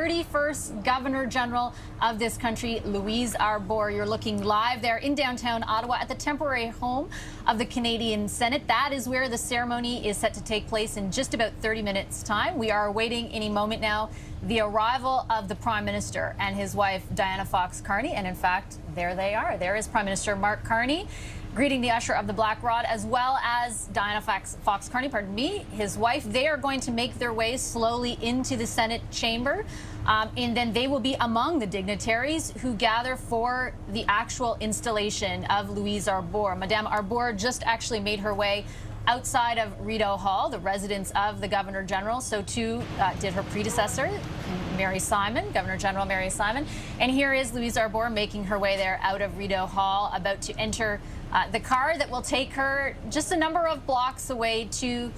31st Governor General of this country, Louise Arbour. You're looking live there in downtown Ottawa at the temporary home of the Canadian Senate. That is where the ceremony is set to take place in just about 30 minutes' time. We are awaiting any moment now the arrival of the Prime Minister and his wife, Diana Fox-Carney. And in fact, there they are. There is Prime Minister Mark Carney greeting the usher of the Black Rod, as well as Diana Fox-Carney, his wife. They are going to make their way slowly into the Senate chamber, and then they will be among the dignitaries who gather for the actual installation of Louise Arbour. Madame Arbour just actually made her way outside of Rideau Hall, the residence of the Governor General. So too did her predecessor, Mary Simon, Governor General Mary Simon. And here is Louise Arbour making her way there out of Rideau Hall, about to enter the car that will take her just a number of blocks away to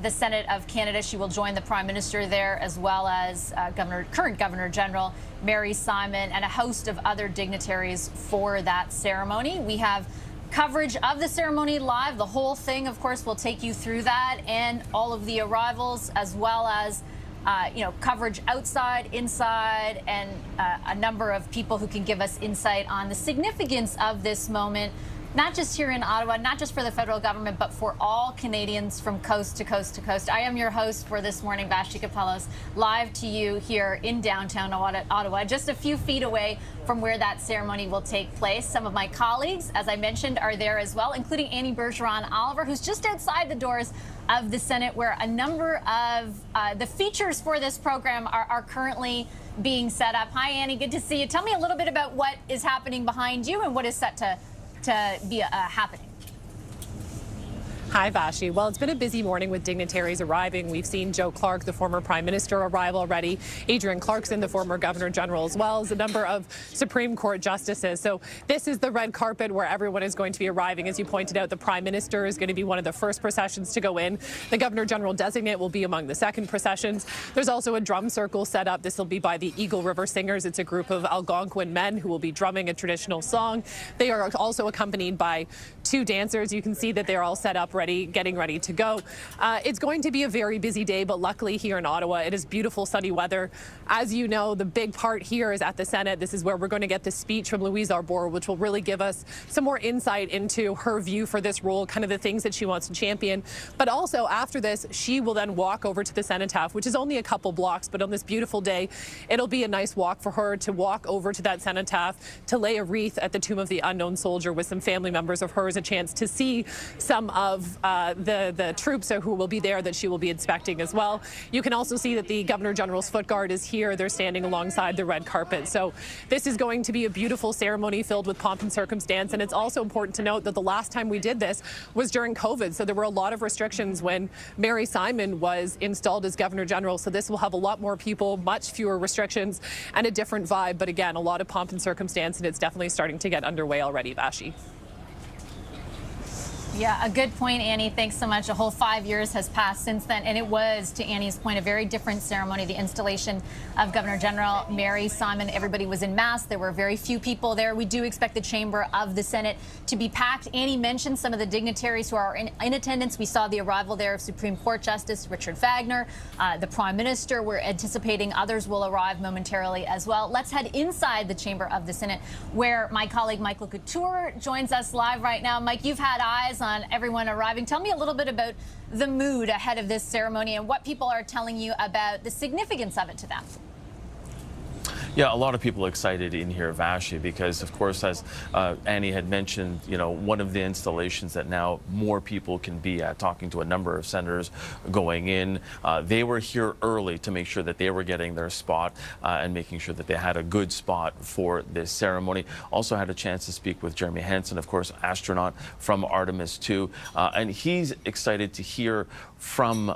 the Senate of Canada. She will join the Prime Minister there, as well as current Governor General Mary Simon and a host of other dignitaries for that ceremony. We have coverage of the ceremony live. The whole thing, of course, will take you through that and all of the arrivals, as well as coverage outside, inside, and a number of people who can give us insight on the significance of this moment, not just here in Ottawa, not just for the federal government, but for all Canadians from coast to coast to coast. I am your host for this morning, Vassy Kapelos, live to you here in downtown Ottawa, just a few feet away from where that ceremony will take place. Some of my colleagues, as I mentioned, are there as well, including Annie Bergeron-Oliver, who's just outside the doors of the Senate, where a number of the features for this program are currently being set up. Hi, Annie, good to see you. Tell me a little bit about what is happening behind you and what is set to be happening. Hi, Vassy. Well, it's been a busy morning with dignitaries arriving. We've seen Joe Clark, the former Prime Minister, arrive already. Adrian Clarkson, the former Governor General, as well as a number of Supreme Court justices. So this is the red carpet where everyone is going to be arriving. As you pointed out, the Prime Minister is going to be one of the first processions to go in. The Governor General designate will be among the second processions. There's also a drum circle set up. This will be by the Eagle River Singers. It's a group of Algonquin men who will be drumming a traditional song. They are also accompanied by two dancers. You can see that they're all set up getting ready to go. It's going to be a very busy day, but luckily here in Ottawa, it is beautiful sunny weather. As you know, the big part here is at the Senate. This is where we're going to get the speech from Louise Arbour, which will really give us some more insight into her view for this role, kind of the things that she wants to champion. But also after this, she will then walk over to the cenotaph, which is only a couple blocks, but on this beautiful day, it'll be a nice walk for her to walk over to that cenotaph, to lay a wreath at the tomb of the unknown soldier with some family members of hers, a chance to see some of the troops who will be there that she will be inspecting as well. You can also see that the Governor General's foot guard is here. They're standing alongside the red carpet. So this is going to be a beautiful ceremony filled with pomp and circumstance. And it's also important to note that the last time we did this was during COVID. So there were a lot of restrictions when Mary Simon was installed as Governor General. So this will have a lot more people, much fewer restrictions, and a different vibe. But again, a lot of pomp and circumstance, and it's definitely starting to get underway already, Vassy. Yeah, a good point, Annie. Thanks so much. A whole 5 years has passed since then, and it was, to Annie's point, a very different ceremony, the installation of Governor General Mary Simon. Everybody was en masse. There were very few people there. We do expect the chamber of the Senate to be packed. Annie mentioned some of the dignitaries who are in attendance. We saw the arrival there of Supreme Court Justice Richard Wagner, the Prime Minister. We're anticipating others will arrive momentarily as well. Let's head inside the chamber of the Senate, where my colleague Michael Couture joins us live right now. Mike, you've had eyes on everyone arriving. Tell me a little bit about the mood ahead of this ceremony and what people are telling you about the significance of it to them. Yeah, a lot of people excited in here, Vassy, because, of course, as Annie had mentioned, one of the installations that now more people can be at, talking to a number of senators going in. They were here early to make sure that they were getting their spot and making sure that they had a good spot for this ceremony. Also had a chance to speak with Jeremy Hansen, of course, astronaut from Artemis II, and he's excited to hear from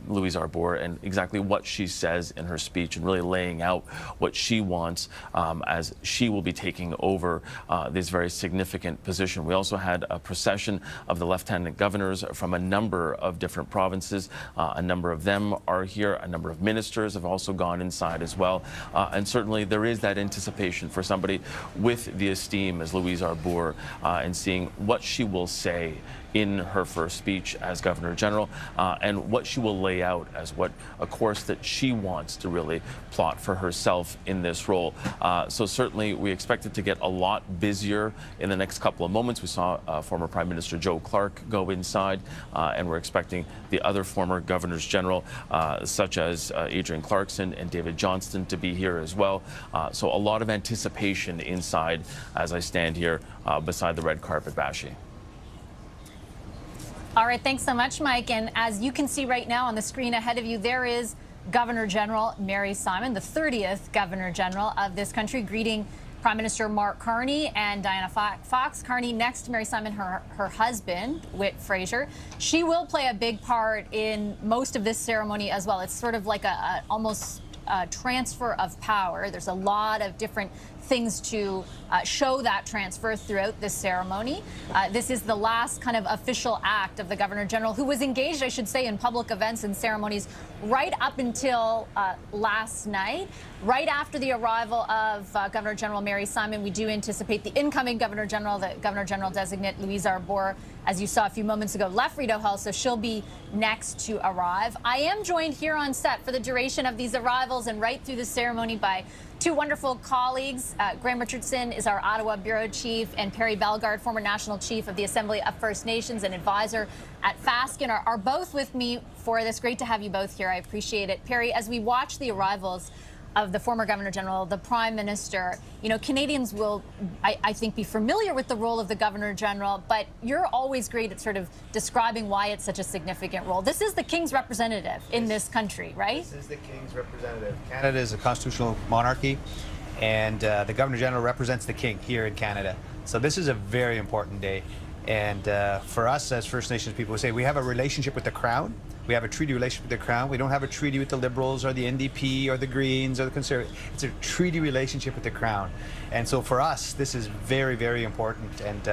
Louise Arbour and exactly what she says in her speech, and really laying out what she wants as she will be taking over this very significant position. We also had a procession of the lieutenant governors from a number of different provinces. A number of them are here. A number of ministers have also gone inside as well. And certainly there is that anticipation for somebody with the esteem as Louise Arbour and seeing what she will say in her first speech as Governor General, and what she will lay out as what a course that she wants to really plot for herself in this role. So certainly we expect it to get a lot busier in the next couple of moments. We saw former Prime Minister Joe Clark go inside, and we're expecting the other former Governors General, such as Adrienne Clarkson and David Johnston, to be here as well. So a lot of anticipation inside as I stand here beside the red carpet, Vassy. All right, thanks so much, Mike. And as you can see right now on the screen ahead of you, there is Governor General Mary Simon, the 30th Governor General of this country, greeting Prime Minister Mark Carney and Diana Fox. Carney next to Mary Simon, her husband, Whit Fraser. She will play a big part in most of this ceremony as well. It's sort of like almost transfer of power. There's a lot of different things to show that transfer throughout this ceremony. This is the last kind of official act of the Governor General, who was engaged, I should say, in public events and ceremonies right up until last night. Right after the arrival of Governor General Mary Simon, we do anticipate the incoming Governor General, the Governor General designate Louise Arbour, as you saw a few moments ago, left Rideau Hall, so she'll be next to arrive. I am joined here on set for the duration of these arrivals and right through the ceremony by two wonderful colleagues. Graham Richardson is our Ottawa Bureau Chief, and Perry Bellegarde, former National Chief of the Assembly of First Nations and advisor at Fasken, are both with me for this. Great to have you both here. I appreciate it. Perry, as we watch the arrivals of the former Governor General, the Prime Minister, you know, Canadians will, I think, be familiar with the role of the Governor General, but you're always great at sort of describing why it's such a significant role. This is the King's representative in this country, right? This is the King's representative. Canada is a constitutional monarchy, and the Governor General represents the King here in Canada. So this is a very important day. And for us as First Nations people, we say we have a relationship with the Crown. We have a treaty relationship with the Crown. We don't have a treaty with the Liberals or the NDP or the Greens or the Conservatives. It's a treaty relationship with the Crown. And so for us, this is very, very important. And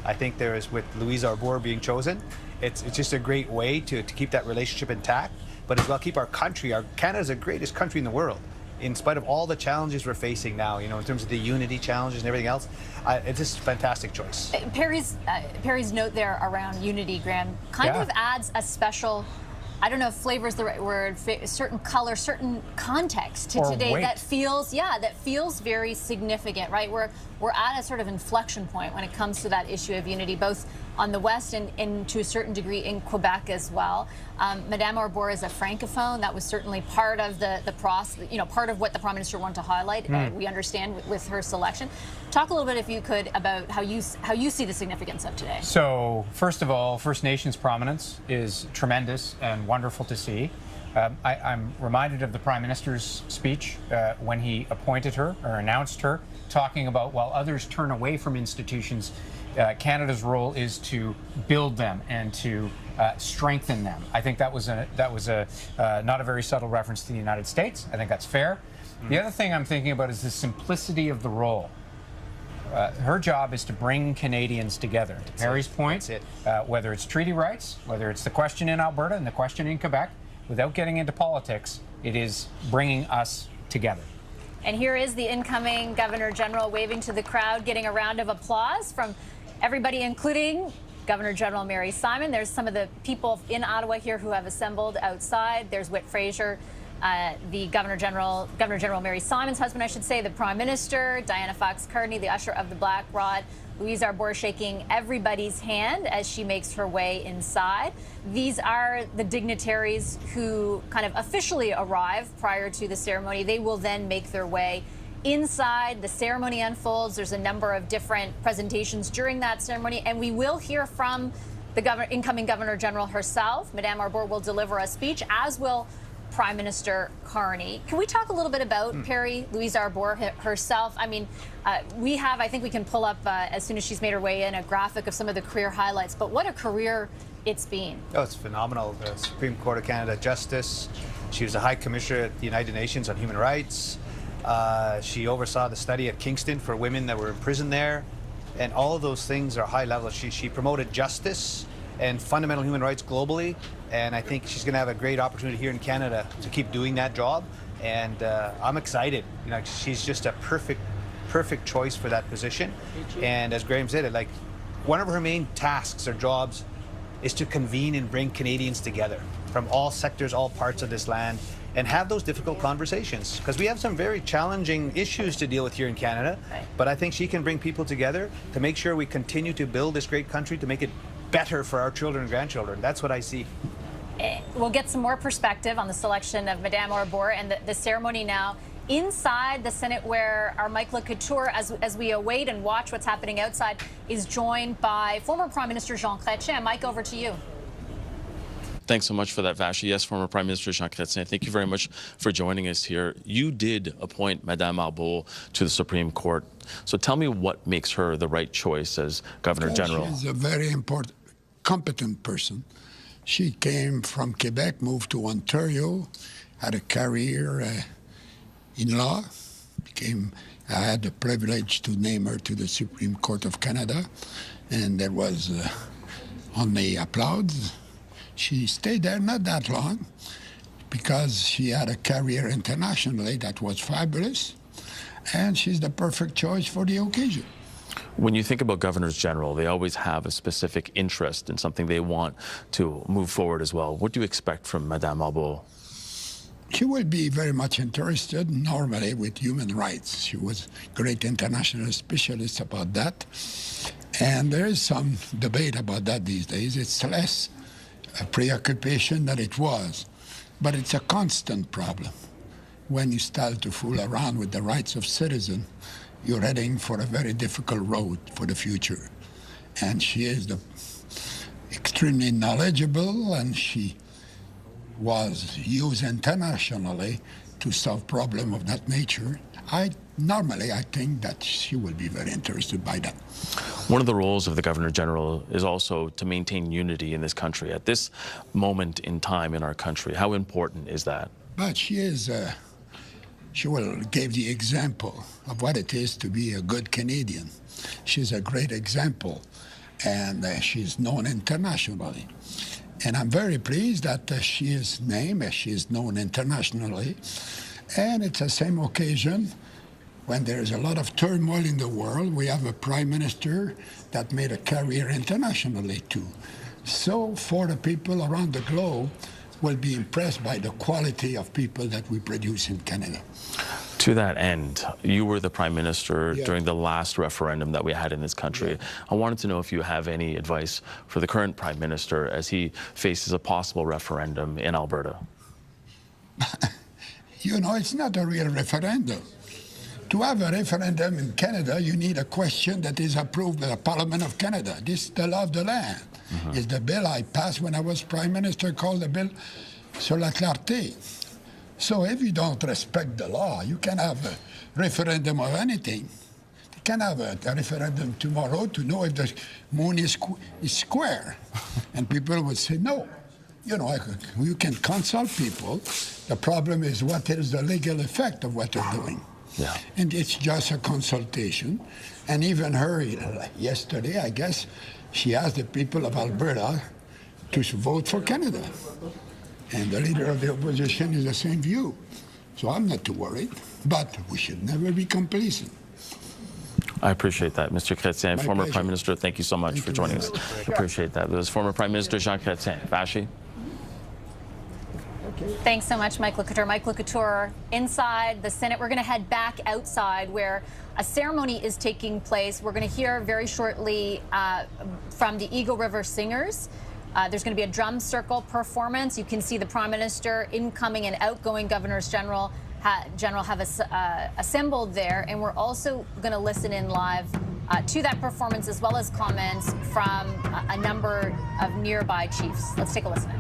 I think there is, with Louise Arbour being chosen, it's just a great way to keep that relationship intact, but as well keep our country. Canada's the greatest country in the world, in spite of all the challenges we're facing now, you know, in terms of the unity challenges and everything else. It's just a fantastic choice. Perry's note there around unity, Graham, kind of adds a special, I don't know if flavor is the right word, certain color, certain context to today that feels very significant, right? We're at a sort of inflection point when it comes to that issue of unity, both on the West and to a certain degree in Quebec as well. Madame Arbour is a francophone. That was certainly part of the process, you know, part of what the Prime Minister wanted to highlight. We understand with her selection. Talk a little bit, if you could, about how you see the significance of today. So, first of all, First Nations prominence is tremendous and wonderful to see. I'm reminded of the Prime Minister's speech when he appointed her or announced her, talking about while others turn away from institutions, Canada's role is to build them and to strengthen them. I think that was not a very subtle reference to the United States. I think that's fair. The other thing I'm thinking about is the simplicity of the role. Her job is to bring Canadians together. To Perry's point, whether it's treaty rights, whether it's the question in Alberta and the question in Quebec, without getting into politics, it is bringing us together. And here is the incoming Governor General waving to the crowd, getting a round of applause from everybody, including Governor General Mary Simon. There's some of the people in Ottawa here who have assembled outside. There's Whit Fraser, the Governor General Mary Simon's husband, I should say, the Prime Minister, Diana Fox Carney, the usher of the Black Rod, Louise Arbour shaking everybody's hand as she makes her way inside. These are the dignitaries who kind of officially arrive prior to the ceremony. They will then make their way inside. The ceremony unfolds. There's a number of different presentations during that ceremony, and we will hear from the incoming Governor General herself. Madame Arbour will deliver a speech, as will Prime Minister Carney. Can we talk a little bit about Perry, Louise Arbour herself? I mean, I think we can pull up, as soon as she's made her way in, a graphic of some of the career highlights, but what a career it's been. Oh, it's phenomenal. The Supreme Court of Canada Justice. She was a High Commissioner at the United Nations on Human Rights. She oversaw the study at Kingston for women that were in prison there. And all of those things are high level. She promoted justice and fundamental human rights globally, and I think she's going to have a great opportunity here in Canada to keep doing that job, and I'm excited. You know, she's just a perfect choice for that position. And as Graham said, one of her main tasks or jobs is to convene and bring Canadians together from all sectors, all parts of this land, and have those difficult conversations. Because we have some very challenging issues to deal with here in Canada, but I think she can bring people together to make sure we continue to build this great country, to make it better for our children and grandchildren. That's what I see. We'll get some more perspective on the selection of Madame Arbour and the ceremony now inside the Senate, where our Mike Couture, as we await and watch what's happening outside, is joined by former Prime Minister Jean Chrétien. Mike, over to you. Thanks so much for that, Vassy. Yes, former Prime Minister Jean Chrétien, thank you very much for joining us here. You did appoint Madame Arbour to the Supreme Court. So tell me what makes her the right choice as Governor General. She's a very important, competent person. She came from Quebec, moved to Ontario, had a career in law. I had the privilege to name her to the Supreme Court of Canada, and there was only applause. She stayed there not that long because she had a career internationally that was fabulous, and she's the perfect choice for the occasion. When you think about governors general, they always have a specific interest in something they want to move forward as well. What do you expect from Madame Arbour? She will be very much interested normally with human rights. She was a great international specialist about that. And there is some debate about that these days. It's less a preoccupation than it was. But it's a constant problem. When you start to fool around with the rights of citizens, you're heading for a very difficult road for the future. And she is extremely knowledgeable, and she was used internationally to solve problems of that nature. Normally, I think that she will be very interested by that. One of the roles of the Governor General is also to maintain unity in this country. At this moment in time in our country, how important is that? But she gave the example of what it is to be a good Canadian. She's a great example, and she's known internationally. And I'm very pleased that she is named, she is known internationally. And it's the same occasion when there is a lot of turmoil in the world. We have a Prime Minister that made a career internationally too. So for the people around the globe, will be impressed by the quality of people that we produce in Canada. To that end, you were the Prime Minister during the last referendum that we had in this country. I wanted to know if you have any advice for the current Prime Minister as he faces a possible referendum in Alberta. You know, it's not a real referendum. To have a referendum in Canada, you need a question that is approved by the Parliament of Canada. This is the law of the land. It's the bill I passed when I was Prime Minister, called the bill sur la clarté. So if you don't respect the law, you can have a referendum of anything. You can have a referendum tomorrow to know if the moon is square. And people would say no. You know, you can consult people. The problem is, what is the legal effect of what they're doing? Yeah. And it's just a consultation. And even her, yesterday, I guess, she asked the people of Alberta to vote for Canada. And the leader of the opposition is the same view. So I'm not too worried. But we should never be complacent. I appreciate that, Mr. Chrétien. Former pleasure. Prime Minister, thank you so much for joining us. Appreciate that. It was former Prime Minister Jean Chrétien. Vassy? Thanks so much, Mike Couture. Mike Couture inside the Senate. We're going to head back outside where a ceremony is taking place. We're going to hear very shortly from the Eagle River Singers. There's going to be a drum circle performance. You can see the Prime Minister, incoming and outgoing Governors General have assembled there. And we're also going to listen in live to that performance, as well as comments from a number of nearby chiefs. Let's take a listen in.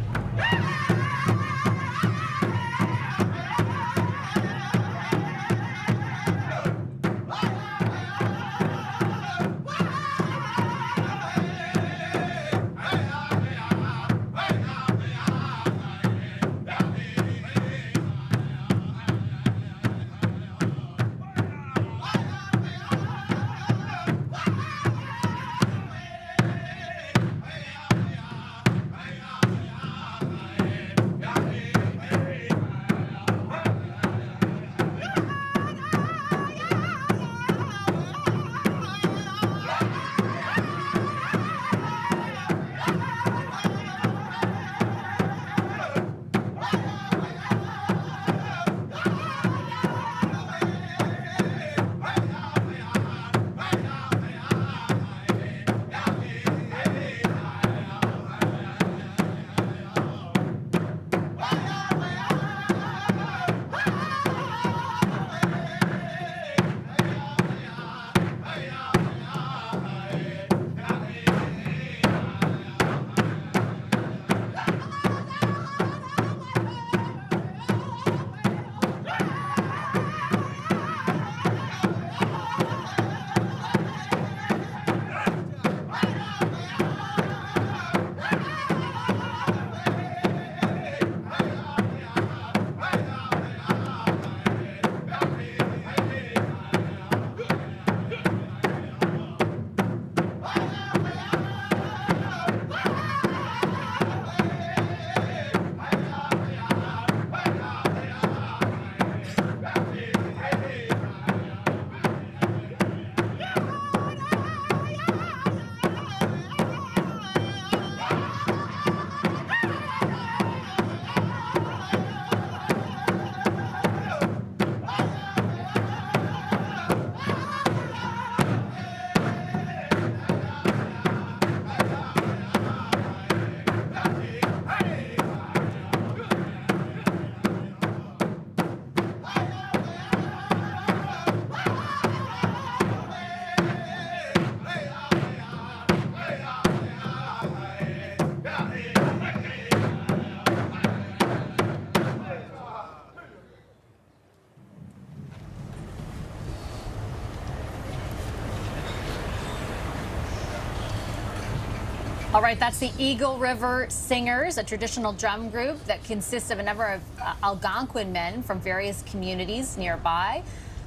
All right, that's the Eagle River Singers, a traditional drum group that consists of a number of Algonquin men from various communities nearby.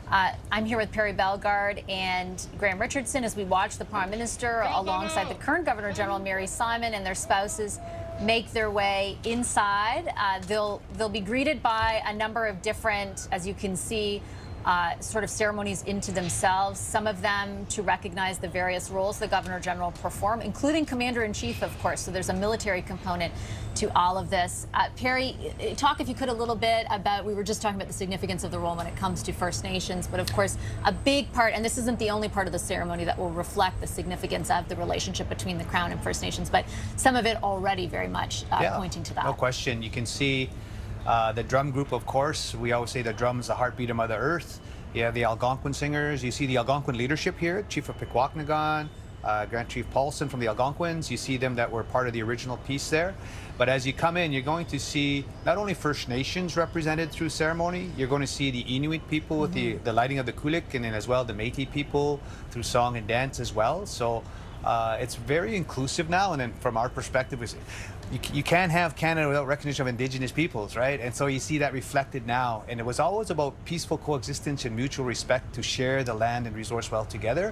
I'm here with Perry Bellegarde and Graham Richardson as we watch the Prime Minister alongside the current Governor General Mary Simon and their spouses make their way inside. They'll be greeted by a number of different, as you can see, sort of ceremonies into themselves, some of them to recognize the various roles the Governor General perform, including Commander-in-Chief, of course. So there's a military component to all of this. Perry, talk, if you could, a little bit about, we were just talking about the significance of the role when it comes to First Nations, but of course, a big part, and this isn't the only part of the ceremony that will reflect the significance of the relationship between the Crown and First Nations, but some of it already very much pointing to that. No question. You can see the drum group, of course. We always say the drum is the heartbeat of Mother Earth. You have the Algonquin singers. You see the Algonquin leadership here, Chief of Pikwakanagan, Grand Chief Paulson from the Algonquins. You see them that were part of the original piece there. But as you come in, you're going to see not only First Nations represented through ceremony, you're going to see the Inuit people with the lighting of the kulik, and then as well the Métis people through song and dance as well. So it's very inclusive now, and then from our perspective, you can't have Canada without recognition of Indigenous peoples, right? And so you see that reflected now. And it was always about peaceful coexistence and mutual respect to share the land and resource wealth together.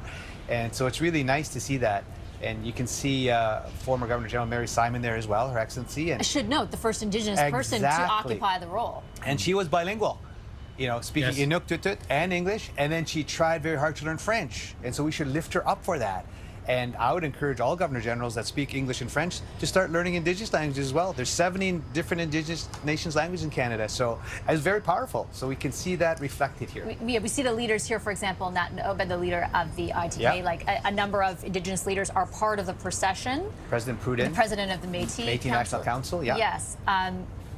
And so it's really nice to see that. And you can see former Governor General Mary Simon there as well, Her Excellency. And I should note, the first Indigenous person to occupy the role. And she was bilingual, you know, speaking Inuktitut and English. And then she tried very hard to learn French. And so we should lift her up for that. And I would encourage all Governor Generals that speak English and French to start learning Indigenous languages as well. There's 17 different Indigenous nations languages in Canada, so it's very powerful. So we can see that reflected here. We see the leaders here, for example, Nat Oba, the leader of the ITA, like a number of Indigenous leaders are part of the procession. President Pruden. The president of the Métis National Council, Yes.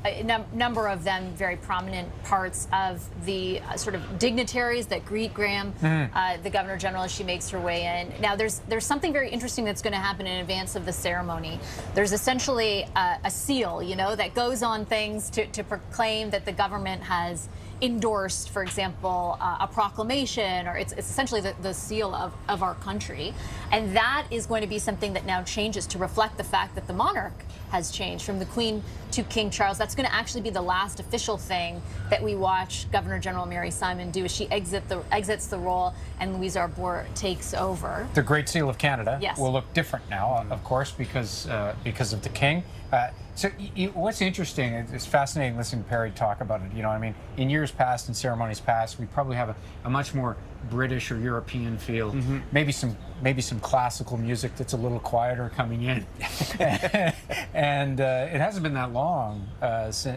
A number of them very prominent parts of the sort of dignitaries that greet Graham, the Governor General, as she makes her way in. Now, there's something very interesting that's going to happen in advance of the ceremony. There's essentially a seal, you know, that goes on things to proclaim that the government has endorsed, for example, a proclamation, or it's essentially the seal of our country. And that is going to be something that now changes to reflect the fact that the monarch has changed from the Queen to King Charles. That's going to actually be the last official thing that we watch Governor General Mary Simon do as she exits the role and Louise Arbour takes over. The Great Seal of Canada will look different now, of course, because of the King. So what's interesting, it's fascinating listening to Perry talk about it. You know what I mean? In years past, in ceremonies past, we probably have a much more British or European feel. Maybe some classical music that's a little quieter coming in. And it hasn't been that long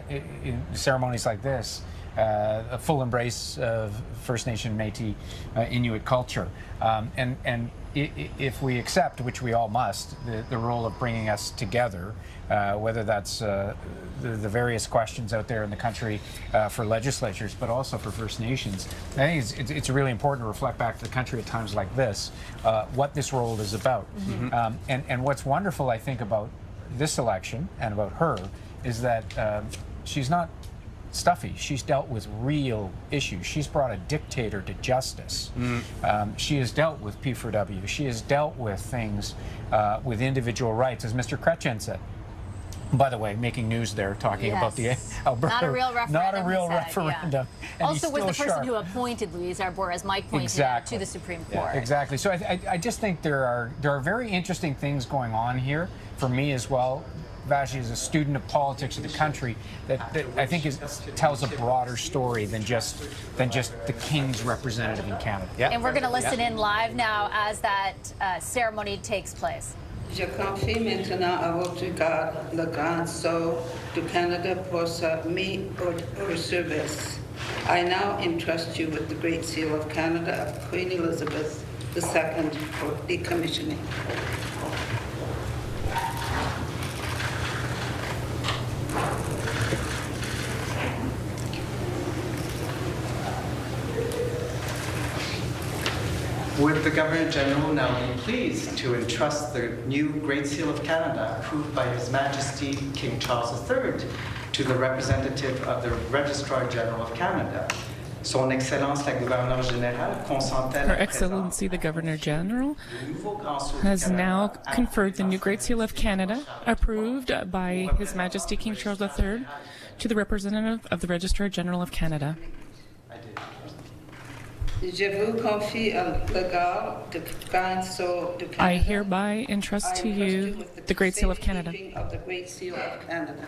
in ceremonies like this. A full embrace of First Nation, Métis, Inuit culture. And if we accept, which we all must, the role of bringing us together, whether that's the various questions out there in the country for legislatures, but also for First Nations, I think it's really important to reflect back to the country at times like this, what this role is about. And what's wonderful, I think, about this election and about her is that she's not stuffy. She's dealt with real issues. She's brought a dictator to justice. She has dealt with P4W. She has dealt with things with individual rights, as Mr. Chrétien said. By the way, making news there, talking about the Alberta. Not a real referendum. Not a real referendum. And also was the person who appointed Louise Arbour, as Mike pointed out, to the Supreme Court. Exactly. So I just think there are very interesting things going on here for me as well. Vassy is a student of politics of the country that I think tells a broader story than just the King's representative in Canada. And we're going to listen in live now as that ceremony takes place. Je confie maintenant à votre garde le grand sceau du Canada pour sa mise au service. I now entrust you with the Great Seal of Canada of Queen Elizabeth II for decommissioning. Would the Governor General now be pleased to entrust the new Great Seal of Canada, approved by His Majesty King Charles III, to the representative of the Registrar General of Canada, Son Excellence la gouverneure générale consentait Her Excellency the Governor General has now conferred the new Great Seal of Canada, approved by His Majesty King Charles III, to the representative of the Registrar General of Canada. Je vous confie le garde du Grand Sceau de Canada. I hereby entrust to you the Great Seal of Canada. Of the Great Seal of Canada.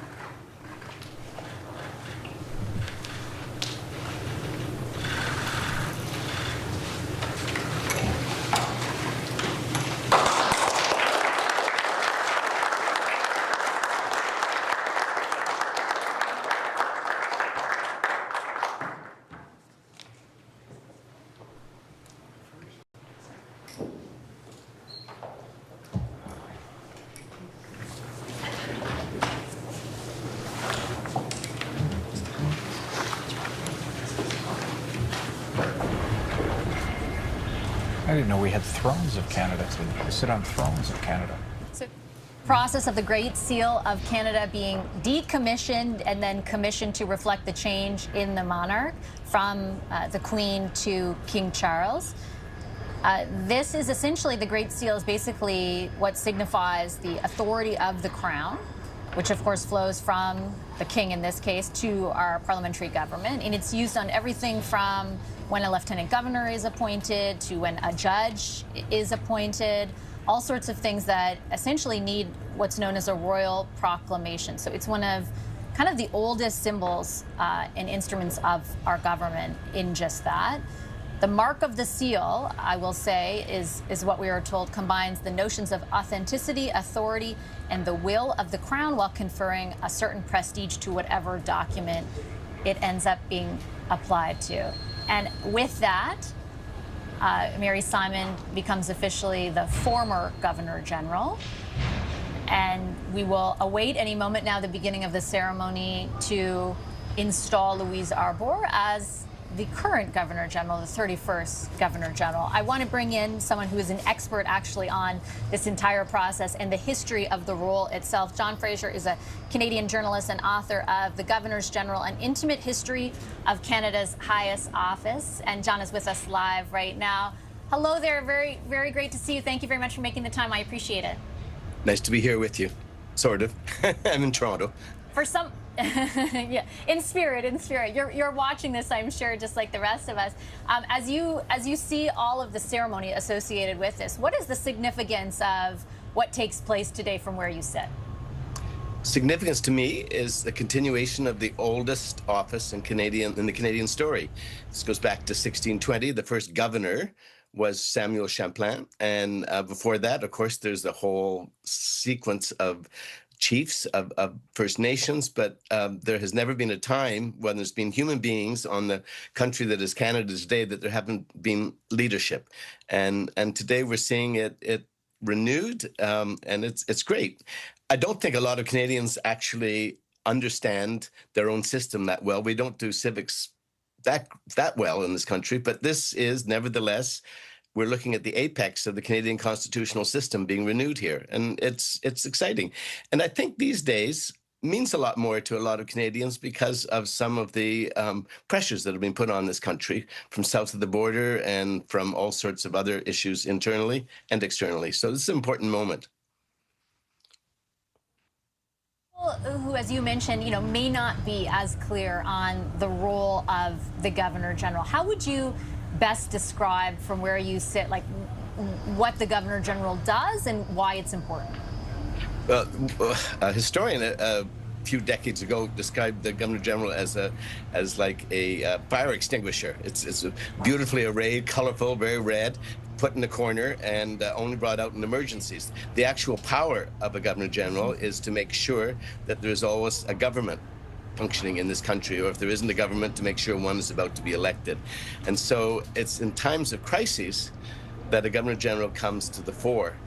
I didn't know we had thrones of Canada to sit on thrones of Canada. So, process of the Great Seal of Canada being decommissioned and then commissioned to reflect the change in the monarch from the Queen to King Charles. This is essentially, the Great Seal is basically what signifies the authority of the Crown, which of course flows from the King in this case to our parliamentary government. And it's used on everything from when a lieutenant governor is appointed to when a judge is appointed, all sorts of things that essentially need what's known as a royal proclamation. So it's one of kind of the oldest symbols and instruments of our government in just that. The mark of the seal, I will say, is what we are told combines the notions of authenticity, authority, and the will of the Crown while conferring a certain prestige to whatever document it ends up being applied to. And with that, Mary Simon becomes officially the former Governor General. And we will await any moment now the beginning of the ceremony to install Louise Arbour as the current Governor General, the 31st Governor General. I want to bring in someone who is an expert actually on this entire process and the history of the role itself. John Fraser is a Canadian journalist and author of The Governors General, An Intimate History of Canada's Highest Office. And John is with us live right now. Hello there, very, very great to see you. Thank you very much for making the time. I appreciate it. Nice to be here with you, sort of. I'm in Toronto. For some, yeah, in spirit. You're watching this, I'm sure, just like the rest of us. As you see all of the ceremony associated with this, what is the significance of what takes place today from where you sit? Significance to me is the continuation of the oldest office in the Canadian story. This goes back to 1620. The first governor was Samuel Champlain, and before that, of course, there's a whole sequence of chiefs of First Nations, but there has never been a time when there's been human beings on the country that is Canada today that there haven't been leadership, and today we're seeing it renewed, and it's great. I don't think a lot of Canadians actually understand their own system that well. We don't do civics that well in this country, but this is nevertheless, we're looking at the apex of the Canadian constitutional system being renewed here, and it's exciting. And I think these days means a lot more to a lot of Canadians because of some of the pressures that have been put on this country from south of the border and from all sorts of other issues internally and externally. So this is an important moment. Who, as you mentioned, may not be as clear on the role of the Governor General. How would you best describe from where you sit, like what the Governor General does and why it's important? Well, a historian a few decades ago described the Governor General as like a fire extinguisher. It's beautifully arrayed, colorful, very red, put in the corner, and only brought out in emergencies. The actual power of a Governor General is to make sure that there's always a government functioning in this country, or if there isn't a government, to make sure one is about to be elected. And so it's in times of crises that a Governor General comes to the fore.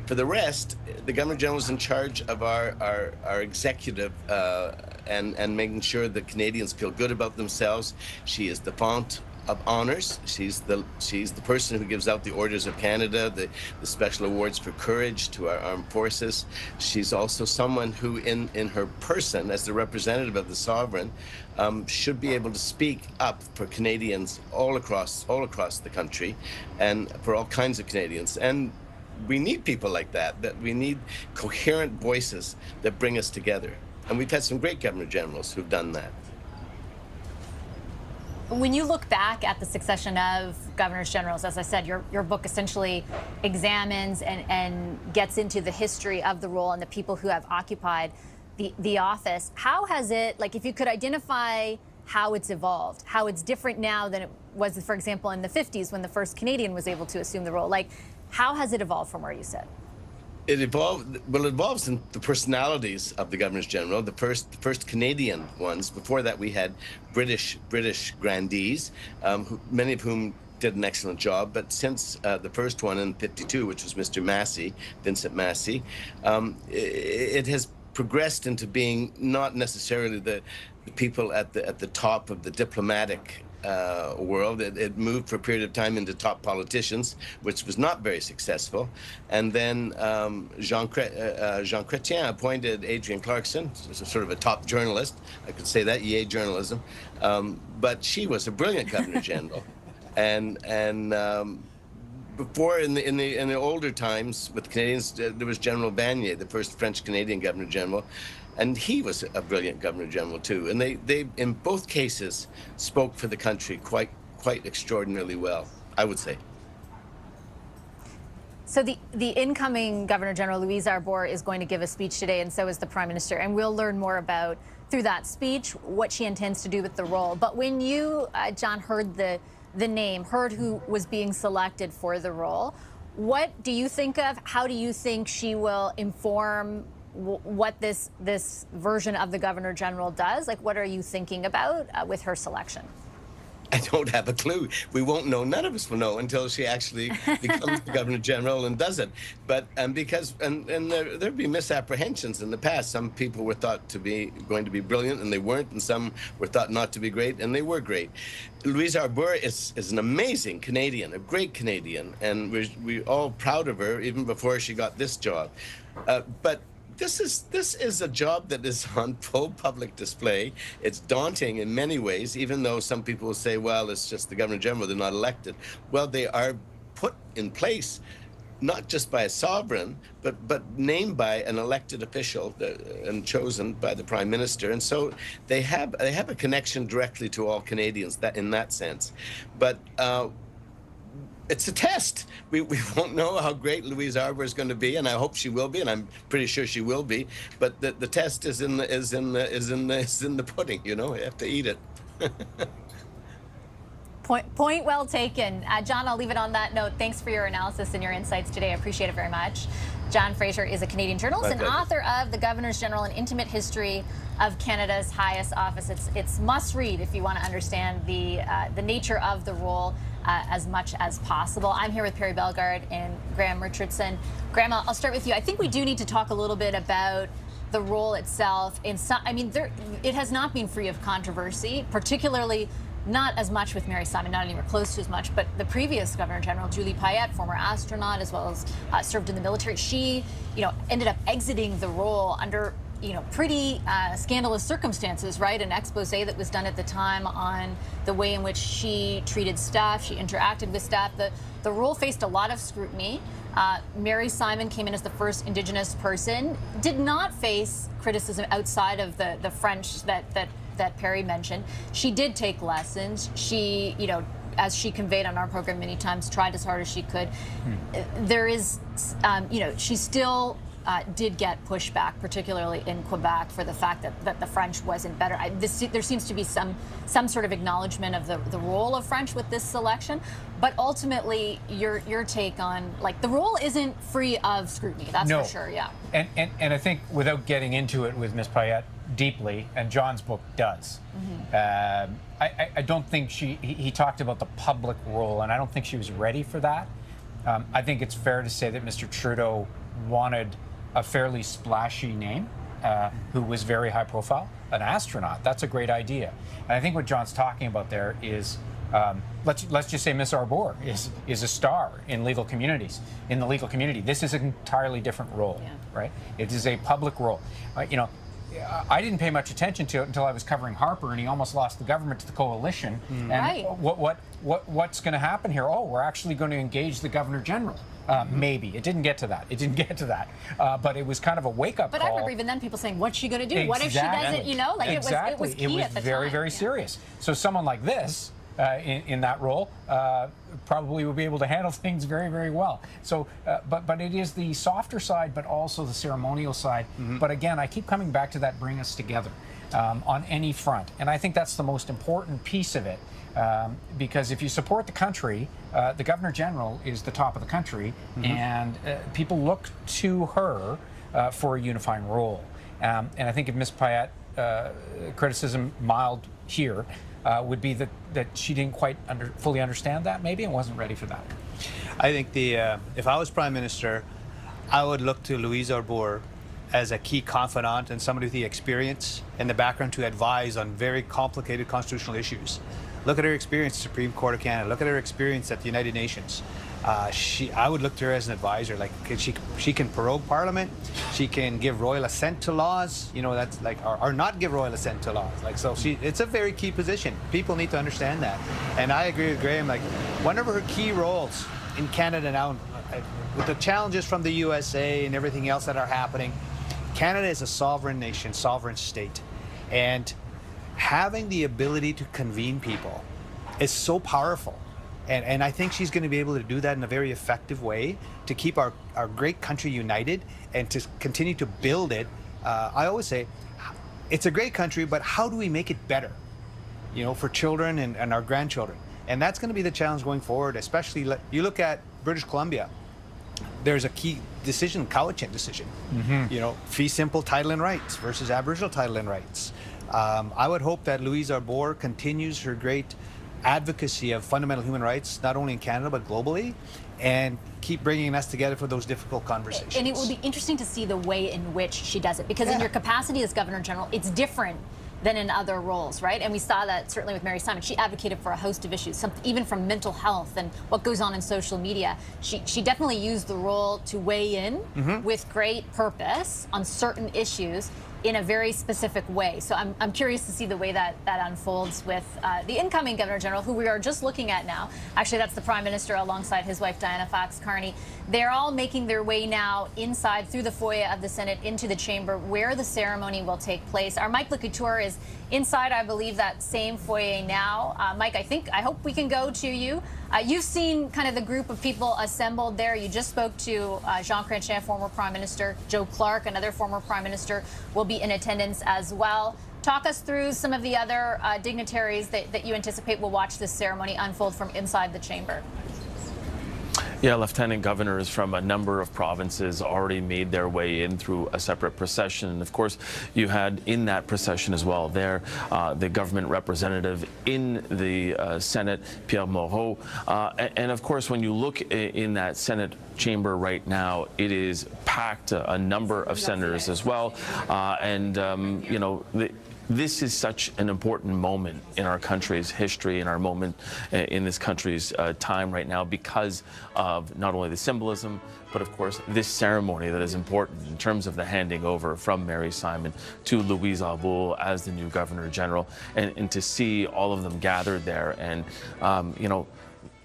For the rest, the Governor General is in charge of our executive and making sure that Canadians feel good about themselves. She is the font honors. She's the person who gives out the Orders of Canada, the special awards for courage to our armed forces. She's also someone who, in her person, as the representative of the sovereign, should be able to speak up for Canadians all across the country, and for all kinds of Canadians. And we need people like that. That we need coherent voices that bring us together. And we've had some great Governor Generals who've done that. When you look back at the succession of governors generals, as I said, your book essentially examines and gets into the history of the role and the people who have occupied the office. How has it, like, if you could identify how it's evolved, how it's different now than it was, for example, in the 50s when the first Canadian was able to assume the role, like, how has it evolved from where you sit? It evolved. Well, it evolves in the personalities of the governors general. The first Canadian ones. Before that, we had British grandees, many of whom did an excellent job. But since the first one in '52, which was Mr. Massey, Vincent Massey, it has progressed into being not necessarily the people at the top of the diplomatic world. It moved for a period of time into top politicians, which was not very successful. And then Jean Chrétien appointed Adrienne Clarkson, sort of a top journalist. I could say that, yay journalism. But she was a brilliant Governor General. and before, in the older times with Canadians, there was General Vanier, the first French Canadian Governor General. And he was a brilliant Governor General too. And they in both cases spoke for the country quite extraordinarily well, I would say. So the incoming Governor General, Louise Arbour, is going to give a speech today, and so is the Prime Minister. And we'll learn more about, through that speech, what she intends to do with the role. But when you, John, heard the name, heard who was being selected for the role, what do you think of? How do you think she will inform what this version of the Governor General does? Like, what are you thinking about with her selection? I don't have a clue. We won't know. None of us will know until she actually becomes the Governor General and does it. But because there'd be misapprehensions in the past. Some people were thought to be going to be brilliant and they weren't, and some were thought not to be great and they were great. Louise Arbour is an amazing Canadian, a great Canadian, and we're all proud of her even before she got this job. But this is a job that is on full public display. It's daunting in many ways, even though some people will say, well, it's just the Governor General, they're not elected. Well, they are put in place, not just by a sovereign, but named by an elected official and chosen by the Prime Minister. And so they have a connection directly to all Canadians in that sense. But it's a test. We won't know how great Louise Arbour is going to be, and I hope she will be, and I'm pretty sure she will be. But the test is in the pudding. You know, you have to eat it. Point well taken. John, I'll leave it on that note. Thanks for your analysis and your insights today. I appreciate it very much. John Fraser is a Canadian journalist and author of The Governors General, An Intimate History of Canada's Highest Office. It's must read if you want to understand the nature of the role as much as possible. I'm here with Perry Bellegarde and Graham Richardson. Graham, I'll start with you. I think we do need to talk a little bit about the role itself. It has not been free of controversy, particularly not as much with Mary Simon, not anywhere close to as much, but the previous Governor General, Julie Payette, former astronaut, as well as served in the military, she, ended up exiting the role under, pretty scandalous circumstances, right? An expose that was done at the time on the way in which she treated staff, she interacted with staff. The role faced a lot of scrutiny. Mary Simon came in as the first Indigenous person, did not face criticism outside of the French that Perry mentioned. She did take lessons. She, as she conveyed on our program many times, tried as hard as she could. There is, she still did get pushback, particularly in Quebec, for the fact that the French wasn't better. There seems to be some sort of acknowledgement of the role of French with this selection, but ultimately your take on, like, the role isn't free of scrutiny. That's for sure. Yeah. And I think, without getting into it with Ms. Payette deeply, and John's book does, I don't think he talked about the public role, and I don't think she was ready for that. I think it's fair to say that Mr. Trudeau wanted a fairly splashy name, who was very high profile, an astronaut. That's a great idea. And I think what John's talking about there is Let's just say Miss Arbour is a star in legal communities, in the legal community. This is an entirely different role, right? It is a public role. You know, I didn't pay much attention to it until I was covering Harper, and he almost lost the government to the coalition. And what's going to happen here? Oh, we're actually going to engage the Governor General. Maybe it didn't get to that. It didn't get to that. But it was kind of a wake-up call. But I remember even then people saying, "What's she going to do? What if she doesn't?" You know, like it was key at the time. Very, very serious. So someone like this. In that role, probably will be able to handle things very, very well. So, but it is the softer side, but also the ceremonial side. But again, I keep coming back to that bring us together on any front. And I think that's the most important piece of it. Because if you support the country, the Governor General is the top of the country, and people look to her for a unifying role. And I think if Ms. Payette, criticism mild here, would be that she didn't quite fully understand that, maybe, and wasn't ready for that. I think if I was Prime Minister, I would look to Louise Arbour as a key confidant and somebody with the experience and the background to advise on very complicated constitutional issues. Look at her experience at the Supreme Court of Canada. Look at her experience at the United Nations. I would look to her as an advisor. Like she can prorogue Parliament, she can give royal assent to laws. You know, that's like or not give royal assent to laws. Like so, it's a very key position. People need to understand that. And I agree with Graham. Like one of her key roles in Canada now, with the challenges from the USA and everything else that are happening, Canada is a sovereign nation, sovereign state, and having the ability to convene people is so powerful. And I think she's going to be able to do that in a very effective way to keep our great country united and to continue to build it. I always say, it's a great country, but how do we make it better, you know, for children and our grandchildren? And that's going to be the challenge going forward, especially you look at British Columbia. There's a key decision, Cowichan decision, you know, fee simple title and rights versus Aboriginal title and rights. I would hope that Louise Arbour continues her great advocacy of fundamental human rights, not only in Canada, but globally, and keep bringing us together for those difficult conversations. And it will be interesting to see the way in which she does it, because in your capacity as Governor General, it's different than in other roles, right? And we saw that certainly with Mary Simon. She advocated for a host of issues, even from mental health and what goes on in social media. She definitely used the role to weigh in with great purpose on certain issues in a very specific way. So I'm curious to see the way that unfolds with the incoming Governor General, who we are just looking at now. Actually, that's the Prime Minister alongside his wife, Diana Fox-Carney. They're all making their way now inside through the foyer of the Senate into the chamber where the ceremony will take place. Our Mike LeCouture is inside, I believe, that same foyer now. Mike, I hope we can go to you. You've seen kind of the group of people assembled there. You just spoke to Jean Chrétien, former Prime Minister. Joe Clark, another former Prime Minister, will be in attendance as well. Talk us through some of the other dignitaries that you anticipate will watch this ceremony unfold from inside the chamber. Yeah, lieutenant governors from a number of provinces already made their way in through a separate procession. And of course, you had in that procession as well there the government representative in the Senate, Pierre Moreau. And of course, when you look in that Senate chamber right now, it is packed, a number of senators as well. You know, this is such an important moment in our country's history, in our moment in this country's time right now, because of not only the symbolism, but of course this ceremony that is important in terms of the handing over from Mary Simon to Louise Arbour as the new Governor General, and to see all of them gathered there, and you know,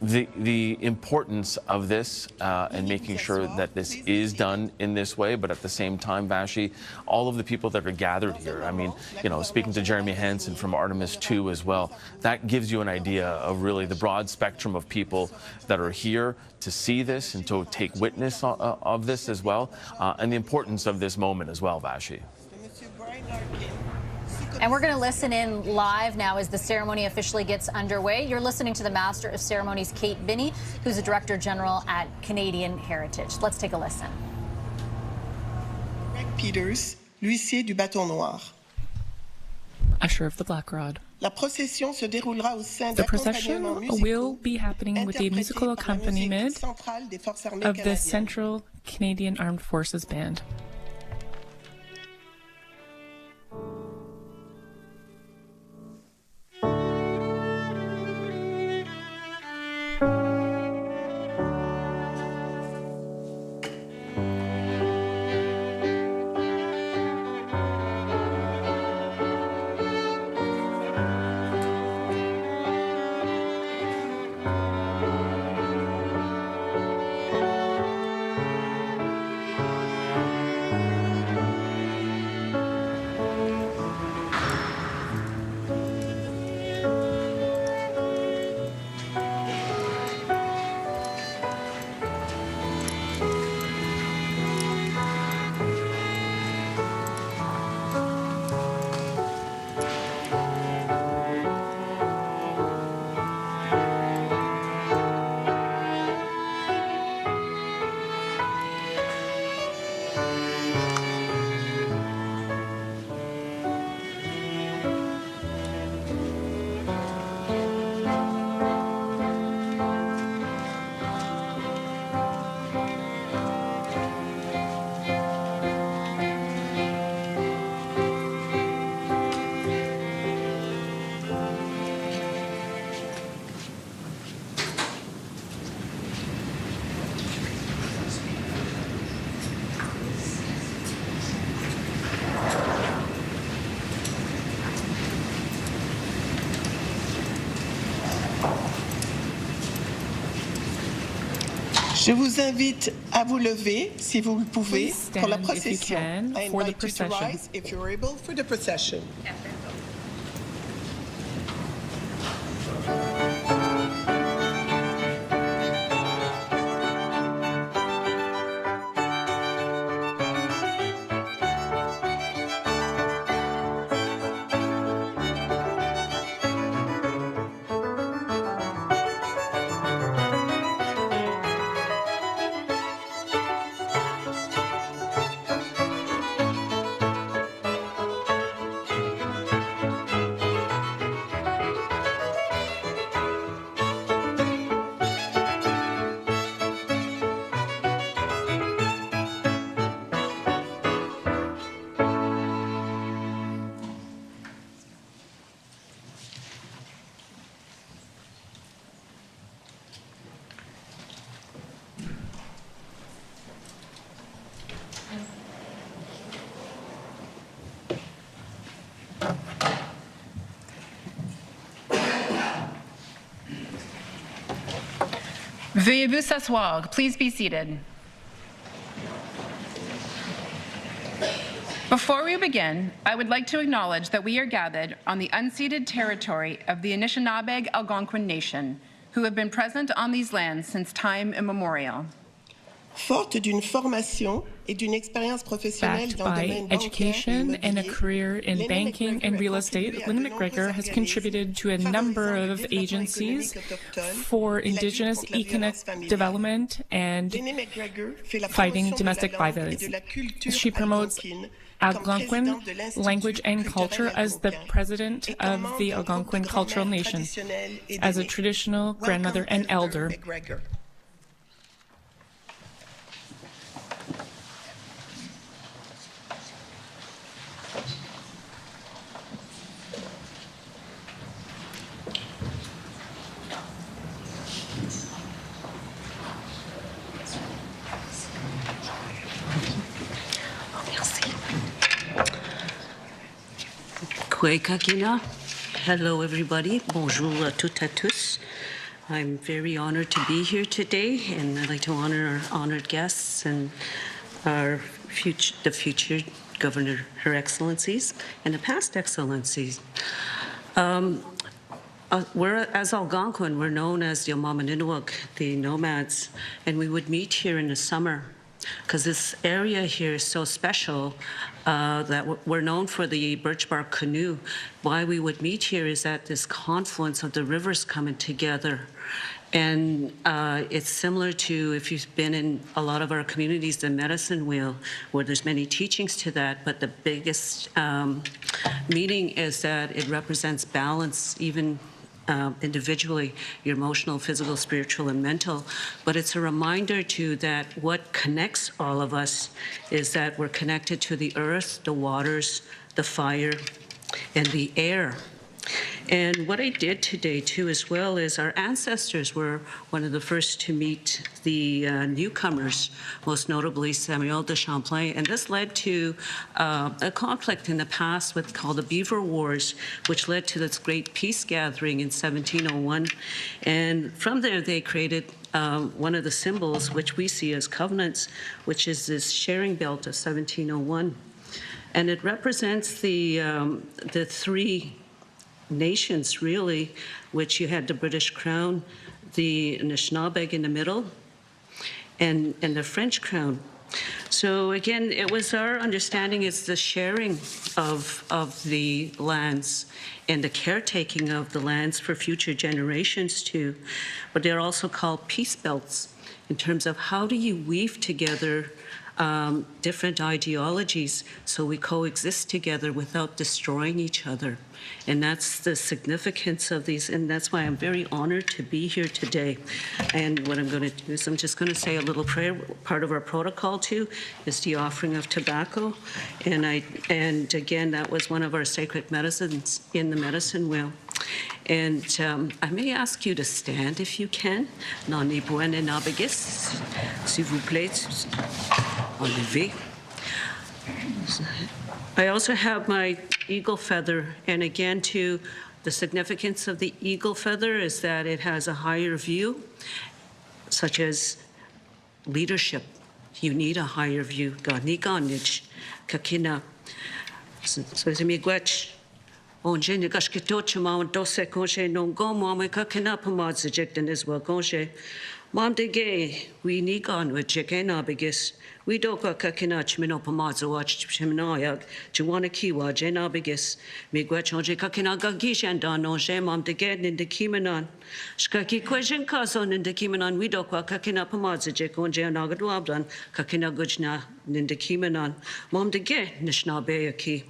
the importance of this and making sure that this is done in this way, but at the same time, Vassy, all of the people that are gathered here, I mean, you know, speaking to Jeremy Hansen from Artemis 2 as well, that gives you an idea of really the broad spectrum of people that are here to see this and to take witness of this as well, and the importance of this moment as well, Vassy. And we're going to listen in live now as the ceremony officially gets underway. You're listening to the Master of Ceremonies, Kate Binney, who's the Director General at Canadian Heritage. Let's take a listen. Greg Peters, l'huissier du bâton noir. Usher of the Black Rod. La procession se déroulera au sein The procession will be happening with the musical accompaniment of the Central Canadian Armed Forces Band. Je vous invite à vous lever, si vous le pouvez, Please pour la stand if you procession. can I for the invite you to procession. rise if you're able for the procession. Veuillez-vous s'asseoir. Please be seated. Before we begin, I would like to acknowledge that we are gathered on the unceded territory of the Anishinaabe Algonquin Nation, who have been present on these lands since time immemorial. Forte d'une formation et d'une expérience professionnelle Backed dans le by domaine bancaire et education and a immobilier, career in Lena banking and McGregor real a estate, contribué à Lynn de McGregor nombreux has organismes contributed to a number favorisant le of développement agencies économique autochtone for et la lutte Indigenous contre la economic violence familiale. development and Lena McGregor fait la fighting promotion domestic de la langue violence. et de la culture She promotes algonquine Algonquin comme présidente de l'Institut language and culture culturel as the algonquin president et comme of membre the d'un groupe de Algonquin cultural grand-mères nation, traditionnelles et as a d'aînés. traditional grandmother Welcome, and elder. McGregor. Kwekakina. Hello, everybody. Bonjour à toutes et tous. I'm very honored to be here today, and I'd like to honor our honored guests and the future Governor, Her Excellencies, and the past Excellencies. As Algonquin, we're known as the Yamamaninuak, the nomads, and we would meet here in the summer because this area here is so special that we're known for the birch bark canoe. Why we would meet here is at this confluence of the rivers coming together. And it's similar to if you've been in a lot of our communities, the medicine wheel, where there's many teachings to that, but the biggest meaning is that it represents balance, even individually, your emotional, physical, spiritual, and mental. But it's a reminder too that what connects all of us is that we're connected to the earth, the waters, the fire, and the air. And what I did today too as well is our ancestors were one of the first to meet the newcomers, most notably Samuel de Champlain. And this led to a conflict in the past called the Beaver Wars, which led to this great peace gathering in 1701. And from there they created one of the symbols which we see as covenants, which is this sharing belt of 1701. And it represents the three nations, really, which you had the British Crown, the Anishinaabe in the middle, and the French Crown. So again, it was our understanding it's the sharing of the lands and the caretaking of the lands for future generations too. But they're also called peace belts in terms of how do you weave together different ideologies so we coexist together without destroying each other. And that's the significance of these, and that's why I'm very honored to be here today. And what I'm going to do is I'm just going to say a little prayer. Part of our protocol too is the offering of tobacco. And again, that was one of our sacred medicines in the medicine wheel. And I may ask you to stand if you can. Nani buene nabegis, s'il vous plaît, enlevez. I also have my eagle feather, and again, too, the significance of the eagle feather is that it has a higher view, such as leadership. You need a higher view. Ganiganich, kakina. So miigwech. Onje ni gashkitocha ma dose konje non go mama kakina pamad sejectin is wa konje. Mom de gay, we nigan with jekena bigis. We doka kakina chimino pamad watch chimnoyag. Juana kiwa jena bigis. Miigwech onje kakina gagishan dan onje mom de gay in the kimanon. Shkaki question cousin in the kimanon. We doka kakina pamad sejek onje nagadwabdan. Kakina gujna in the kimanon. Mom de gay nishna beaki.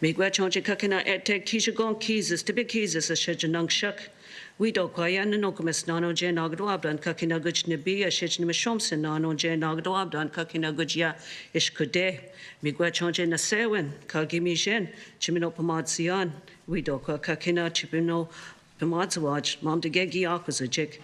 Miigwech onje kakina etek kishagon kizis to be kizis a shejanung shuk. We do kwayan no kumis nano je nagdwabdan kakina guj nibi a shich nimashomsin nano je nagdwabdan kakina gujya ishkude. Migwa chonje na sewin kagimi jen chimino pamadsian. We do kwa kakina chipino pamadzwaj mom de gegi akuzajik.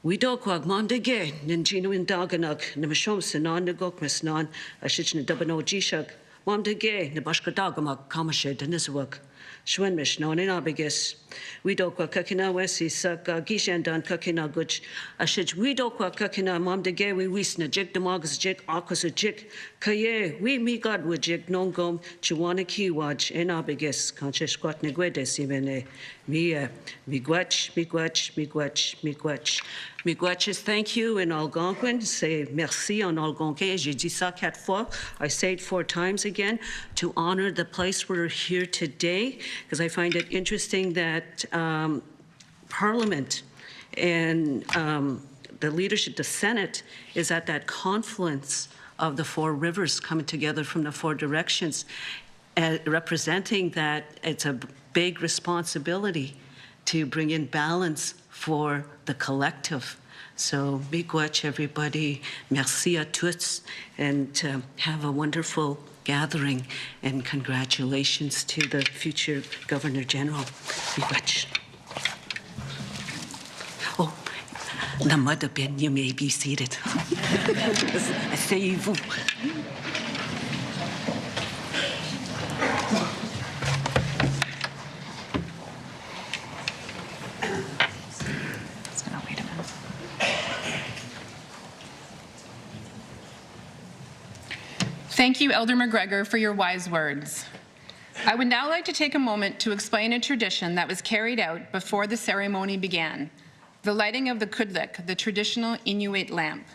We do kwa mom de ge ninjinu in daganak nimashomsin nan nagokmis nan a shich nidabano jishak. Mom de ge nibashka dagamak kamashe deniswak. Shwenmish non in abigis. We do kwa kakina wesi saka gishandan kakina guch. Ashij we do kwa kakina mom de ge we wisna jik demagas jik akwas a jik. Kaye we mi god with jik non gom chiwana kiwaj in abigis. Kanche squat negwede simene. Mia migwach migwach migwach migwach. Miigwetches, thank you in Algonquin. Say merci en Algonquin. J'ai dit ça 4 fois. I say it 4 times again to honor the place we're here today, because I find it interesting that Parliament and the leadership, the Senate, is at that confluence of the 4 rivers coming together from the 4 directions, representing that it's a big responsibility to bring in balance for the collective. So, miigwech everybody, merci à tous, and have a wonderful gathering, and congratulations to the future Governor General. Miigwech. Oh, Namadabin, you may be seated. Asseyez-vous. Thank you, Elder McGregor, for your wise words. I would now like to take a moment to explain a tradition that was carried out before the ceremony began, the lighting of the kudlik, the traditional Inuit lamp.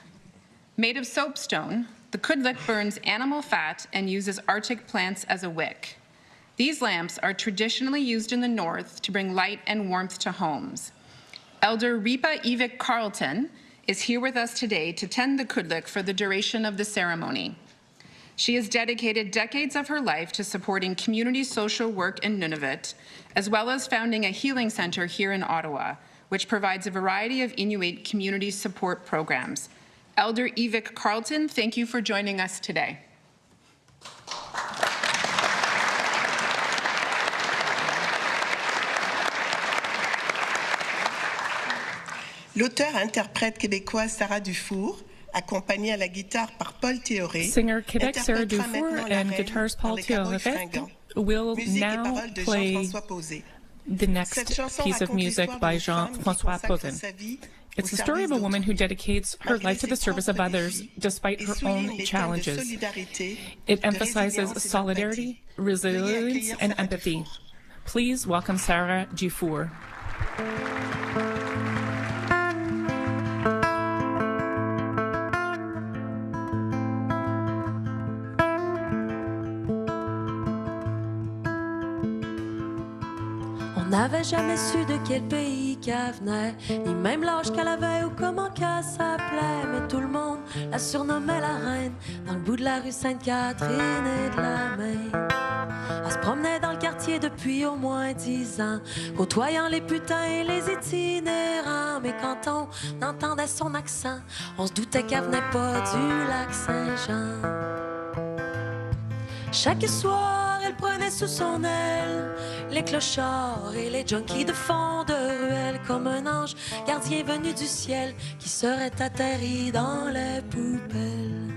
Made of soapstone, the kudlik burns animal fat and uses Arctic plants as a wick. These lamps are traditionally used in the north to bring light and warmth to homes. Elder Ripa Ivik Carlton is here with us today to tend the kudlik for the duration of the ceremony. She has dedicated decades of her life to supporting community social work in Nunavut, as well as founding a healing center here in Ottawa, which provides a variety of Inuit community support programs. Elder Ivik Carlton, thank you for joining us today. L'auteure-interprète québécoise Sarah Dufour, accompagnée à la guitare par Paul Théoré, singer Quebec Sarah Dufour and guitarist Paul Théoré will now play the next piece of music by Jean-François Potvin. It's the story of a woman who dedicates her life to the service of others despite her own challenges. It emphasizes solidarity, resilience, and empathy. Please welcome Sarah Dufour. On n'avait jamais su de quel pays qu'elle venait, ni même l'âge qu'elle avait ou comment qu'elle s'appelait. Mais tout le monde la surnommait la reine, dans le bout de la rue Sainte-Catherine et de la Main. Elle se promenait dans le quartier depuis au moins 10 ans, côtoyant les putains et les itinérants. Mais quand on entendait son accent, on se doutait qu'elle venait pas du lac Saint-Jean. Chaque soir, elle prenait sous son aile les clochards et les junkies de fond de ruelle, comme un ange gardien venu du ciel qui serait atterri dans les poubelles.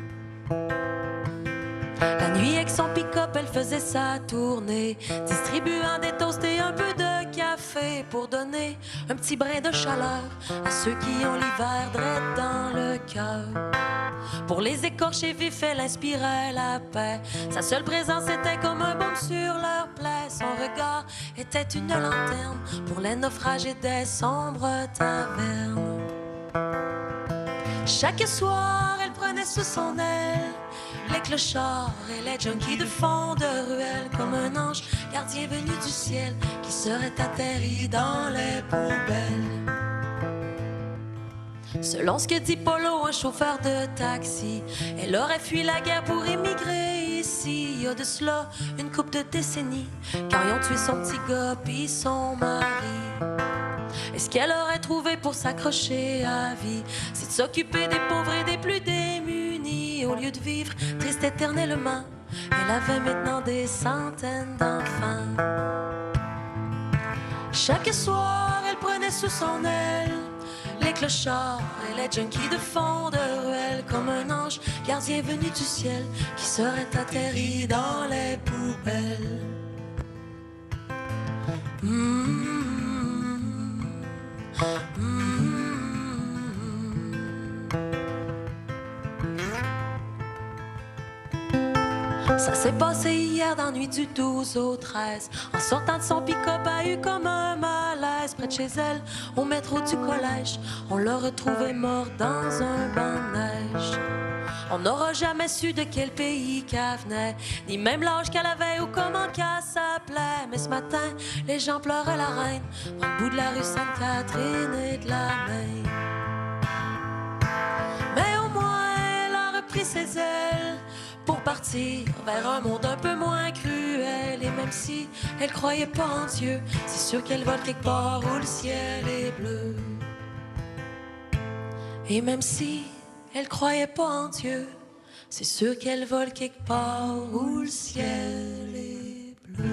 La nuit avec son pick-up, elle faisait sa tournée, distribuant des toasts et un peu de café pour donner un petit brin de chaleur à ceux qui ont l'hiver drette dans le cœur. Pour les écorchés vifs, elle inspirait la paix. Sa seule présence était comme un baume sur leur plaie. Son regard était une lanterne pour les naufragés des sombres tavernes. Chaque soir, elle prenait sous son aile les clochards et les junkies de fond de ruelle, comme un ange gardien venu du ciel qui serait atterri dans les poubelles. Selon ce que dit Polo, un chauffeur de taxi, elle aurait fui la guerre pour émigrer ici. Il y a de cela une couple de décennies, quand ils ont tué son petit gars puis son mari. Et ce qu'elle aurait trouvé pour s'accrocher à vie, c'est de s'occuper des pauvres et des plus démunis. Au lieu de vivre triste éternellement, elle avait maintenant des centaines d'enfants. Chaque soir, elle prenait sous son aile les clochards et les junkies de fond de ruelle, comme un ange gardien venu du ciel qui serait atterri dans les poubelles. Ça s'est passé hier dans la nuit du 12 au 13. En sortant de son pick-up, a eu comme un malaise. Près de chez elle, au métro du collège, on l'a retrouvée morte dans un banc de neige. On n'aura jamais su de quel pays qu'elle venait, ni même l'âge qu'elle avait ou comment qu'elle s'appelait. Mais ce matin, les gens pleuraient la reine dans le bout de la rue Sainte-Catherine et de la Main. Mais au moins, elle a repris ses ailes pour partir vers un monde un peu moins cruel. Et même si elle croyait pas en Dieu, c'est sûr qu'elle vole quelque part où le ciel est bleu. Et même si elle croyait pas en Dieu, c'est sûr qu'elle vole quelque part où le ciel est bleu.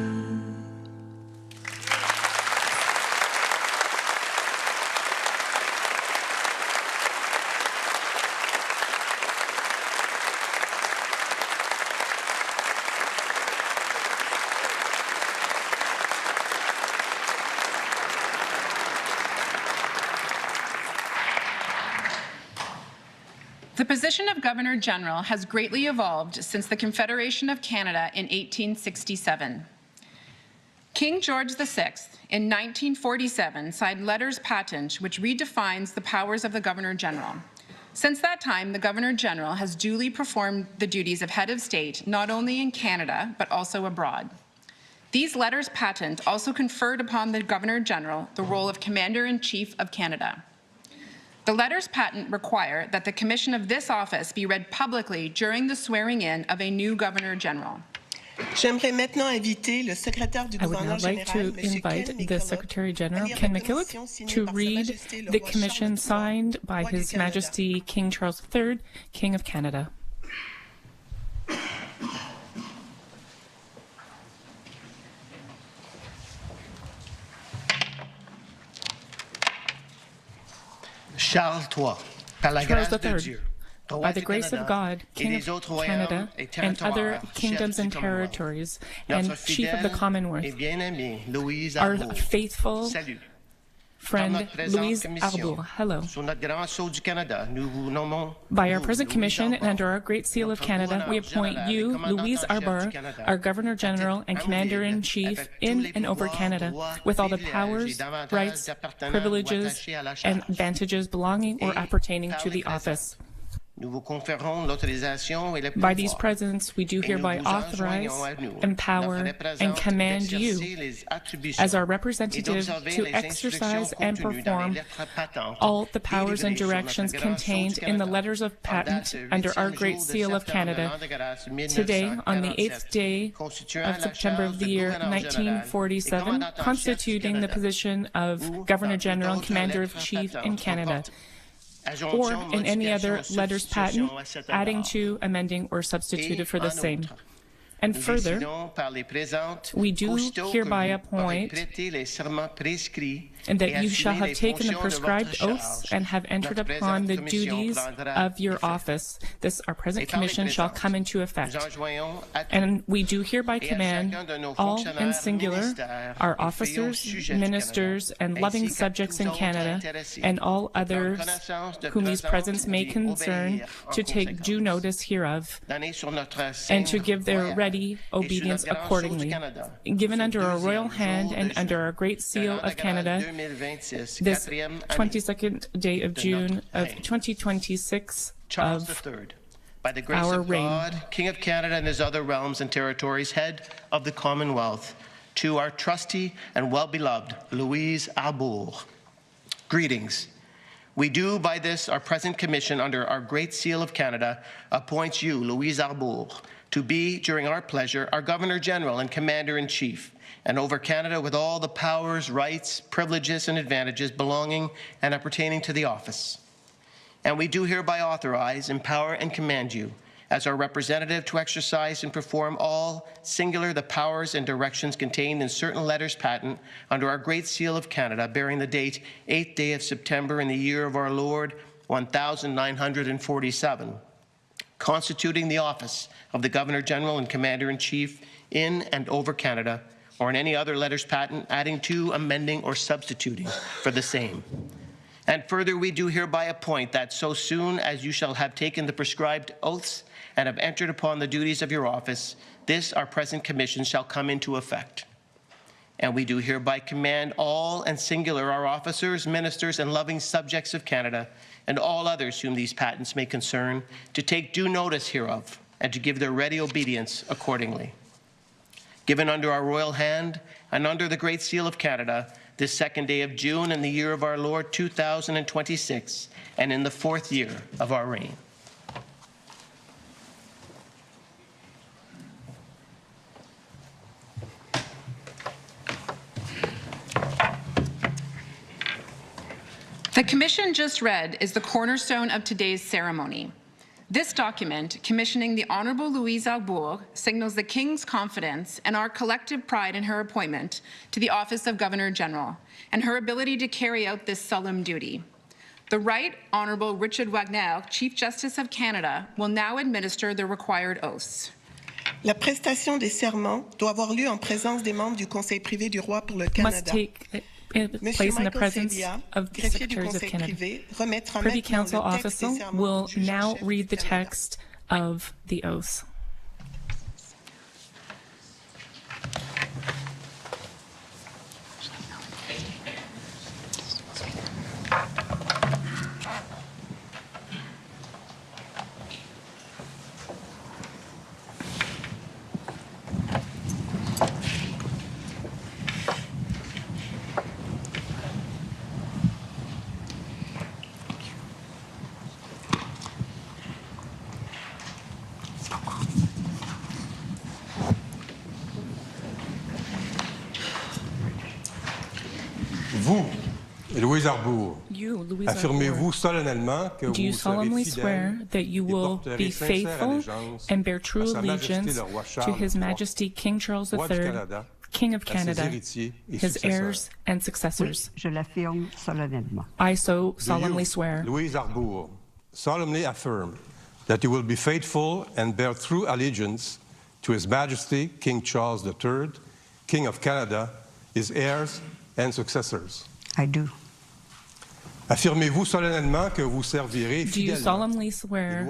The position of Governor General has greatly evolved since the Confederation of Canada in 1867. King George VI in 1947 signed letters patent which redefines the powers of the Governor General. Since that time, the Governor General has duly performed the duties of head of state not only in Canada but also abroad. These letters patent also conferred upon the Governor General the role of Commander-in-Chief of Canada. The letters patent require that the commission of this office be read publicly during the swearing-in of a new Governor General. J'aimerais maintenant inviter le secrétaire du I would now gouverneur like to général, invite the Secretary General, Ken McKillop, to read the commission signed by His Majesty King Charles III, King of Canada. Charles III, par la grâce de Dieu, by the grace of God, King of Canada and other kingdoms and territories, and Chief of the Commonwealth, our faithful friend Louise Arbour. Hello. By our present commission and under our Great Seal of Canada, we appoint you, Louise Arbour, our Governor General and Commander-in-Chief in and over Canada, with all the powers, rights, privileges, and advantages belonging or appertaining to the office. By these presents, we do hereby authorize, empower, and command you as our representative to exercise and perform all the powers and directions contained in the letters of patent under our Great Seal of Canada. Today, on the 8th day of September of the year 1947, constituting the position of Governor General and Commander-in-Chief in Canada, or in any other letters patent, adding to, amending, or substituted for the same. And further, we do hereby appoint and that you shall have taken the prescribed oaths and have entered upon the duties of your office. This, our present commission, shall come into effect. And we do hereby command all and singular, our officers, ministers, and loving subjects in Canada, and all others whom these presents may concern, to take due notice hereof, and to give their ready obedience accordingly. Given under our royal hand and under our Great Seal of Canada, this 22nd day of June of 2026 of by the grace of God, King of Canada and his other realms and territories, head of the Commonwealth, to our trusty and well-beloved Louise Arbour. Greetings. We do by this, our present commission under our Great Seal of Canada, appoint you, Louise Arbour, to be, during our pleasure, our Governor-General and Commander-in-Chief, and over Canada with all the powers, rights, privileges, and advantages belonging and appertaining to the office. And we do hereby authorize, empower, and command you, as our representative, to exercise and perform all, singular, the powers and directions contained in certain letters patent under our Great Seal of Canada, bearing the date 8th day of September in the year of our Lord, 1947, constituting the office of the Governor-General and Commander-in-Chief in and over Canada, or in any other letters patent, adding to, amending, or substituting for the same. And further, we do hereby appoint that so soon as you shall have taken the prescribed oaths and have entered upon the duties of your office, this, our present commission, shall come into effect. And we do hereby command all and singular our officers, ministers, and loving subjects of Canada, and all others whom these patents may concern, to take due notice hereof, and to give their ready obedience accordingly. Given under our royal hand and under the Great Seal of Canada, this 2nd day of June in the year of our Lord 2026, and in the 4th year of our reign. The commission just read is the cornerstone of today's ceremony. This document, commissioning the Honourable Louise Arbour, signals the King's confidence and our collective pride in her appointment to the office of Governor-General and her ability to carry out this solemn duty. The Right Honourable Richard Wagner, Chief Justice of Canada, will now administer the required oaths. La prestation des serments doit avoir lieu en présence des membres du Conseil privé du roi pour le Canada. Place in the presence of the Secretaries of Canada. Privy Council official will now read the text of the oath. Vous, Louise Arbour, affirmez-vous solennellement que do you solemnly swear that you will be faithful and bear true allegiance to His Majesty King Charles III, King of Canada, his heirs and successors? Je l'affirme solennellement. I so solemnly swear. Louise Arbour, solemnly affirm that you will be faithful and bear true allegiance to His Majesty King Charles III, King of Canada, his heirs and successors. I do. Affirmez-vous solennellement que vous servirez Do you solemnly swear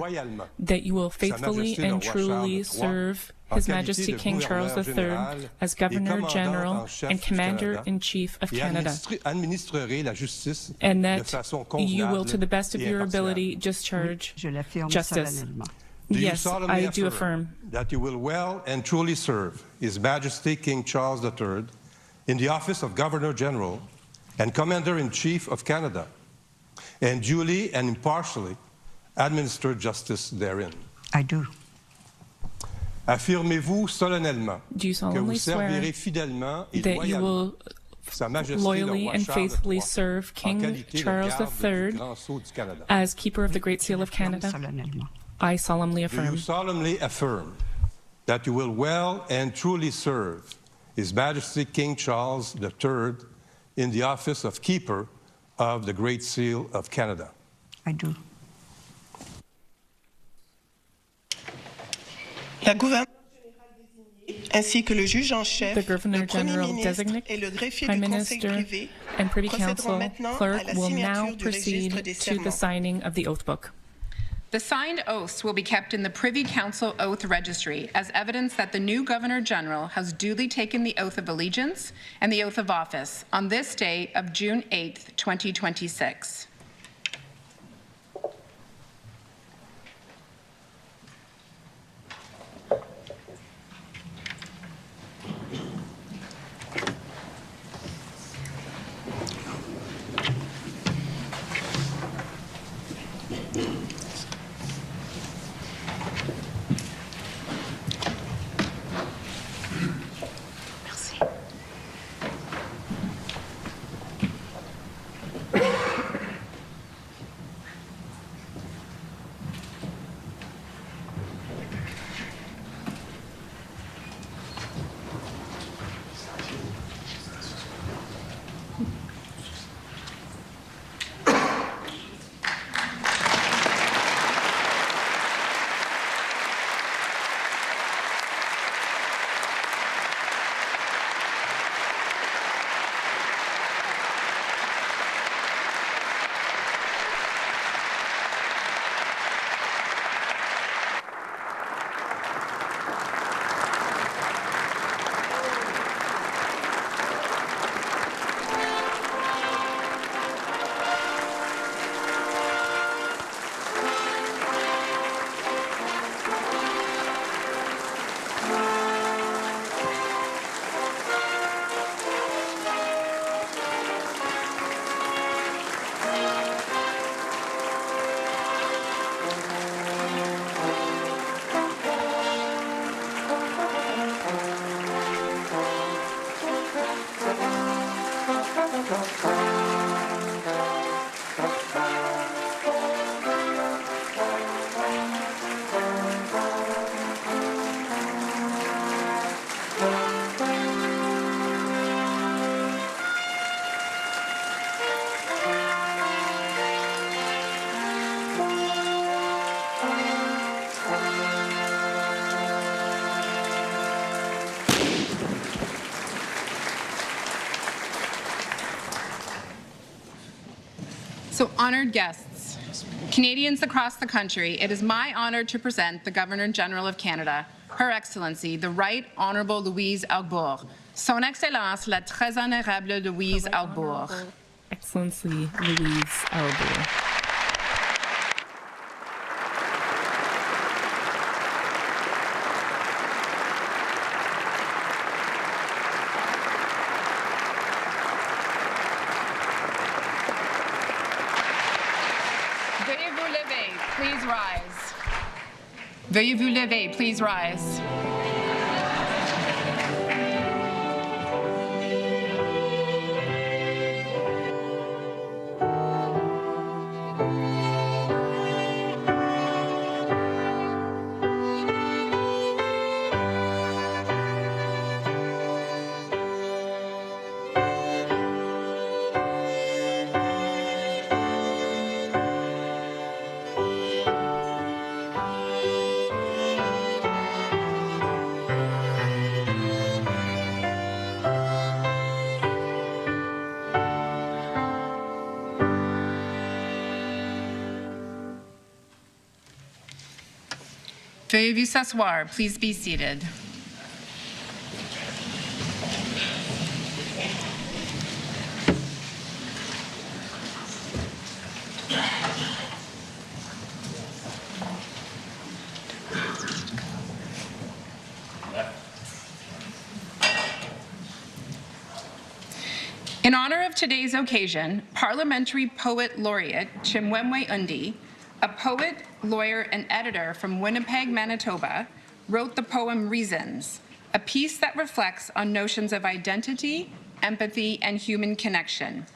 that you will faithfully and truly serve His Majesty King Charles III as Governor-General and Commander-in-Chief of Canada, and that you will, to the best of your ability, discharge justice? Yes, I do affirm. That you will well and truly serve His Majesty King Charles III in the office of Governor-General and Commander-in-Chief of Canada, and duly and impartially administer justice therein. I do. Affirmez-vous solennellement Do you solemnly swear that you will loyally and faithfully serve King Charles III as Keeper of the Great Seal of Canada? I solemnly affirm. Do you solemnly affirm that you will well and truly serve His Majesty King Charles III, in the office of Keeper of the Great Seal of Canada? I do. La gouverneure générale désignée ainsi que le juge en chef, The Governor le Premier General ministre designate, et le greffier Prime du Conseil Minister, privé and Privy procéderont Council maintenant à clerk la will now signature du registre proceed des to the serments. signing of the oath book. The signed oaths will be kept in the Privy Council Oath Registry as evidence that the new Governor General has duly taken the oath of allegiance and the oath of office on this day of June 8th, 2026. So, honored guests, Canadians across the country, it is my honor to present the Governor General of Canada, Her Excellency, the Right Honourable Louise Arbour. Son Excellence, la très honorable Louise Arbour. Excellency Louise Arbour. Veuillez vous lever, please rise. Veuillez vous lever, please rise. Veuillez vous s'asseoir, please be seated. In honor of today's occasion, Parliamentary Poet Laureate Chimwemwe Undi, a poet, lawyer, and editor from Winnipeg, Manitoba, wrote the poem Reasons, a piece that reflects on notions of identity, empathy, and human connection.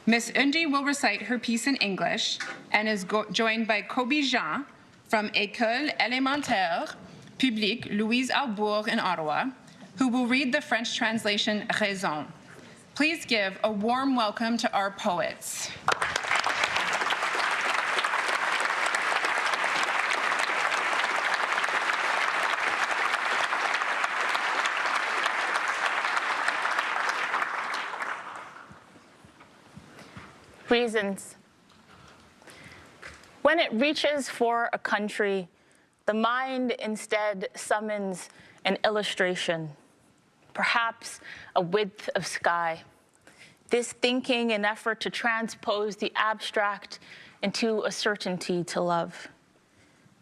Ms. Undi will recite her piece in English and is joined by Kobe Jean from École élémentaire publique Louise Arbour in Ottawa, who will read the French translation Raison. Please give a warm welcome to our poets. Reasons. When it reaches for a country, the mind instead summons an illustration, perhaps a width of sky. This thinking an effort to transpose the abstract into a certainty to love.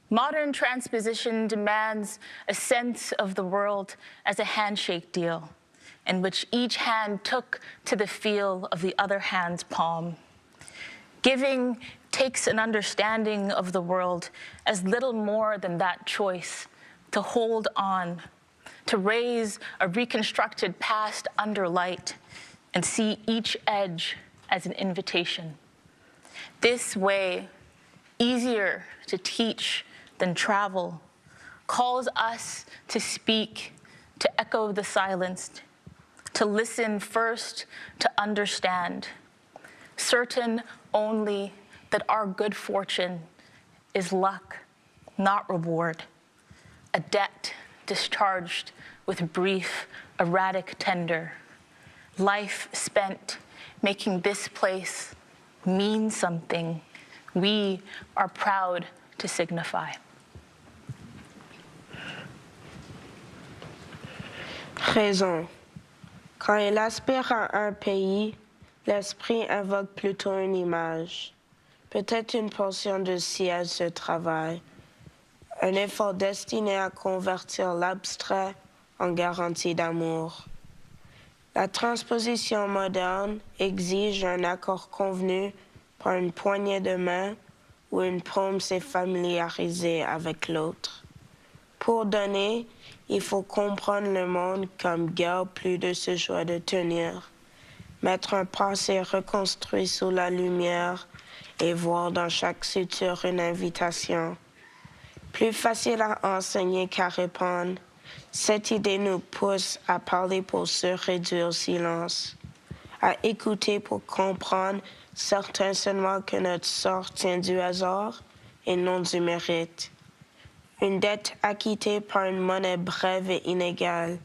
Modern transposition demands a sense of the world as a handshake deal, in which each hand took to the feel of the other hand's palm. Giving takes an understanding of the world as little more than that choice to hold on, to raise a reconstructed past under light and see each edge as an invitation. This way, easier to teach than travel, calls us to speak, to echo the silenced, to listen first, to understand, certain only that our good fortune is luck, not reward, a debt discharged with brief, erratic tender, life spent making this place mean something we are proud to signify. Raison. Quand il aspire à un pays, l'esprit invoque plutôt une image, peut-être une portion de ciel se travaille, un effort destiné à convertir l'abstrait en garantie d'amour. La transposition moderne exige un accord convenu par une poignée de main où une paume s'est familiarisée avec l'autre. Pour donner, il faut comprendre le monde comme guère plus de ce choix de tenir, mettre un passé reconstruit sous la lumière et voir dans chaque suture une invitation. Plus facile à enseigner qu'à répondre, cette idée nous pousse à parler pour se réduire au silence, à écouter pour comprendre, certain seulement que notre sort tient du hasard et non du mérite. Une dette acquittée par une monnaie brève et inégale.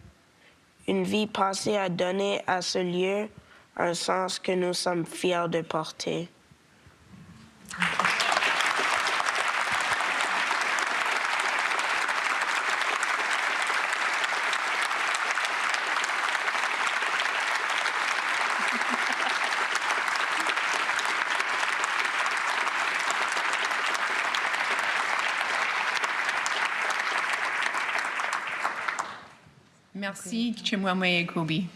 Une vie passée à donner à ce lieu un sens que nous sommes fiers de porter. Merci, Chimwemwe Kobi.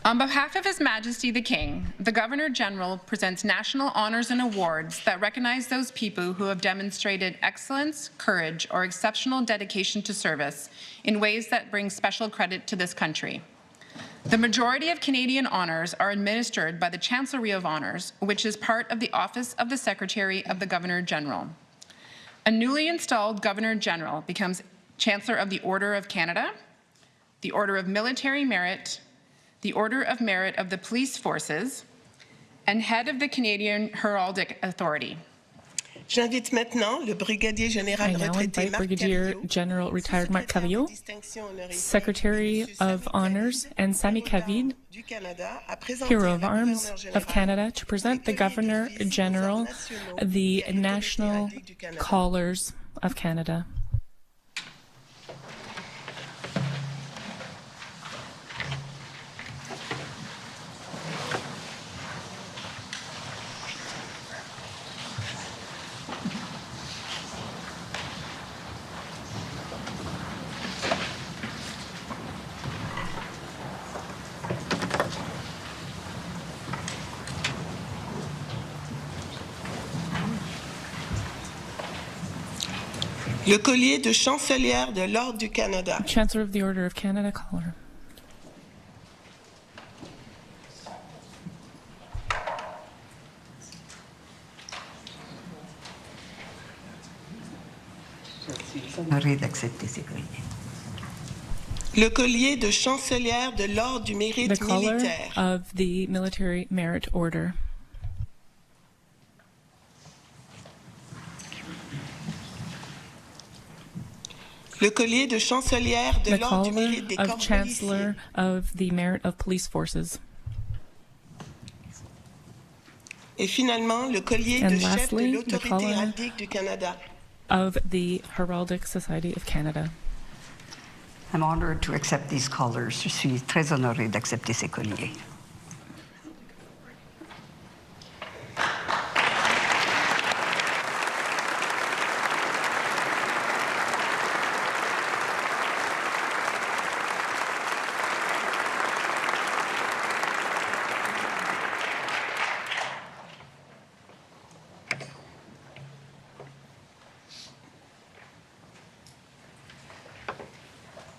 On behalf of His Majesty the King, the Governor General presents national honors and awards that recognize those people who have demonstrated excellence, courage, or exceptional dedication to service in ways that bring special credit to this country. The majority of Canadian honors are administered by the Chancellery of Honors, which is part of the Office of the Secretary of the Governor General. A newly installed Governor General becomes Chancellor of the Order of Canada, the Order of Military Merit, the Order of Merit of the Police Forces, and head of the Canadian Heraldic Authority. J'invite maintenant le brigadier général retraité Brigadier General retired Marc Cavillot, Secretary of Honors, and Sami Kavid, Hero of Arms of Canada, to present the Governor General the National Collars of Canada. Le collier de chancelière de l'Ordre du Canada. Chancellor of the Order of Canada collar. Honoré d'accepter ces colliers. Le collier de chancelière de l'Ordre du Mérite The collar militaire. of the Military Merit Order. Le collier de chancelière de The l'Ordre du collar Mérite des of corps Chancellor policiers. of the Merit of Police Forces. Et finalement, le collier And de chef de lastly, the l'Autorité collar héraldique du Canada. of the Heraldic Society of Canada. I'm honored to accept these collars. Je suis très honorée d'accepter ces colliers.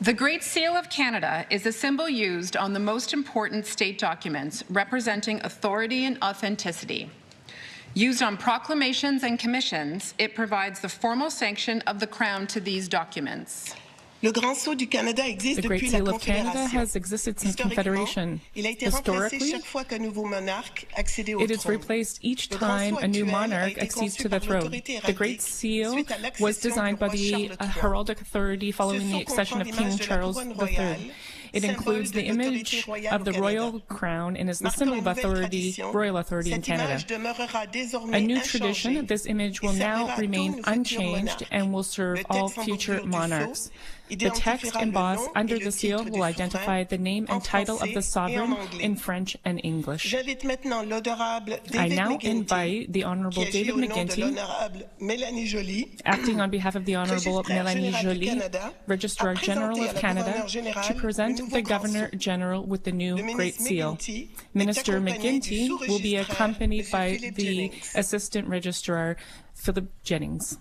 The Great Seal of Canada is a symbol used on the most important state documents representing authority and authenticity. Used on proclamations and commissions, it provides the formal sanction of the Crown to these documents. Le Grand Sceau du Canada existe The Great depuis la Seal of Canada Confédération. has existed since Historiquement, Confederation. il a été remplacé Historically, chaque fois qu'un nouveau monarque accédait au it is trône. replaced each Le Grand time Sceau a new actuel a monarch été accedes conçu to the par throne. l'autorité The Great héraldique Seal suite à was l'accession designed du by roi the Charles III. heraldic authority following Ce the sceau accession of comprend King l'image de la Charles couronne III. royale, It symbole includes de the l'autorité image royale of au the Canada. royal crown and is the Marquant symbol une of nouvelle authority, tradition, royal authority in cette Canada. image demeurera désormais A new inchangée tradition, this image will et now servira à tous remain nos futurs unchanged monarques. and will serve Le all texte en future bordure du monarchs. sceau The text identifiera le embossed nom under et the le seal titre will du identify souverain the name en and title of the français et en sovereign anglais. in French and English. J'invite maintenant l'honorable I David now McGuinty, invite the qui Honorable agit David au nom de McGuinty, l'honorable Mélanie Joly, acting on behalf of the Honorable Registraire Melanie général du Joly, Canada, Registrar à General présenter à of la Canada, gouverneure générale to le present nouveau the Grand Governor Sceau. General with the new Le Great ministre Seal. McGuinty est Minister accompagné du McGuinty will be sous-registraire, accompanied M. by Philip the Jennings. Assistant Registrar, Philip Jennings.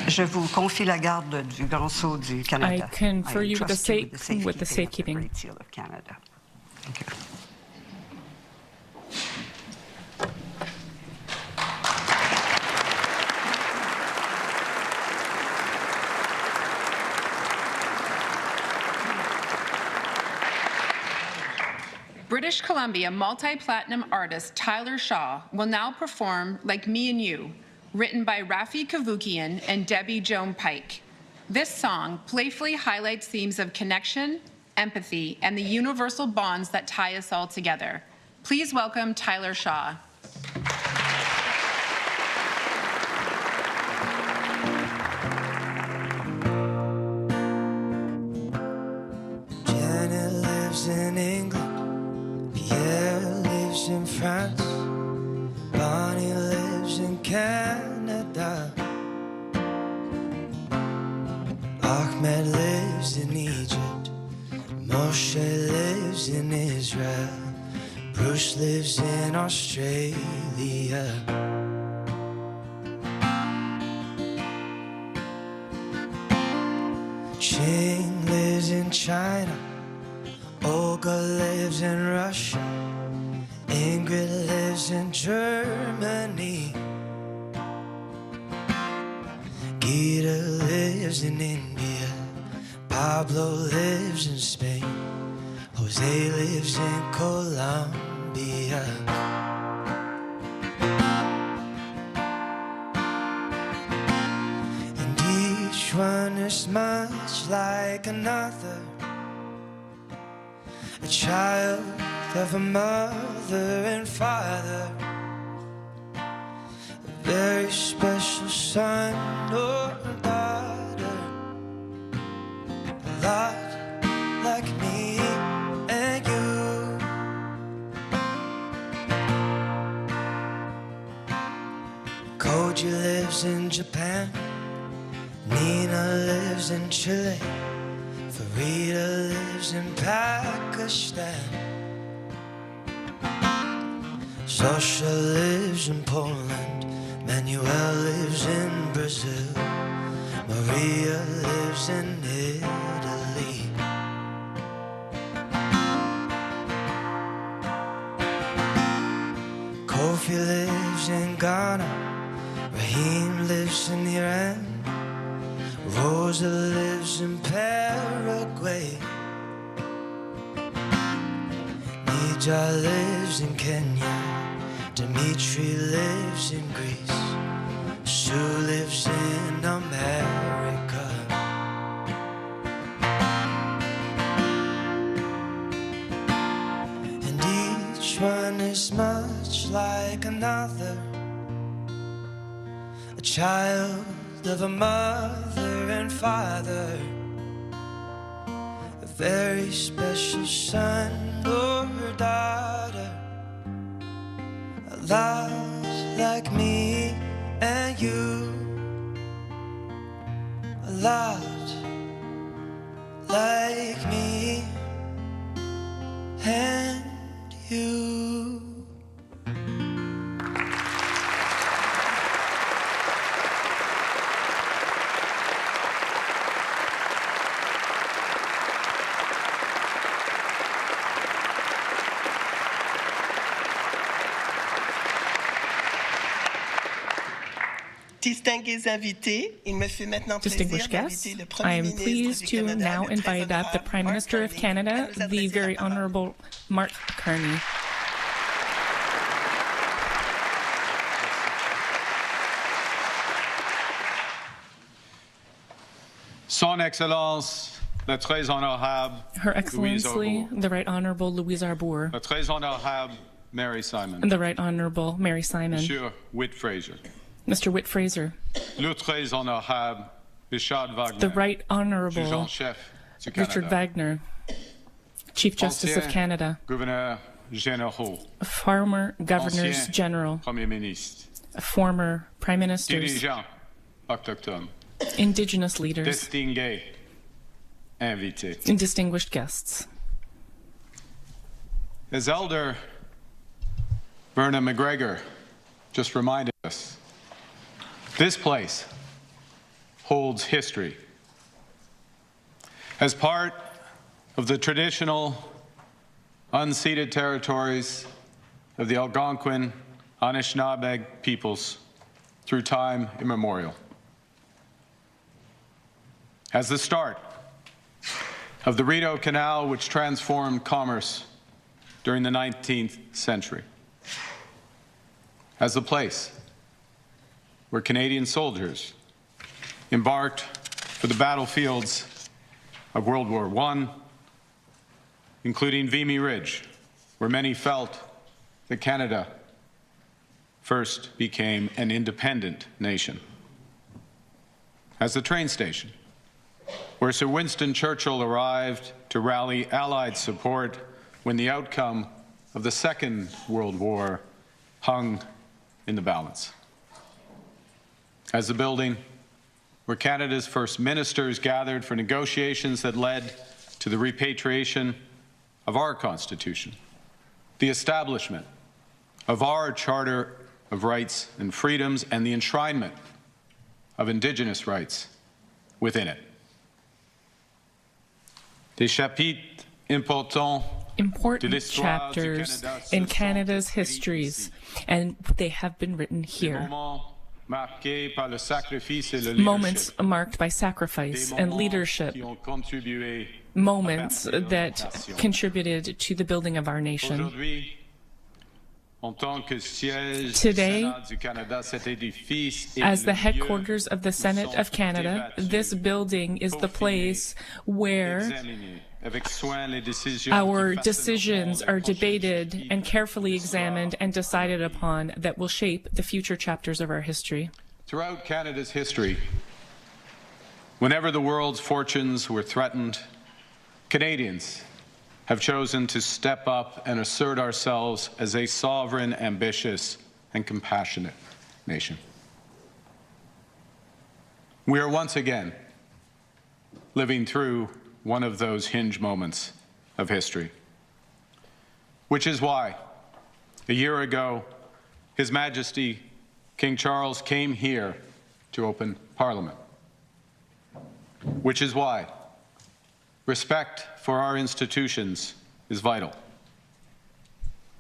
Je vous confie la garde du Grand Sceau du Canada. I confer you with the entrust you with the safekeeping of safekeeping. the Great Seal of Canada. Thank you. British Columbia multi-platinum artist Tyler Shaw will now perform Like Me and You, written by Rafi Kavukian and Debbie Joan Pike. This song playfully highlights themes of connection, empathy, and the universal bonds that tie us all together. Please welcome Tyler Shaw. Janet lives in England, Pierre lives in France, Bonnie lives in Canada, Ahmed lives in Egypt, Moshe lives in Israel, Bruce lives in Australia. Ching lives in China, Olga lives in Russia, Ingrid lives in Germany, Gita lives in India, Pablo lives in Spain, Jose lives in Colombia. And each one is much like another, a child of a mother and father, a very special son or daughter, a lot like me and you. Koji lives in Japan, Nina lives in Chile, Farida lives in Pakistan, Sasha lives in Poland, Manuel lives in Brazil, Maria lives in Italy. Kofi lives in Ghana, Raheem lives in Iran, Rosa lives in Paraguay, Nija lives in Kenya, Dimitri lives in Greece, Sue lives in America. And each one is much like another, a child of a mother and father, a very special son or daughter, a lot like me and you, a lot like me and you. Distinguished guests, I am pleased to now invite up the Prime Minister of Canada, the Very Honourable Mark Carney. Son Excellence, la très honorable Her Excellency, the Right Honourable Louise Arbour. La très honorable Mary Simon. And the Right Honourable Mary Simon. Monsieur Whit Fraser. Mr. Whit Fraser. Le très honorable Richard Wagner. The Right Honourable Richard Wagner, Chief Justice of Canada. Gouverneur Généraux. Former Governors General. Premier Ministre. Former Prime Ministers. Dirigeants autochtones. Indigenous leaders. Distingués invités. And distinguished guests. As Elder Verna McGregor just reminded us, this place holds history. As part of the traditional unceded territories of the Algonquin Anishinaabe peoples through time immemorial. As the start of the Rideau Canal, which transformed commerce during the 19th century. As the place where Canadian soldiers embarked for the battlefields of World War I, including Vimy Ridge, where many felt that Canada first became an independent nation. As the train station, where Sir Winston Churchill arrived to rally Allied support when the outcome of the Second World War hung in the balance. As the building where Canada's first ministers gathered for negotiations that led to the repatriation of our Constitution, the establishment of our Charter of Rights and Freedoms, and the enshrinement of Indigenous rights within it. Des chapitres importants important chapters in Canada's histories, and they have been written here. Moments marked by sacrifice and leadership, moments that contributed to the building of our nation. Today, as the headquarters of the Senate of Canada, this building is the place where our decisions are debated and carefully examined and decided upon that will shape the future chapters of our history. Throughout Canada's history, whenever the world's fortunes were threatened, Canadians have chosen to step up and assert ourselves as a sovereign, ambitious, and compassionate nation. We are once again living through one of those hinge moments of history, which is why A year ago, His Majesty King Charles came here to open Parliament, which is why respect for our institutions is vital,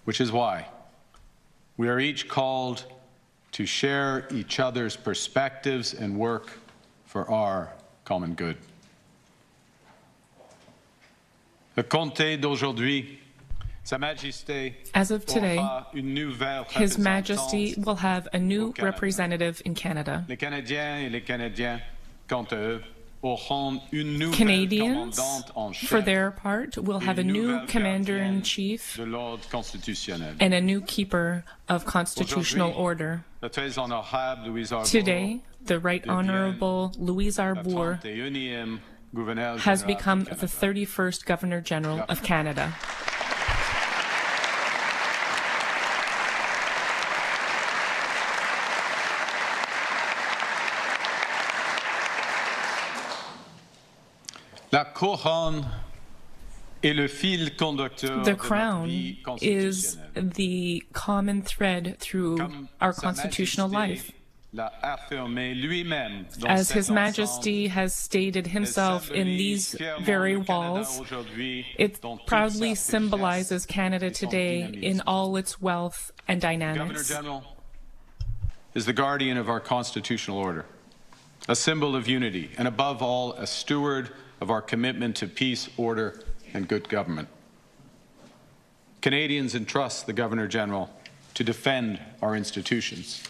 which is why we are each called to share each other's perspectives and work for our common good. Le comté d'aujourd'hui, Sa Majesté, as of today, aura une nouvelle His Majesty will have a new representative in Canada. Les Canadiens et les Canadiens, quant à eux, auront une nouvelle Canadians, commandante en chef for their part, will have a new commander-in-chief de l'ordre constitutionnel. and a new keeper of constitutional order. La très honorable Louise Arbour Today, the Right Honorable Louise Arbour 31e gouverneur has général become du the Canada. 31st Governor General of Canada. La couronne est le fil conducteur The de crown notre vie is constitutionnelle. the common thread through Comme our Sa constitutional Majesté life. l'a affirmé lui-même dans As cet His ensemble, Majesty has stated himself in these very walls, it proudly symbolizes Canada today in all its wealth and Governor dynamics. General is the guardian of our constitutional order, a symbol of unity, and above all, a steward of our commitment to peace, order, and good government. Canadians entrust the Governor General to defend our institutions,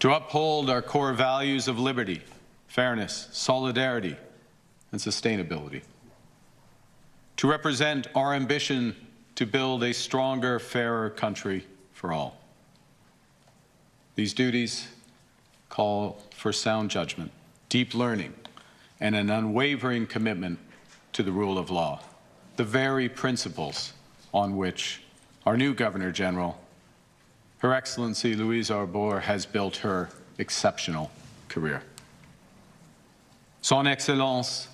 to uphold our core values of liberty, fairness, solidarity, and sustainability, to represent our ambition to build a stronger, fairer country for all. These duties call for sound judgment, deep learning, and an unwavering commitment to the rule of law, the very principles on which our new Governor General, Her Excellency Louise Arbour, has built her exceptional career. Son Excellence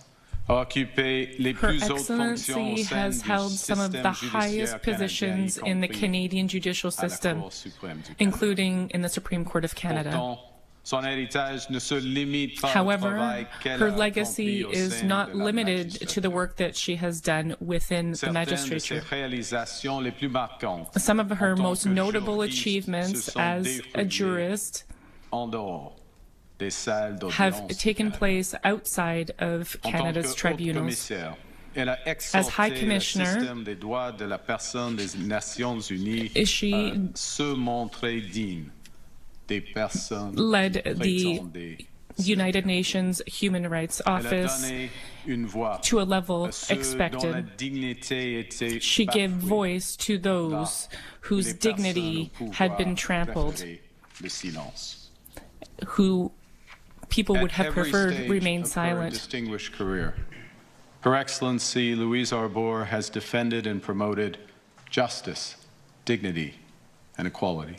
a occupé les Her plus hautes fonctions au Excellency sein has du held some of the système highest judiciaire positions canadien, in the y compris Canadian judicial à la system, Cour suprême du Canada. including in the Supreme Court of Canada. Pourtant, son héritage ne se limite pas au However, travail qu'elle her a legacy accompli au is sein not de la limited magistrature. to the work that she has done within the Certaines de ses magistrature. réalisations les plus marquantes Some of her en tant most que notable juriste achievements se sont as a déroulées jurist en dehors des salles have d'audience taken du Canada. place outside of En tant Canada's que tribunals. haut-commissaire, elle a As High exhorté le Commissioner, système des droits de la personne des Nations Unies she à se montrer digne des personnes led qui the prétendaient. United Nations Human Rights Elle a Office donné une voix to a level à ceux dont la expected. dignité était She gave bafouée. voice to those whose Les personnes dignity au had been pouvoir trampled, préféraient le silence. who people would At have every preferred stage remain of her silent. distinguished career, Her Excellency Louise Arbour has defended and promoted justice, dignity, and equality.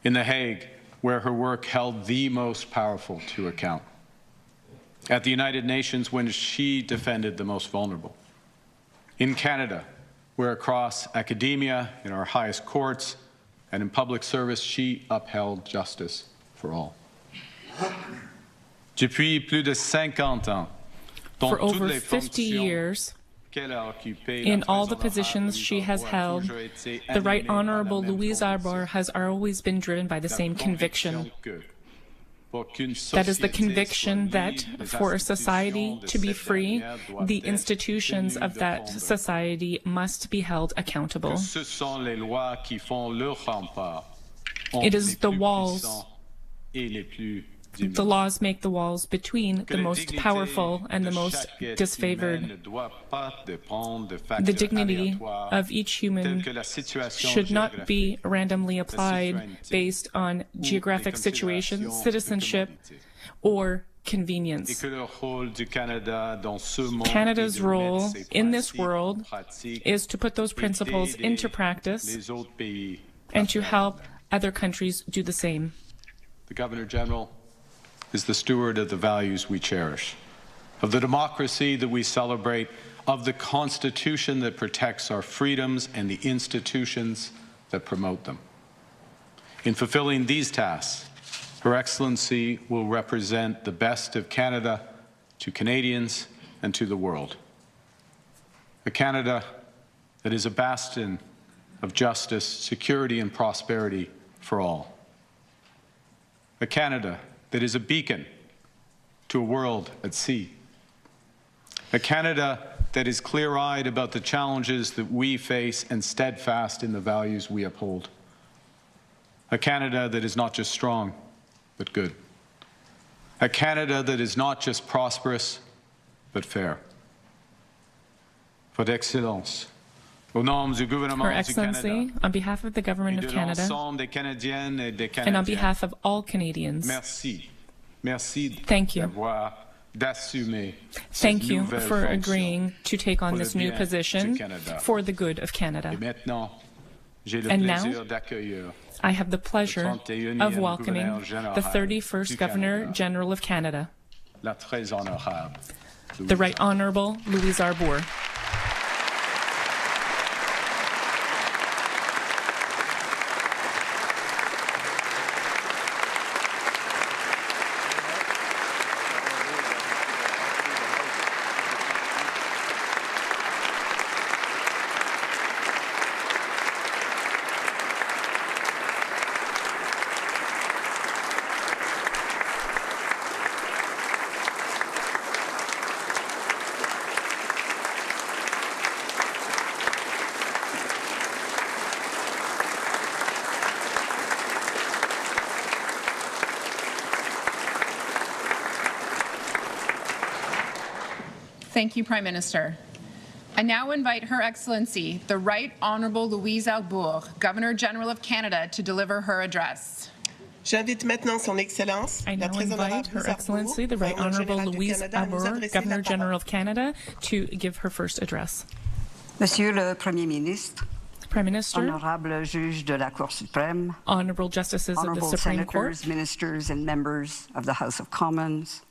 In The Hague, where her work held the most powerful to account. At the United Nations, when she defended the most vulnerable. In Canada, where across academia, in our highest courts, and in public service, she upheld justice for all. Depuis plus de 50 ans, dans For toutes over les 50 fonctions years, qu'elle a occupées, in la all the très positions honorable she has Louise held, Arbour a toujours été the Right animée par la Honorable même Louise Arbour has always been driven by the La same conviction. que pour qu'une That is the société conviction soit that libre, les for a society institutions de to be cette free, dernière doivent the être institutions tenues of de that compte. society must be held accountable. Que ce sont les lois qui font le rempart It entre is les the plus walls. puissants et les plus The laws make the walls between the most powerful and the most disfavored. The dignity of each human should not be randomly applied based on geographic situation, citizenship, or convenience. Canada's role in this world is to put those principles into practice and to help other countries do the same. The Governor General is the steward of the values we cherish, of the democracy that we celebrate, of the Constitution that protects our freedoms and the institutions that promote them. In fulfilling these tasks, Her Excellency will represent the best of Canada to Canadians and to the world. A Canada that is a bastion of justice, security, and prosperity for all. A Canada that is a beacon to a world at sea. A Canada that is clear-eyed about the challenges that we face and steadfast in the values we uphold. A Canada that is not just strong, but good. A Canada that is not just prosperous, but fair. Votre Excellence, au nom du gouvernement Her du Canada, Excellency, on behalf of the Government of Canada, and on behalf of all Canadians, merci thank you. d'avoir d'assumer Thank cette you nouvelle for fonction. agreeing to take on pour le this new bien position du Canada. for the good of Canada. Et maintenant, j'ai le And now, plaisir d'accueillir I have the pleasure le 31e of welcoming gouverneur the général 31st du Governor Canada, General of Canada, la très honorable the Right Honourable Louise Arbour. Thank you, Prime Minister. I now invite Her Excellency, the Right Honourable Louise Arbour, Governor-General of Canada, to deliver her address. J'invite maintenant Son Excellence, I la now très invite honorable Her Louise Excellency, Arbour, the Right Gouverneur Honourable général du Louise Canada, à nous Arbour, adresser la Governor parole. General of Canada, to give her first address. Monsieur le Premier ministre, Prime Minister, honorable juge de la Cour suprême, Honourable Justices of the honorable Supreme senators, Court, ministers, and members of the House of Commons,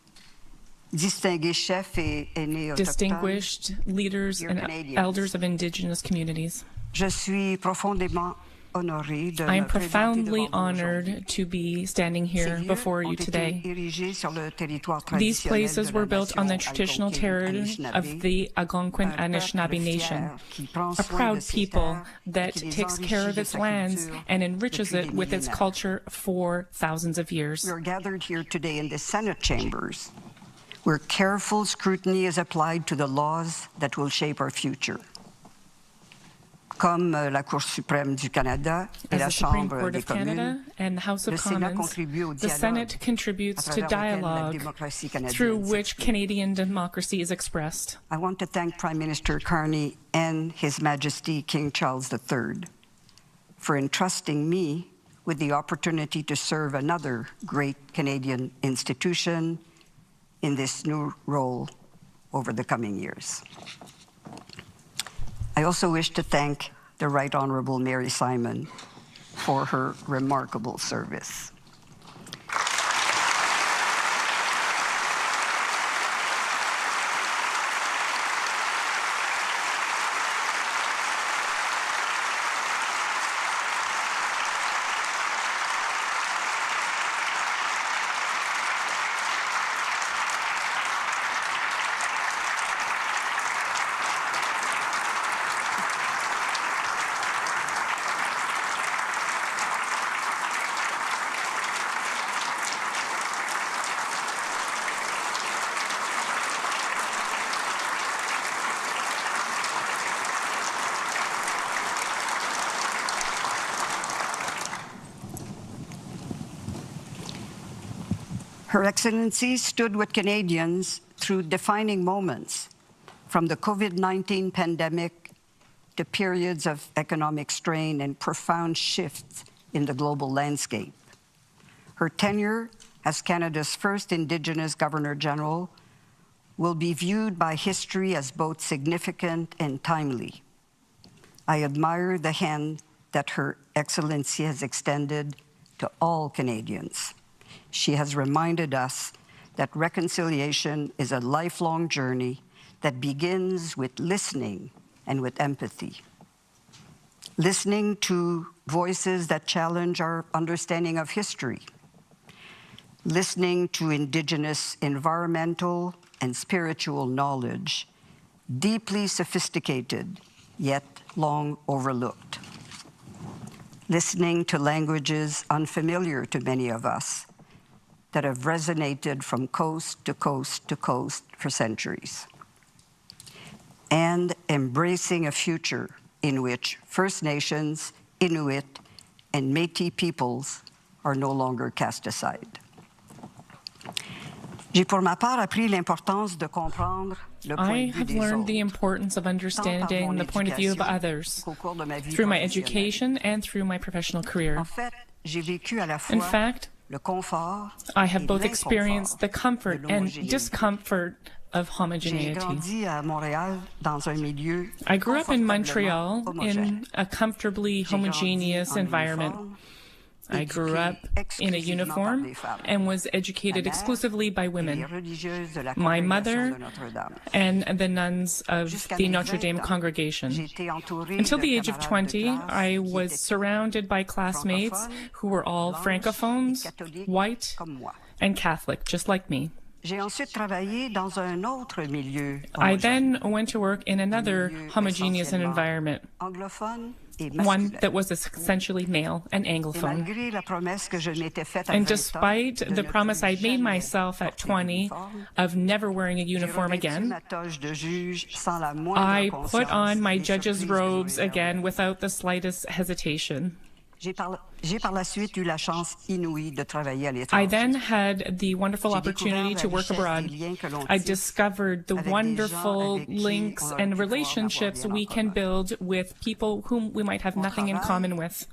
distingués chefs et aînés autochtones, distinguished leaders dear and Canadians. elders of Indigenous communities. Je suis profondément honorée de I am me présenter profoundly devant vous aujourd'hui. honored to be standing Ces here lieux before ont you été today. érigés sur le territoire These traditionnel places de were la built on the nation traditional Algonquin territory of the Algonquin un Anishinaabe peuple Nation, fier qui prend a soin de proud ses people terres that et qui les takes care of enrichit de its sa lands culture and enriches depuis it des with its millénaires. culture for thousands of years. We are gathered here today in the Senate chambers, where careful scrutiny is applied to the laws that will shape our future. Comme la Cour suprême du Canada et As la the Supreme Chambre Court des of Canada communes, and the House of le Sénat Commons, contribue au the dialogue Senate contributes à to travers lequel la dialogue démocratie canadienne through which s'exprime. Canadian democracy is expressed. I want to thank Prime Minister Carney and His Majesty King Charles III for entrusting me with the opportunity to serve another great Canadian institution in this new role over the coming years. I also wish to thank the Right Honourable Mary Simon for her remarkable service. Her Excellency stood with Canadians through defining moments, from the COVID-19 pandemic to periods of economic strain and profound shifts in the global landscape. Her tenure as Canada's first Indigenous Governor-General will be viewed by history as both significant and timely. I admire the hand that Her Excellency has extended to all Canadians. She has reminded us that reconciliation is a lifelong journey that begins with listening and with empathy. Listening to voices that challenge our understanding of history, listening to Indigenous environmental and spiritual knowledge, deeply sophisticated, yet long overlooked. Listening to languages unfamiliar to many of us that have resonated from coast to coast to coast for centuries. And embracing a future in which First Nations, Inuit, and Métis peoples are no longer cast aside. J'ai pour ma part appris l'importance de comprendre le point de vue have des learned autres, the importance of understanding the point of view of others through my education and through my professional career. En fait, j'ai vécu à la fois In fact, le confort I have et both l'inconfort experienced the comfort de and l'homogénéité. discomfort of J'ai homogeneity. grandi à Montréal dans un milieu I grew up in confortablement Montreal homogène. in a comfortably J'ai grandi homogeneous en environment. uniforme, I grew up in a uniform and was educated exclusively by et les women. religieuses de la My congrégation mother de Notre-Dame. and the nuns of Jusqu'à the mes Notre 20 Dame ans, congregation. j'ai été entourée Until de the age of camarades 20, de classe I qui was étaient surrounded by classmates who were all francophones, white, comme moi. and Catholic, just like me. J'ai ensuite travaillé dans un autre milieu I homogène, then went to work in another homogeneous environment, anglophone et one masculin. that was essentially male and Et anglophone. malgré la promesse que je m'étais faite à And 20 ans despite de the ne promise plus I'd made jamais myself at porter 20 d'uniforme, of never wearing a j'ai uniform revêtu again, ma toge de juge sans la moindre I put on my conscience judge's des surprises robes de nos again erreurs. without the slightest hesitation. J'ai par la suite eu la chance inouïe de travailler à I l'étranger. then had the wonderful J'ai opportunity découvert to la work richesse abroad. des liens que l'on I tisse discovered the avec des gens wonderful avec qui links on aurait and pu croire relationships n'avoir rien en we can commun. build with people whom we might have Mon nothing in travail, common with.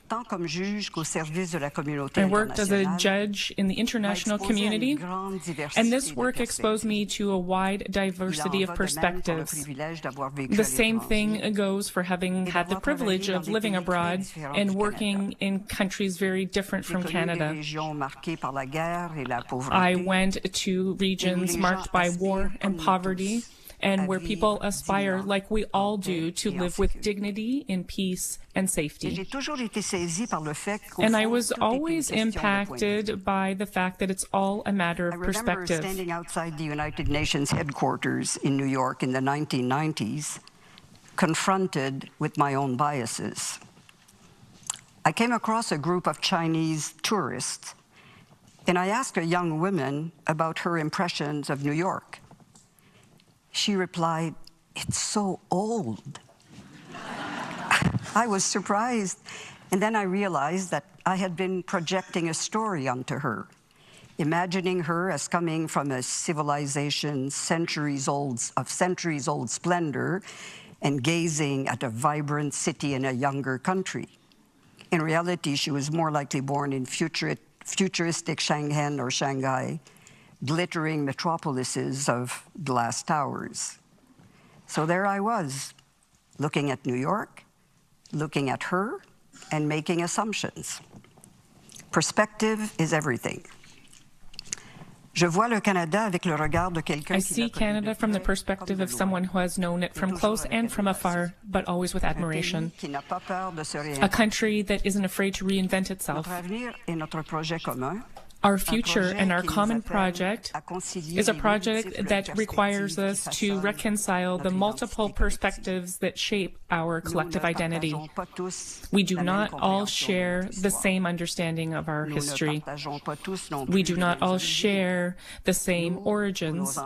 tant comme juge qu'au service de la communauté I worked as a internationale, judge in the international m'a exposé à une community, grande diversité and this de work exposed me to a wide Il en diversity of va de même pour le perspectives. privilège d'avoir vécu The à same l'étranger thing goes for having et had the d'avoir privilege travaillé of dans des living pays très abroad différents and du working in countries very different J'ai from connu des Canada. régions marquées par la guerre et la I pauvreté, went to regions marked by war and poverty, and where people aspire, like we all do, to live with dignity, in peace, and et safety. j'ai toujours été saisie par le fait qu'au And I fond, was tout est une always question de point de vue. impacted by the fact that it's all a matter I of remember perspective. standing outside the United Nations headquarters in New York in the 1990s, confronted with my own biases. I came across a group of Chinese tourists, and I asked a young woman about her impressions of New York. She replied, "It's so old." I was surprised, and then I realized that I had been projecting a story onto her, imagining her as coming from a civilization of centuries-old splendor and gazing at a vibrant city in a younger country. In reality, she was more likely born in futuristic Shanghain or Shanghai, glittering metropolises of glass towers. So there I was, looking at New York, looking at her, and making assumptions. Perspective is everything. Je vois le Canada avec le regard de quelqu'un I qui see l'a connu Canada de from the près perspective comme of de loin. someone who has known it from close and from afar, but always with Un admiration. pays qui n'a pas peur de se A réinventer. country that isn't afraid to reinvent itself. Notre avenir et notre projet commun. Our future and our common project is a project that requires us to reconcile the multiple perspectives that shape our collective identity. We do not all share the same understanding of our history. We do not all share the same origins.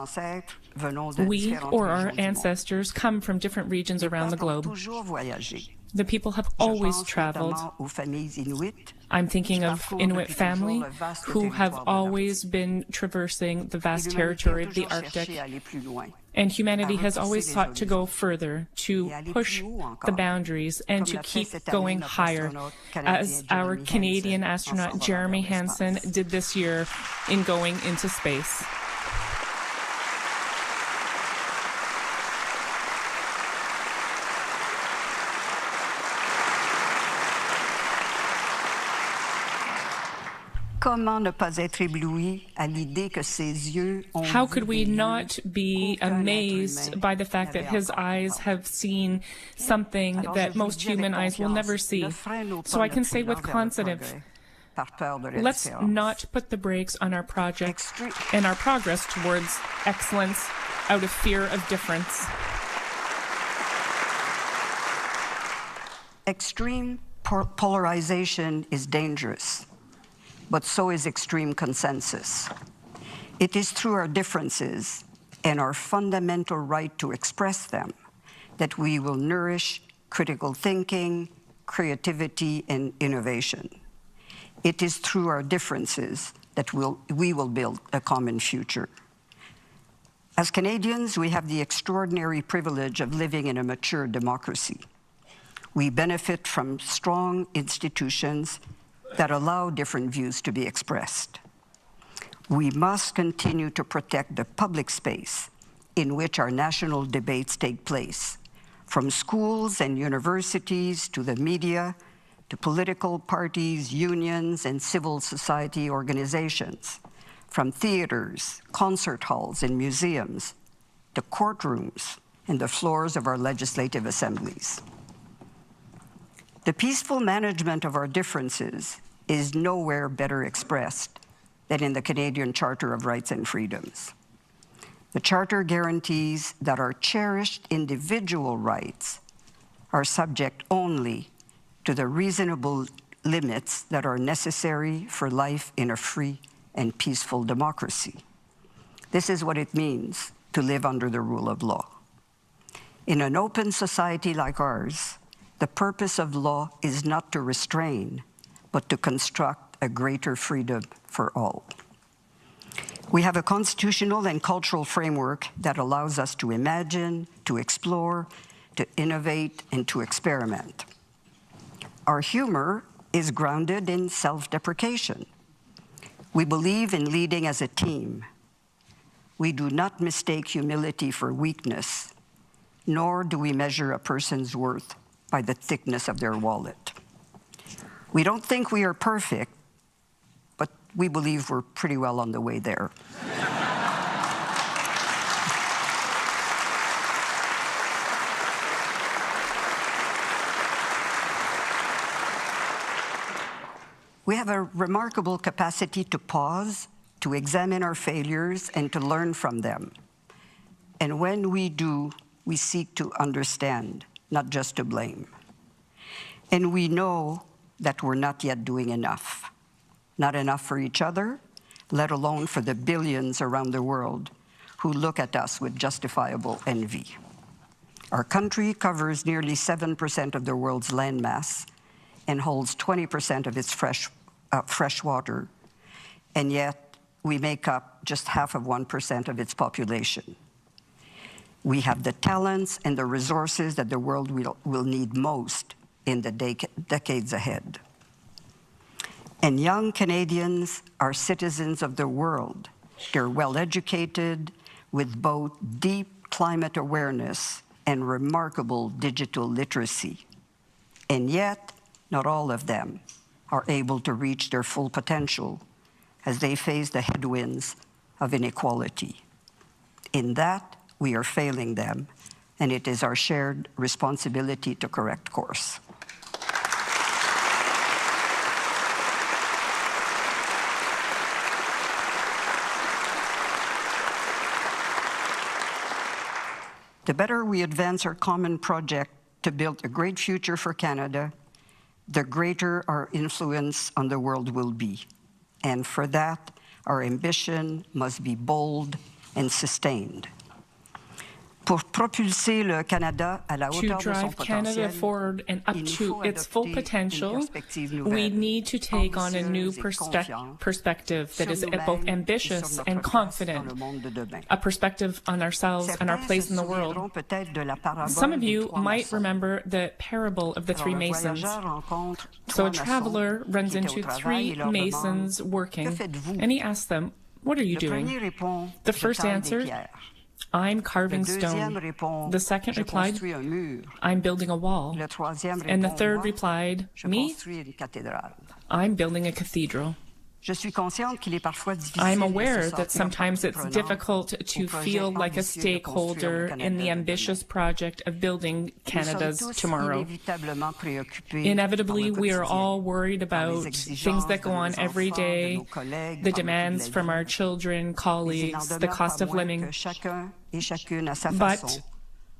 We or our ancestors come from different regions around the globe. The people have always traveled. I'm thinking of Inuit family who have always been traversing the vast territory of the Arctic. And humanity has always sought to go further, to push the boundaries and to keep going higher, as our Canadian astronaut Jeremy Hansen did this year in going into space. Comment ne pas être ébloui à l'idée que ses yeux ont How vu could we des lieux not be amazed by the fact that his eyes have seen something that most human eyes will never see? So I can say with confidence, let's not put the brakes on our project and our progress towards excellence out of fear of difference. Extreme polarization is dangerous, but so is extreme consensus. It is through our differences and our fundamental right to express them that we will nourish critical thinking, creativity, and innovation. It is through our differences that we will build a common future. As Canadians, we have the extraordinary privilege of living in a mature democracy. We benefit from strong institutions that allow different views to be expressed. We must continue to protect the public space in which our national debates take place, from schools and universities to the media, to political parties, unions, and civil society organizations, from theaters, concert halls, and museums, to courtrooms and the floors of our legislative assemblies. The peaceful management of our differences is nowhere better expressed than in the Canadian Charter of Rights and Freedoms. The Charter guarantees that our cherished individual rights are subject only to the reasonable limits that are necessary for life in a free and peaceful democracy. This is what it means to live under the rule of law. In an open society like ours, the purpose of law is not to restrain, but to construct a greater freedom for all. We have a constitutional and cultural framework that allows us to imagine, to explore, to innovate, and to experiment. Our humor is grounded in self-deprecation. We believe in leading as a team. We do not mistake humility for weakness, nor do we measure a person's worth by the thickness of their wallet. We don't think we are perfect, but we believe we're pretty well on the way there. We have a remarkable capacity to pause, to examine our failures, and to learn from them. And when we do, we seek to understand, not just to blame. And we know that we're not yet doing enough. Not enough for each other, let alone for the billions around the world who look at us with justifiable envy. Our country covers nearly 7% of the world's landmass and holds 20% of its fresh water, and yet we make up just half of 1% of its population. We have the talents and the resources that the world will need most in the decades ahead. And young Canadians are citizens of the world. They're well-educated, with both deep climate awareness and remarkable digital literacy. And yet, not all of them are able to reach their full potential as they face the headwinds of inequality. In that, we are failing them, and it is our shared responsibility to correct course. The better we advance our common project to build a great future for Canada, the greater our influence on the world will be. And for that, our ambition must be bold and sustained. Pour propulser le Canada à la hauteur de son drive Canada forward and up to its full potential, we need to take on a new perspective that is both ambitious and confident, a perspective on ourselves and our place in the world. Some of you might remember the parable of the three masons. So a traveler runs into three masons working, and he asks them, "What are you doing?" The first answered, "I'm carving stone." The second replied, "I'm building a wall." And the third replied, "Me? I'm building a cathedral." I'm aware that sometimes it's difficult to feel like a stakeholder in the ambitious project of building Canada's tomorrow. Inevitably, we are all worried about things that go on every day, the demands from our children, colleagues, the cost of living. But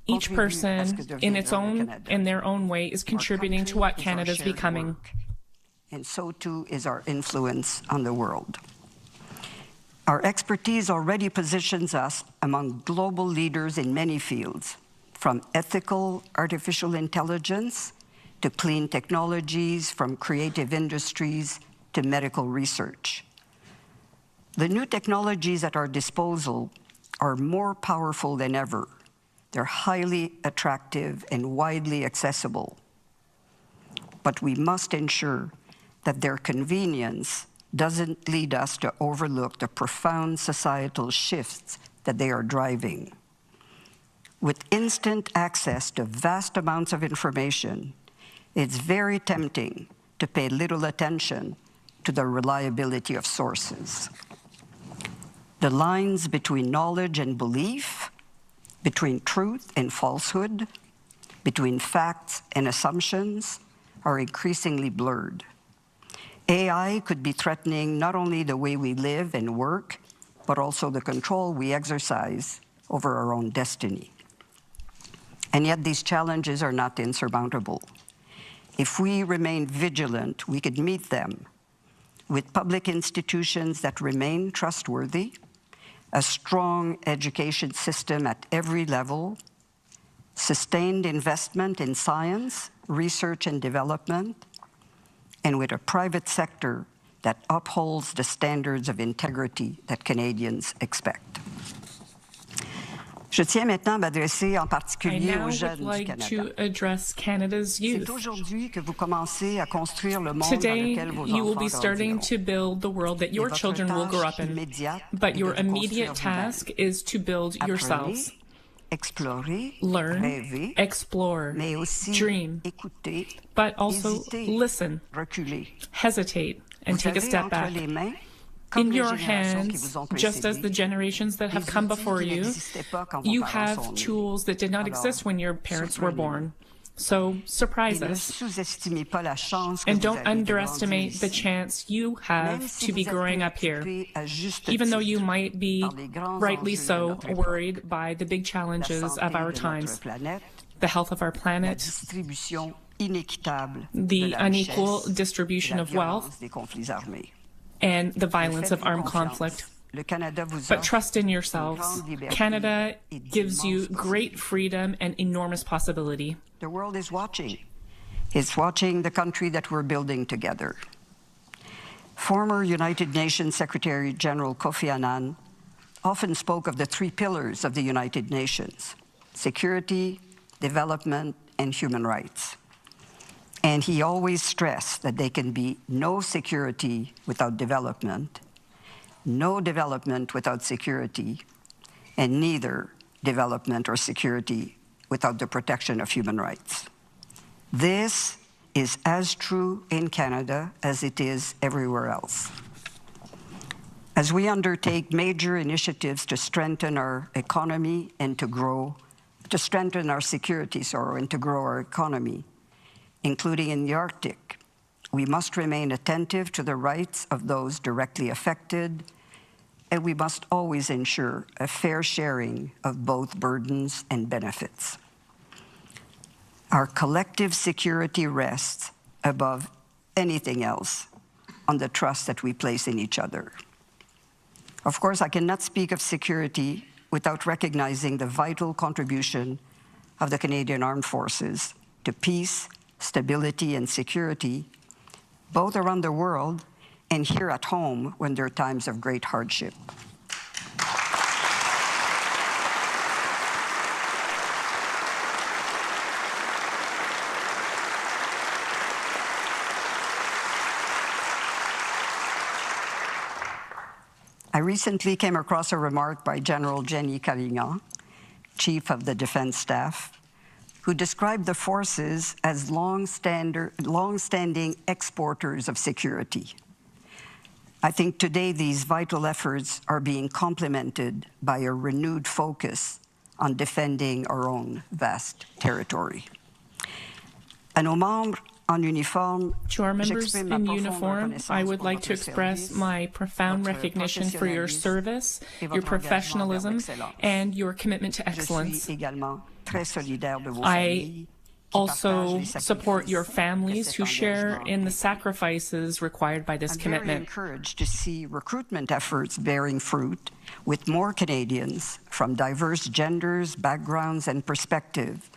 each person in their own way is contributing to what Canada's becoming. And so too is our influence on the world. Our expertise already positions us among global leaders in many fields, from ethical artificial intelligence to clean technologies, from creative industries to medical research. The new technologies at our disposal are more powerful than ever. They're highly attractive and widely accessible. But we must ensure that their convenience doesn't lead us to overlook the profound societal shifts that they are driving. With instant access to vast amounts of information, it's very tempting to pay little attention to the reliability of sources. The lines between knowledge and belief, between truth and falsehood, between facts and assumptions are increasingly blurred. AI could be threatening not only the way we live and work, but also the control we exercise over our own destiny. And yet these challenges are not insurmountable. If we remain vigilant, we could meet them with public institutions that remain trustworthy, a strong education system at every level, sustained investment in science, research and development, and with a private sector that upholds the standards of integrity that Canadians expect. Je tiens maintenant à m'adresser en particulier aux jeunes du Canada. To address Canada's youth. C'est aujourd'hui que vous commencez à construire le monde Today, dans lequel vos you will be enfants starting grandiront. to build the world that your children will grow up in. But your immediate task is to build yourselves. Explorer, learn, rêver, explore, mais aussi dream, écouter, but also hésiter, listen, reculer. hesitate, and Vous take a avez step entre back. les mains, comme In les your générations qui hands, vous ont just as the précédés, generations that have des come outils before qui you, n'existaient pas quand vos you parents sont have nés. tools that did not Alors, exist when your parents were surprenez-nous. born. So surprise Et ne us. sous-estimez pas la chance que And vous don't avez de underestimate grandir the ici. chance you have Même si to be vous êtes growing up here. préoccupés à juste Even though titre you might be par les grands rightly enjeux de so notre époque, worried by the big la challenges santé of our de notre times, planète, the health of our la planet, distribution inéquitable de the la unequal richesse, distribution la of violence wealth, des conflits armés. and the violence of Faites-vous armed confiance. conflict. Le Canada vous But offre trust in une yourselves. grande liberté Canada et gives you d'immenses great freedom and enormous possibility. The world is watching. It's watching the country that we're building together. Former United Nations Secretary General Kofi Annan often spoke of the three pillars of the United Nations: security, development, and human rights. And he always stressed that there can be no security without development, no development without security, and neither development or security without the protection of human rights. This is as true in Canada as it is everywhere else. As we undertake major initiatives to strengthen our economy and to strengthen our security, and to grow our economy, including in the Arctic, we must remain attentive to the rights of those directly affected, and we must always ensure a fair sharing of both burdens and benefits. Our collective security rests above anything else on the trust that we place in each other. Of course, I cannot speak of security without recognizing the vital contribution of the Canadian Armed Forces to peace, stability, and security, both around the world and here at home when there are times of great hardship. I recently came across a remark by General Jenny Carignan, Chief of the Defense Staff, who described the forces as long-standing exporters of security. I think today these vital efforts are being complemented by a renewed focus on defending our own vast territory. À nos membres en uniforme, to our members in uniform, I would like to express my profound recognition for your service, your professionalism, and your commitment to excellence. I also support your families who share in the sacrifices required by this commitment. I'm very encouraged to see recruitment efforts bearing fruit with more Canadians from diverse genders, backgrounds, and perspectives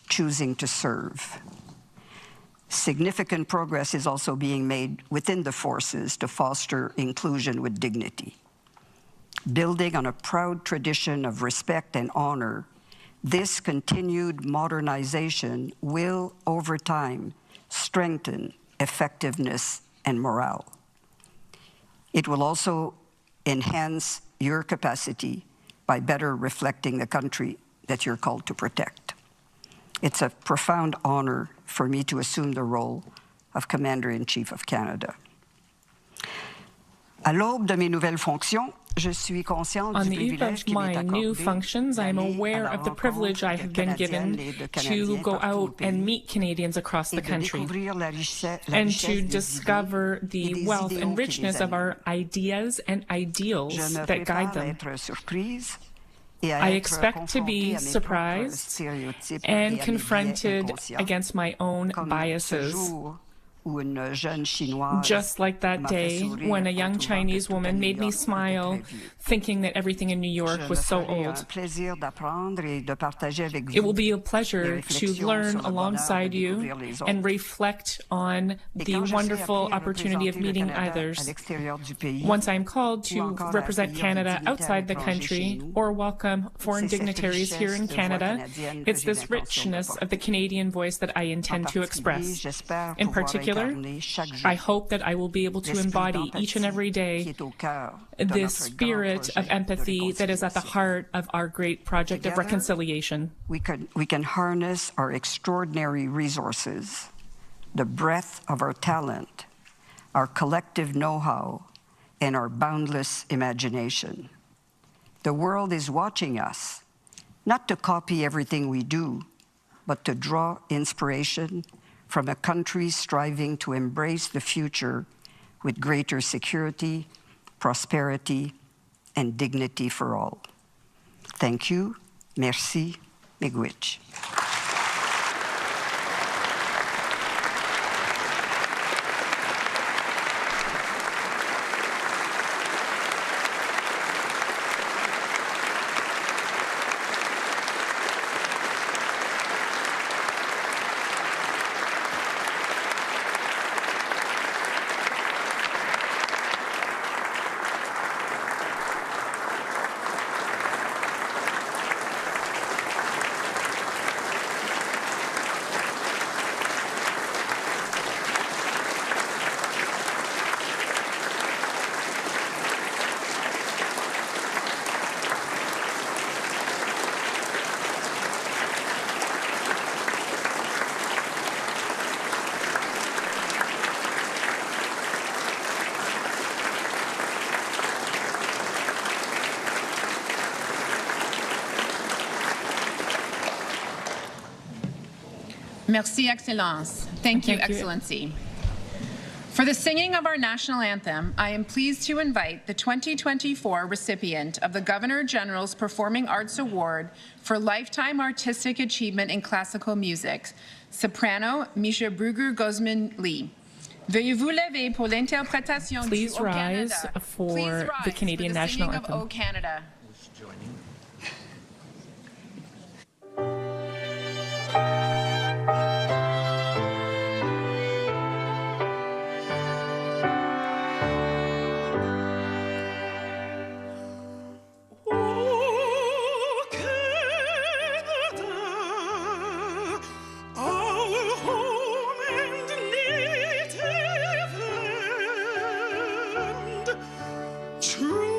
choosing to serve. Significant progress is also being made within the forces to foster inclusion with dignity. Building on a proud tradition of respect and honor, this continued modernization will, over time, strengthen effectiveness and morale. It will also enhance your capacity by better reflecting the country that you're called to protect. It's a profound honor for me to assume the role of Commander-in-Chief of Canada. À l'aube de mes nouvelles fonctions, on the eve of my new functions, I am aware of the privilege I have been given to go out and meet Canadians across the country and to discover the wealth and richness of our ideas and ideals that guide them. I expect to be surprised and confronted against my own biases. Just like that day when a young Chinese woman made me smile, thinking that everything in New York was so old. It will be a pleasure to learn alongside you and reflect on the wonderful opportunity of meeting others. Once I'm called to represent Canada outside the country or welcome foreign dignitaries here in Canada, it's this richness of the Canadian voice that I intend to express. In particular, I hope that I will be able to embody each and every day this spirit of empathy that is at the heart of our great project of reconciliation. We can harness our extraordinary resources, the breadth of our talent, our collective know-how, and our boundless imagination. The world is watching us, not to copy everything we do, but to draw inspiration from a country striving to embrace the future with greater security, prosperity, and dignity for all. Thank you. Merci. Miigwech. Merci, Excellence. Thank you, Excellency. For the singing of our national anthem, I am pleased to invite the 2024 recipient of the Governor General's Performing Arts Award for Lifetime Artistic Achievement in Classical Music, soprano Misha Bruger-Guzman Lee. Veuillez-vous lever pour l'interprétation du Please O rise Canada. for Please rise the Canadian for the national singing anthem. of O Canada. True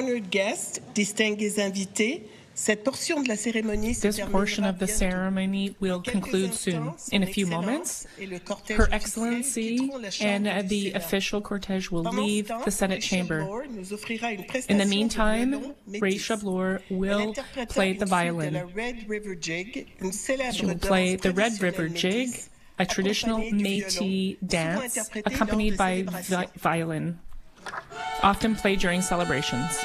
honored guests, distingués invités, cette portion de la cérémonie se This portion of the ceremony will conclude soon. In a few moments, Her Excellency and the official cortege will leave the Senate chamber. In the meantime, Ray Chablour will play the violin. She will play the Red River Jig, a traditional Métis dance accompanied by violin, often played during celebrations.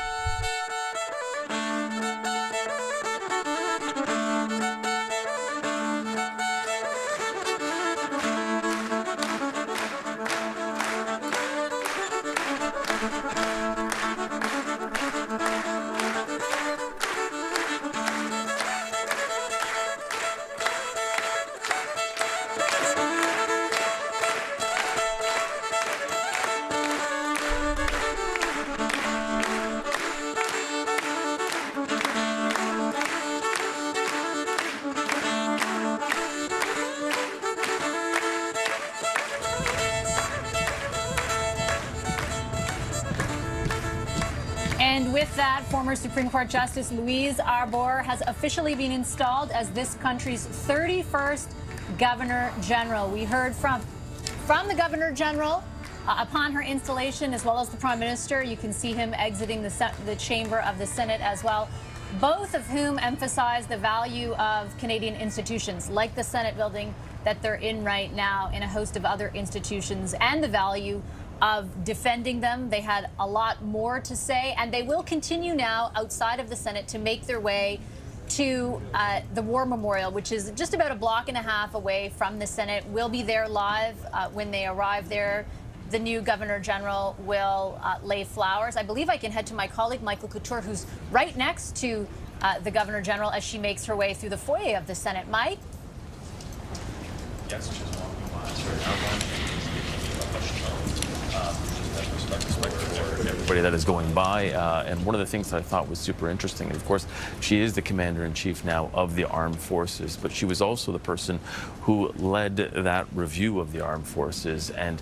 And with that, former Supreme Court Justice Louise Arbour has officially been installed as this country's 31st Governor General. We heard from the Governor General upon her installation, as well as the Prime Minister. You can see him exiting the chamber of the Senate as well, both of whom emphasize the value of Canadian institutions like the Senate building that they're in right now, and a host of other institutions, and the value of defending them. They had a lot more to say, and they will continue now outside of the Senate to make their way to the War Memorial, which is just about a block and a half away from the Senate. We'll be there live when they arrive there. The new Governor General will lay flowers. I believe I can head to my colleague, Michael Couture, who's right next to the Governor General as she makes her way through the foyer of the Senate. Mike? Yes, just everybody that is going by, and one of the things that I thought was super interesting, of course, she is the Commander-in-Chief now of the Armed Forces, but she was also the person who led that review of the Armed Forces, and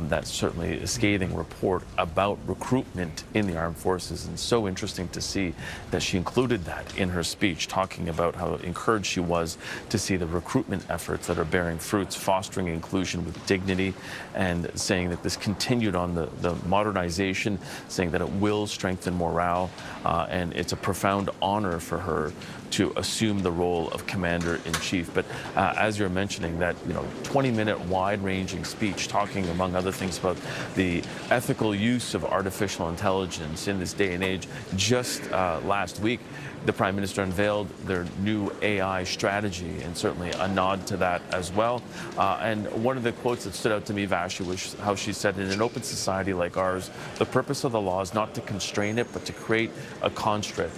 that's certainly a scathing report about recruitment in the Armed Forces, and so interesting to see that she included that in her speech, talking about how encouraged she was to see the recruitment efforts that are bearing fruits, fostering inclusion with dignity, and saying that this continued on the modernization, saying that it will strengthen morale, and it's a profound honor for her to assume the role of Commander-in-Chief. But as you're mentioning, that 20-minute wide-ranging speech talking, among other things, about the ethical use of artificial intelligence in this day and age. Just last week, the Prime Minister unveiled their new AI strategy, and certainly a nod to that as well. And one of the quotes that stood out to me, Vassy, was how she said, in an open society like ours, the purpose of the law is not to constrain it, but to create a construct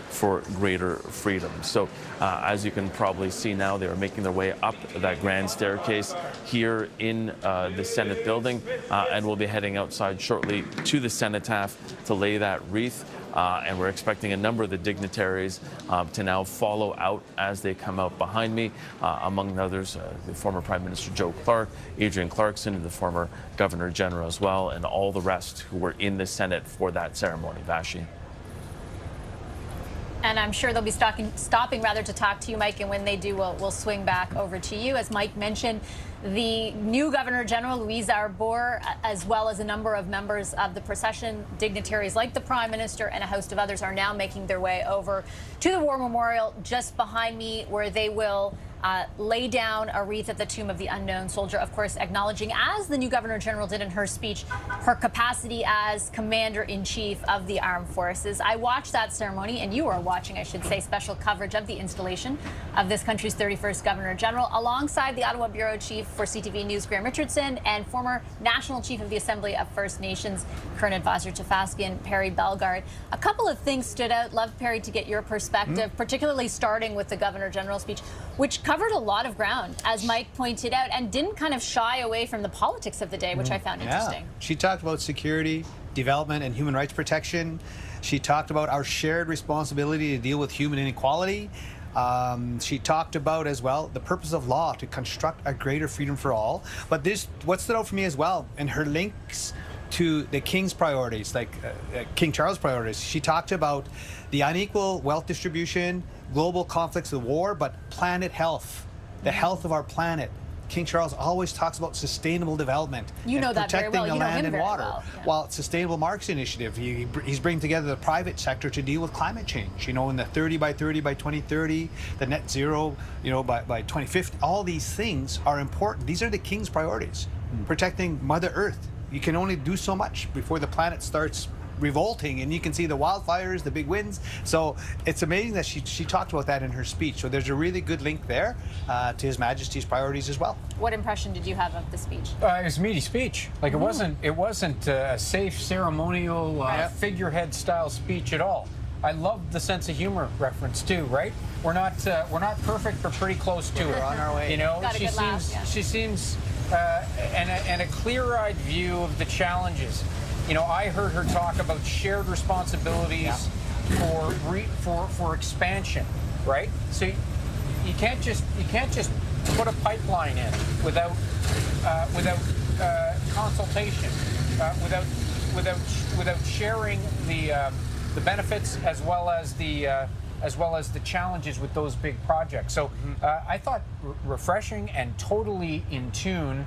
for greater freedom. So as you can probably see now, they are making their way up that grand staircase here in the Senate building, and we'll be heading outside shortly to the Cenotaph to lay that wreath. And we're expecting a number of the dignitaries to now follow out as they come out behind me, among others, the former Prime Minister Joe Clark, Adrienne Clarkson, and the former Governor General as well, and all the rest who were in the Senate for that ceremony. Vassy. And I'm sure they'll be stopping to talk to you, Mike, and when they do, we'll swing back over to you. As Mike mentioned, the new Governor General, Louise Arbour, as well as a number of members of the procession, dignitaries like the Prime Minister and a host of others, are now making their way over to the War Memorial just behind me, where they will lay down a wreath at the tomb of the unknown soldier, of course, acknowledging, as the new Governor General did in her speech, her capacity as Commander-in-Chief of the Armed Forces. I watched that ceremony, and you are watching, I should say, special coverage of the installation of this country's 31st Governor General, alongside the Ottawa Bureau Chief for CTV News, Graham Richardson, and former National Chief of the Assembly of First Nations, current advisor to Faskin, Perry Bellegarde. A couple of things stood out. Love, Perry, to get your perspective, particularly starting with the Governor General's speech, which covered a lot of ground, as Mike pointed out, and didn't kind of shy away from the politics of the day, which I found interesting. She talked about security, development, and human rights protection. She talked about our shared responsibility to deal with human inequality. She talked about, as well, the purpose of law, to construct a greater freedom for all. But what stood out for me as well, and her links to the King's priorities, like King Charles' priorities. She talked about the unequal wealth distribution, global conflicts of war, but planet health, the health of our planet. King Charles always talks about sustainable development and that very protecting well. the You know land him and very water. well. Yeah. While Sustainable Markets Initiative, he's bringing together the private sector to deal with climate change. You know, in the 30 by 30 by 2030, the net zero, you know, by 2050. All these things are important. These are the King's priorities. Protecting Mother Earth. You can only do so much before the planet starts revolting, and you can see the wildfires, the big winds. So it's amazing that she talked about that in her speech. So there's a really good link there to His Majesty's priorities as well. What impression did you have of the speech? It was a meaty speech. Like it wasn't a safe ceremonial figurehead style speech at all. I loved the sense of humor reference too. Right? We're not perfect, but pretty close to it. We're on our way. You know, Got a good laugh, she seems and a clear-eyed view of the challenges. You know, I heard her talk about shared responsibilities for expansion, right? So you can't just put a pipeline in without consultation, without sharing the benefits as well as the challenges with those big projects. So I thought refreshing and totally in tune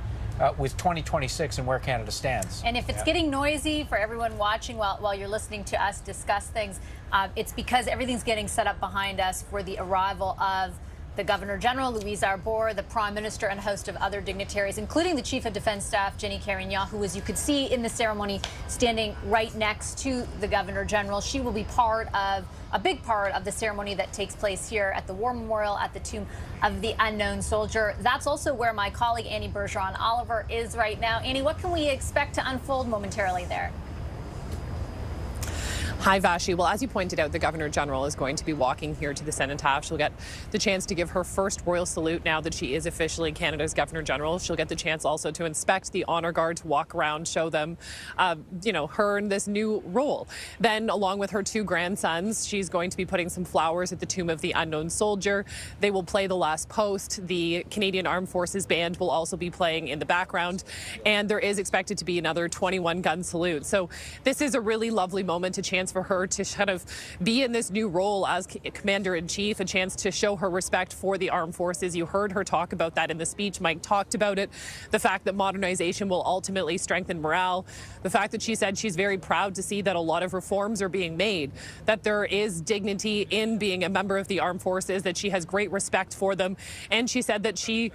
with 2026 and where Canada stands. And if it's getting noisy for everyone watching while you're listening to us discuss things, it's because everything's getting set up behind us for the arrival of the Governor General, Louise Arbour, the Prime Minister, and a host of other dignitaries, including the Chief of Defence Staff, Jenny Carignan, who, as you could see in the ceremony, standing right next to the Governor General. She will be a big part of the ceremony that takes place here at the War Memorial at the Tomb of the Unknown Soldier. That's also where my colleague Annie Bergeron-Oliver is right now. Annie, what can we expect to unfold momentarily there? Hi, Vassy. Well, as you pointed out, the Governor General is going to be walking here to the Cenotaph. She'll get the chance to give her first royal salute now that she is officially Canada's Governor General. She'll get the chance also to inspect the honor guard, to walk around, show them, her in this new role. Then, along with her two grandsons, she's going to be putting some flowers at the Tomb of the Unknown Soldier. They will play the last post. The Canadian Armed Forces Band will also be playing in the background. And there is expected to be another 21-gun salute. So this is a really lovely moment, a chance for her to kind of be in this new role as Commander-in-Chief, a chance to show her respect for the armed forces. You heard her talk about that in the speech. Mike talked about it, the fact that modernization will ultimately strengthen morale, the fact that she said she's very proud to see that a lot of reforms are being made, that there is dignity in being a member of the armed forces, that she has great respect for them. And she said that she,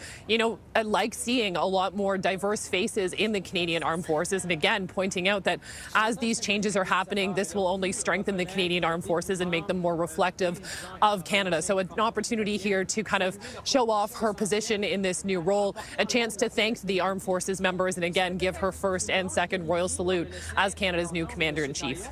likes seeing a lot more diverse faces in the Canadian Armed Forces. And again, pointing out that as these changes are happening, this will only strengthen the Canadian Armed Forces and make them more reflective of Canada. So an opportunity here to kind of show off her position in this new role, a chance to thank the Armed Forces members and again give her first and second royal salute as Canada's new Commander-in-Chief.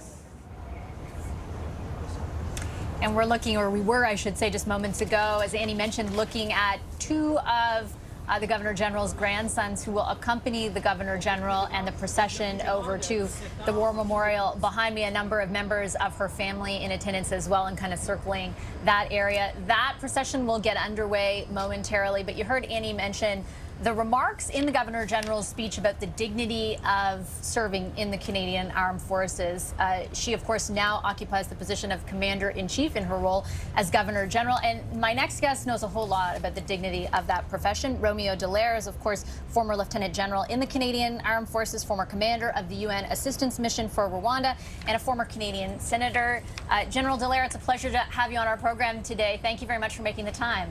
And we were, I should say, just moments ago, as Annie mentioned, looking at two of the Governor General's grandsons who will accompany the Governor General and the procession over to the War Memorial. Behind me, a number of members of her family in attendance as well and kind of circling that area. That procession will get underway momentarily, but you heard Annie mention the remarks in the Governor General's speech about the dignity of serving in the Canadian Armed Forces. She, of course, now occupies the position of Commander-in-Chief in her role as Governor General. And my next guest knows a whole lot about the dignity of that profession. Romeo Dallaire is, of course, former Lieutenant General in the Canadian Armed Forces, former commander of the UN Assistance Mission for Rwanda, and a former Canadian Senator. General Dallaire, it's a pleasure to have you on our program today. Thank you very much for making the time.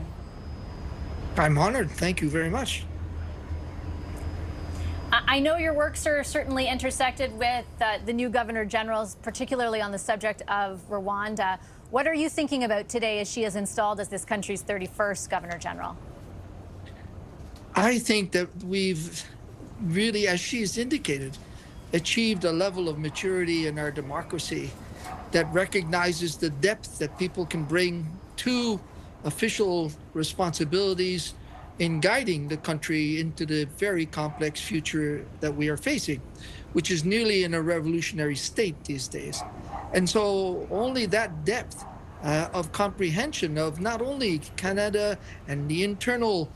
I'm honored. Thank you very much. I know your works are certainly intersected with the new Governor General's, particularly on the subject of Rwanda. What are you thinking about today as she is installed as this country's 31st Governor General? I think that we've really, as she's indicated, achieved a level of maturity in our democracy that recognizes the depth that people can bring to official responsibilities in guiding the country into the very complex future that we are facing, which is nearly in a revolutionary state these days. And so only that depth of comprehension of not only Canada and the internal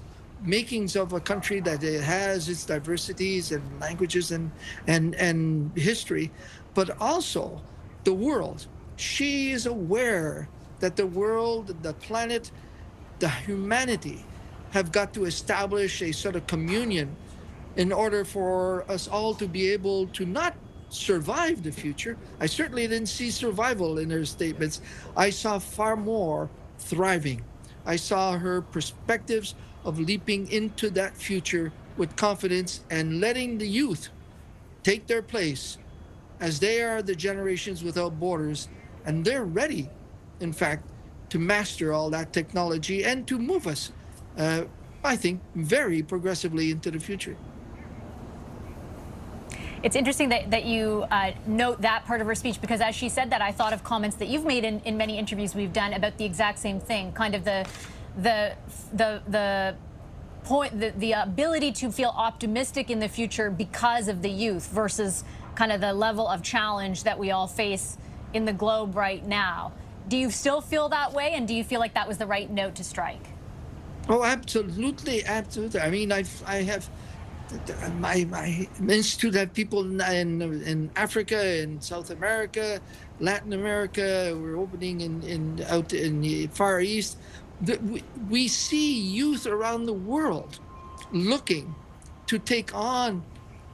makings of a country that it has its diversities and languages and history, but also the world. She is aware that the world, the planet, the humanity have got to establish a sort of communion in order for us all to be able to not survive the future. I certainly didn't see survival in her statements. I saw far more thriving. I saw her perspectives of leaping into that future with confidence and letting the youth take their place, as they are the generations without borders, and they're ready, in fact, to master all that technology and to move us, I think, very progressively into the future. It's interesting that you note that part of her speech, because as she said that, I thought of comments that you've made in many interviews we've done about the exact same thing, kind of the ability to feel optimistic in the future because of the youth versus kind of the level of challenge that we all face in the globe right now. Do you still feel that way, and do you feel like that was the right note to strike? Oh, absolutely, absolutely. I mean, I have my institute have people in Africa, in South America, Latin America. We're opening out in the Far East. We see youth around the world looking to take on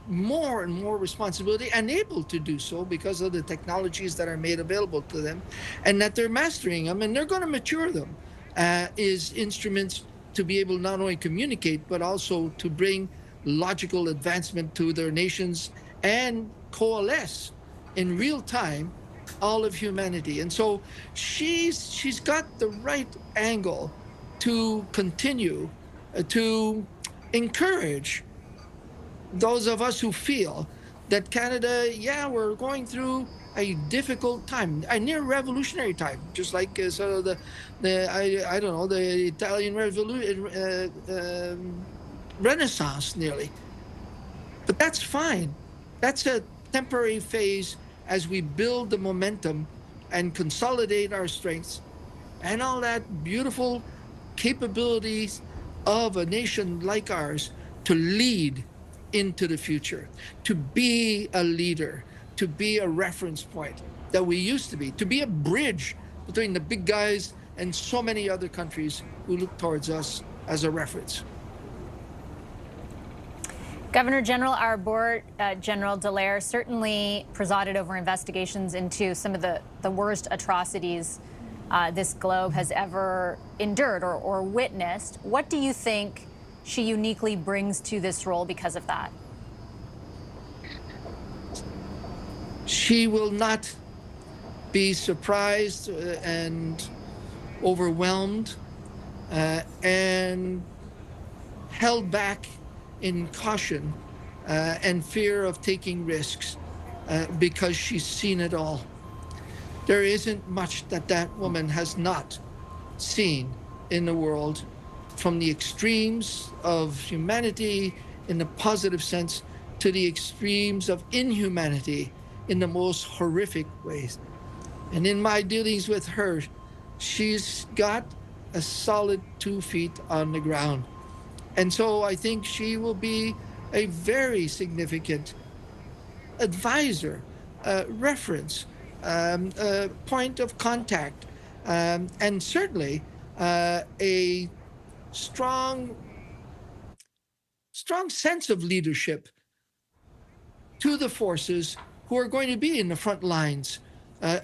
more and more responsibility, and able to do so because of the technologies that are made available to them, and that they're mastering them, and they're going to mature them as instruments to be able not only communicate, but also to bring logical advancement to their nations and coalesce in real time all of humanity. And so she's got the right angle to continue to encourage those of us who feel that Canada, yeah, we're going through a difficult time, a near revolutionary time, just like sort of I don't know, the Italian Renaissance nearly. But that's fine. That's a temporary phase as we build the momentum and consolidate our strengths and all that beautiful capabilities of a nation like ours to lead into the future, to be a leader, to be a reference point that we used to be a bridge between the big guys and so many other countries who look towards us as a reference. Governor General Arbour, General Dallaire certainly presided over investigations into some of the worst atrocities this globe has ever endured or witnessed. What do you think she uniquely brings to this role because of that? She will not be surprised and overwhelmed and held back in caution and fear of taking risks because she's seen it all. There isn't much that woman has not seen in the world, from the extremes of humanity in the positive sense to the extremes of inhumanity in the most horrific ways. And in my dealings with her, she's got a solid 2 feet on the ground. And so I think she will be a very significant advisor, reference, point of contact, and certainly a strong sense of leadership to the forces who are going to be in the front lines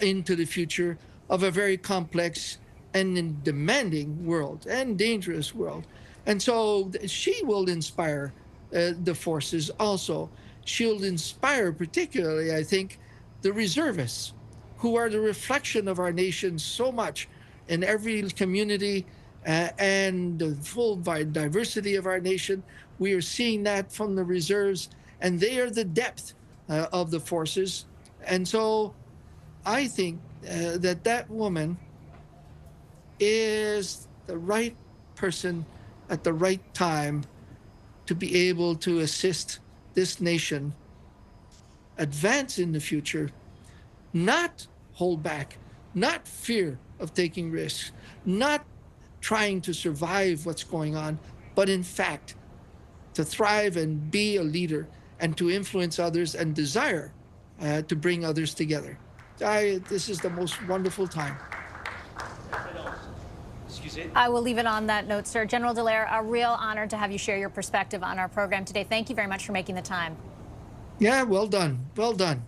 into the future of a very complex and demanding world and dangerous world. And so she will inspire the forces also. She'll inspire particularly, I think, the reservists, who are the reflection of our nation so much in every community and the full diversity of our nation. We are seeing that from the reserves, and they are the depth of the forces. And so I think that woman is the right person at the right time to be able to assist this nation advance in the future, not hold back, not fear of taking risks, not trying to survive what's going on, but in fact, to thrive and be a leader and to influence others and desire to bring others together. This is the most wonderful time. I will leave it on that note, sir. General Dallaire, a real honor to have you share your perspective on our program today. Thank you very much for making the time. Yeah, well done. Well done.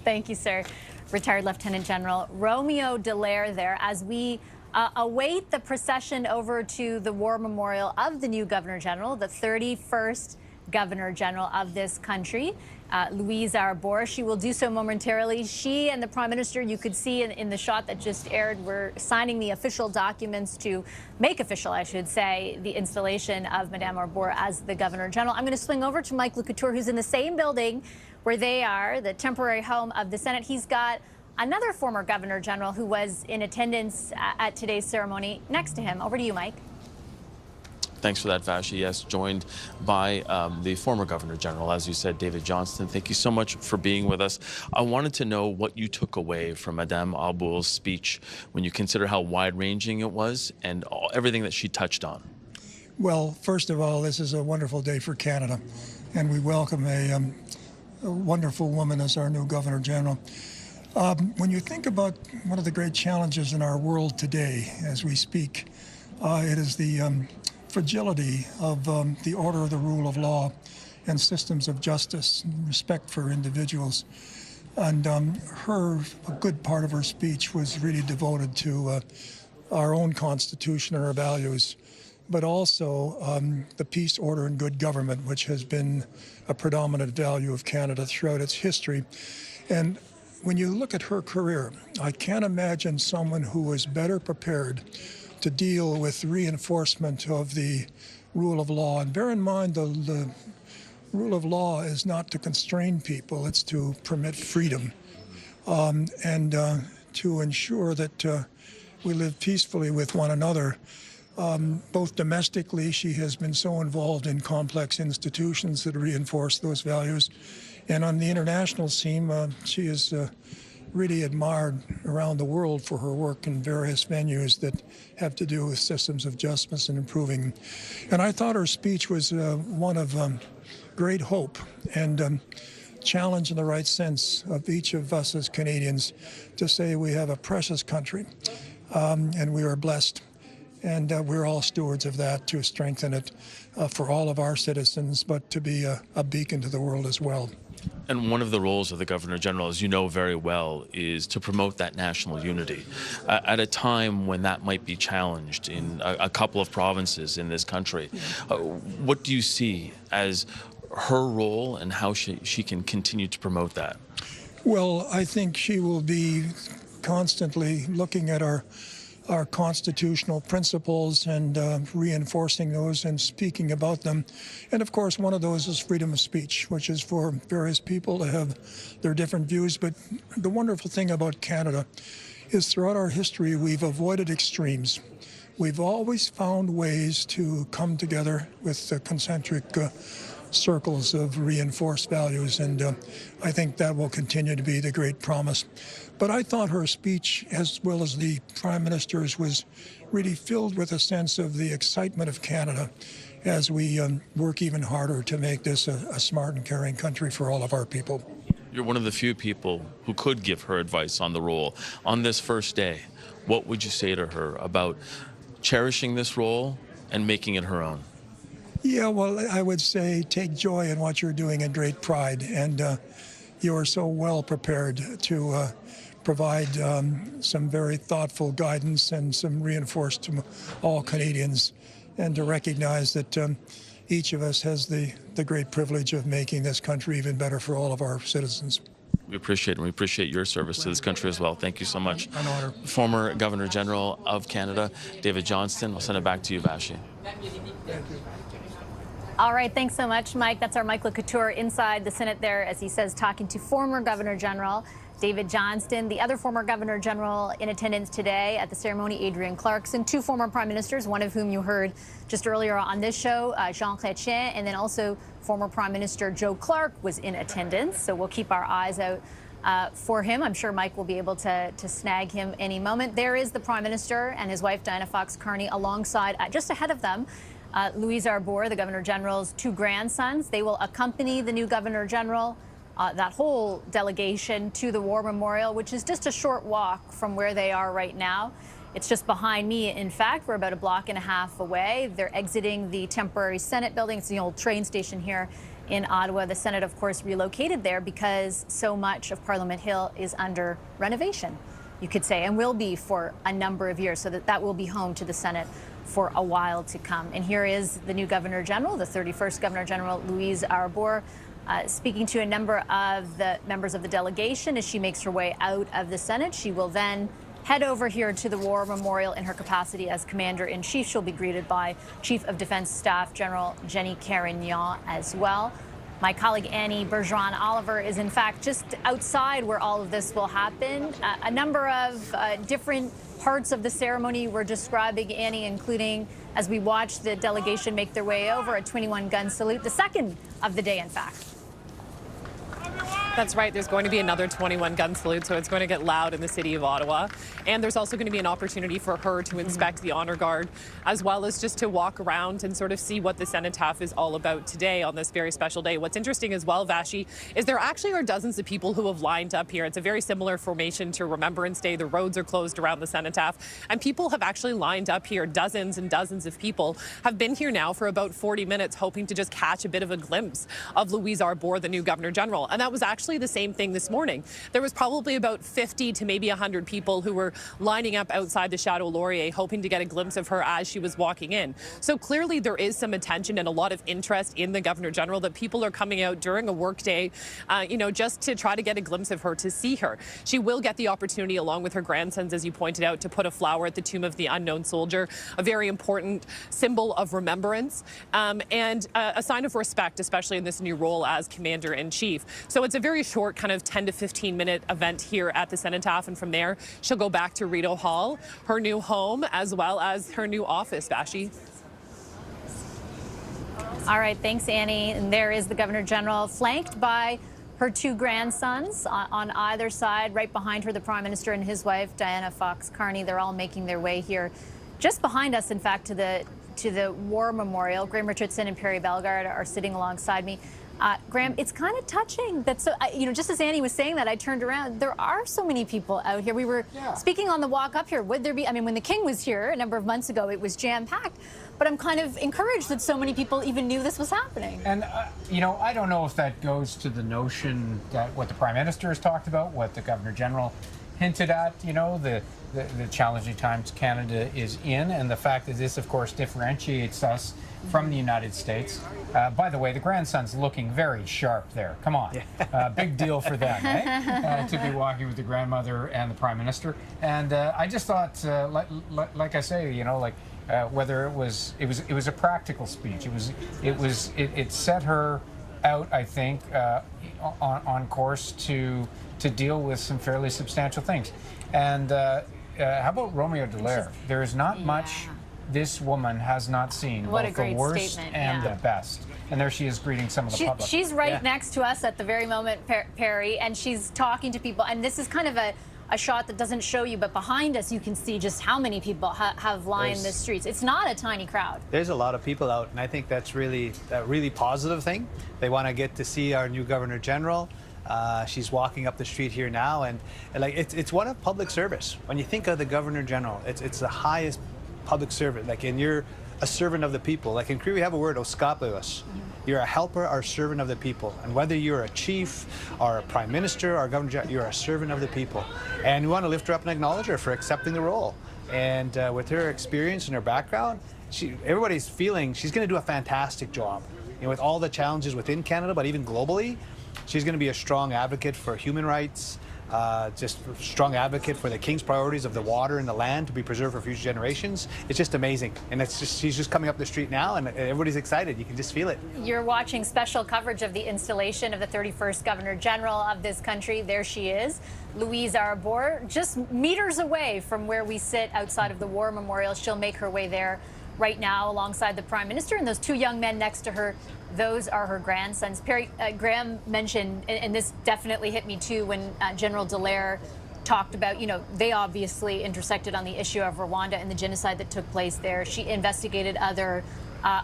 Thank you, sir. Retired Lieutenant General Romeo Dallaire there as we await the procession over to the War Memorial of the new Governor General, the 31st Governor General of this country, Louise Arbour. She will do so momentarily. She and the Prime Minister, you could see in the shot that just aired, were signing the official documents to make official, I should say, the installation of Madame Arbour as the Governor General. I'm going to swing over to Mike Couture, who's in the same building where they are, the temporary home of the Senate. He's got another former Governor General who was in attendance at today's ceremony next to him. Over to you, Mike. Thanks for that, Vassy. Yes, joined by the former Governor General, as you said, David Johnston. Thank you so much for being with us. I wanted to know what you took away from Madame Arbour's speech when you consider how wide-ranging it was and everything that she touched on. Well, first of all, this is a wonderful day for Canada, and we welcome a wonderful woman as our new Governor General. When you think about one of the great challenges in our world today as we speak, it is the fragility of the order of the rule of law and systems of justice and respect for individuals. And a good part of her speech was really devoted to our own Constitution and our values, but also the peace, order, and good government, which has been a predominant value of Canada throughout its history. And when you look at her career, I can't imagine someone who was better prepared to deal with reinforcement of the rule of law. And bear in mind, the rule of law is not to constrain people, it's to permit freedom and to ensure that we live peacefully with one another. Both domestically, she has been so involved in complex institutions that reinforce those values. And on the international scene, she is really admired around the world for her work in various venues that have to do with systems of justice and improving. And I thought her speech was one of great hope and challenge in the right sense of each of us as Canadians to say we have a precious country and we are blessed. And we're all stewards of that to strengthen it for all of our citizens, but to be a beacon to the world as well. And one of the roles of the Governor General, as you know very well, is to promote that national unity. At a time when that might be challenged in a couple of provinces in this country, what do you see as her role and how she can continue to promote that? Well, I think she will be constantly looking at our constitutional principles and reinforcing those and speaking about them. And of course, one of those is freedom of speech, which is for various people to have their different views. But the wonderful thing about Canada is throughout our history, we've avoided extremes. We've always found ways to come together with concentric circles of reinforced values, and I think that will continue to be the great promise. But I thought her speech, as well as the Prime Minister's, was really filled with a sense of the excitement of Canada as we work even harder to make this a smart and caring country for all of our people. You're one of the few people who could give her advice on the role. On this first day, what would you say to her about cherishing this role and making it her own? Yeah, well, I would say take joy in what you're doing and great pride. And you are so well prepared to provide some very thoughtful guidance and some reinforced to all Canadians, and to recognize that each of us has the great privilege of making this country even better for all of our citizens. We appreciate it, and we appreciate your service to this country as well. Thank you so much. An honor. Former Governor General of Canada, David Johnston. I'll send it back to you, Vassy. Thank you. All right, thanks so much, Mike. That's our Mike Couture inside the Senate there, as he says, talking to former Governor General David Johnston. The other former Governor General in attendance today at the ceremony, Adrienne Clarkson, two former Prime Ministers, one of whom you heard just earlier on this show, Jean Chrétien, and then also former Prime Minister Joe Clark was in attendance. So we'll keep our eyes out for him. I'm sure Mike will be able to snag him any moment. There is the Prime Minister and his wife, Diana Fox-Carney, alongside, just ahead of them, Louise Arbour, the Governor General's two grandsons. They will accompany the new Governor General, that whole delegation, to the War Memorial, which is just a short walk from where they are right now. It's just behind me. In fact, we're about a block and a half away. They're exiting the temporary Senate building. It's the old train station here in Ottawa. The Senate, of course, relocated there because so much of Parliament Hill is under renovation, you could say, and will be for a number of years, so that will be home to the Senate for a while to come. And here is the new Governor General, the 31st Governor General, Louise Arbour, speaking to a number of the members of the delegation as she makes her way out of the Senate. She will then head over here to the War Memorial in her capacity as Commander-in-Chief. She'll be greeted by Chief of Defense Staff General Jenny Carignan as well. My colleague Annie Bergeron-Oliver is in fact just outside where all of this will happen. A number of different parts of the ceremony we're describing, Annie, including, as we watch the delegation make their way over, a 21-gun salute, the second of the day, in fact. That's right. There's going to be another 21-gun salute, so it's going to get loud in the city of Ottawa. And there's also going to be an opportunity for her to inspect the honor guard, as well as just to walk around and sort of see what the cenotaph is all about today on this very special day. What's interesting as well, Vassy, is there actually are dozens of people who have lined up here. It's a very similar formation to Remembrance Day. The roads are closed around the cenotaph, and people have actually lined up here. Dozens and dozens of people have been here now for about 40 minutes, hoping to just catch a bit of a glimpse of Louise Arbour, the new Governor General. And that was actually the same thing this morning. There was probably about 50 to maybe 100 people who were lining up outside the Chateau Laurier, hoping to get a glimpse of her as she was walking in. So clearly there is some attention and a lot of interest in the Governor General, that people are coming out during a work day, just to try to get a glimpse of her, to see her. She will get the opportunity, along with her grandsons, as you pointed out, to put a flower at the tomb of the unknown soldier, a very important symbol of remembrance, and a sign of respect, especially in this new role as Commander-in-Chief. So it's a very short kind of 10 to 15 minute event here at the Cenotaph, and from there she'll go back to Rideau Hall, her new home, as well as her new office. Vassy. All right, thanks, Annie. And there is the Governor General, flanked by her two grandsons on either side. Right behind her, the Prime Minister and his wife, Diana Fox-Carney. They're all making their way here. Just behind us, in fact, to the War Memorial. Graham Richardson and Perry Bellegarde are sitting alongside me. Graham, it's kind of touching that, just as Annie was saying that, I turned around. There are so many people out here. We were speaking on the walk up here. Would there be, when the King was here a number of months ago, it was jam-packed. But I'm kind of encouraged that so many people even knew this was happening. And, I don't know if that goes to the notion that what the Prime Minister has talked about, what the Governor General hinted at, the challenging times Canada is in, and the fact that this, of course, differentiates us from the United States. By the way, the grandson's looking very sharp there. Come on. Big deal for them, eh? To be walking with the grandmother and the Prime Minister. And I just thought, like I say, whether it was a practical speech. It set her out, I think, on course to deal with some fairly substantial things. And how about Romeo Dallaire? There is not much this woman has not seen, both the worst and the best. And there she is greeting some of the public. She's right next to us at the very moment, Perry, and she's talking to people. And this is kind of a shot that doesn't show you, but behind us you can see just how many people have lined the streets. It's not a tiny crowd. There's a lot of people out, and I think that's really a really positive thing. They want to get to see our new Governor General. She's walking up the street here now, and it's one of public service. When you think of the Governor General, it's the highest public servant. And you're a servant of the people. In Cree we have a word, Vassy Kapelos. You're a helper or servant of the people. And whether you're a chief or a prime minister or a governor general, you're a servant of the people. And we want to lift her up and acknowledge her for accepting the role. And with her experience and her background, everybody's feeling she's going to do a fantastic job. With all the challenges within Canada, but even globally, she's going to be a strong advocate for human rights, just a strong advocate for the King's priorities of the water and the land to be preserved for future generations. It's just amazing. And she's just coming up the street now, and everybody's excited. You can just feel it. You're watching special coverage of the installation of the 31st Governor General of this country. There she is, Louise Arbour, just meters away from where we sit outside of the War Memorial. She'll make her way there right now alongside the Prime Minister and those two young men next to her, those are her grandsons. Perry, Graham mentioned, and this definitely hit me too, when General Dallaire talked about, they obviously intersected on the issue of Rwanda and the genocide that took place there. She investigated other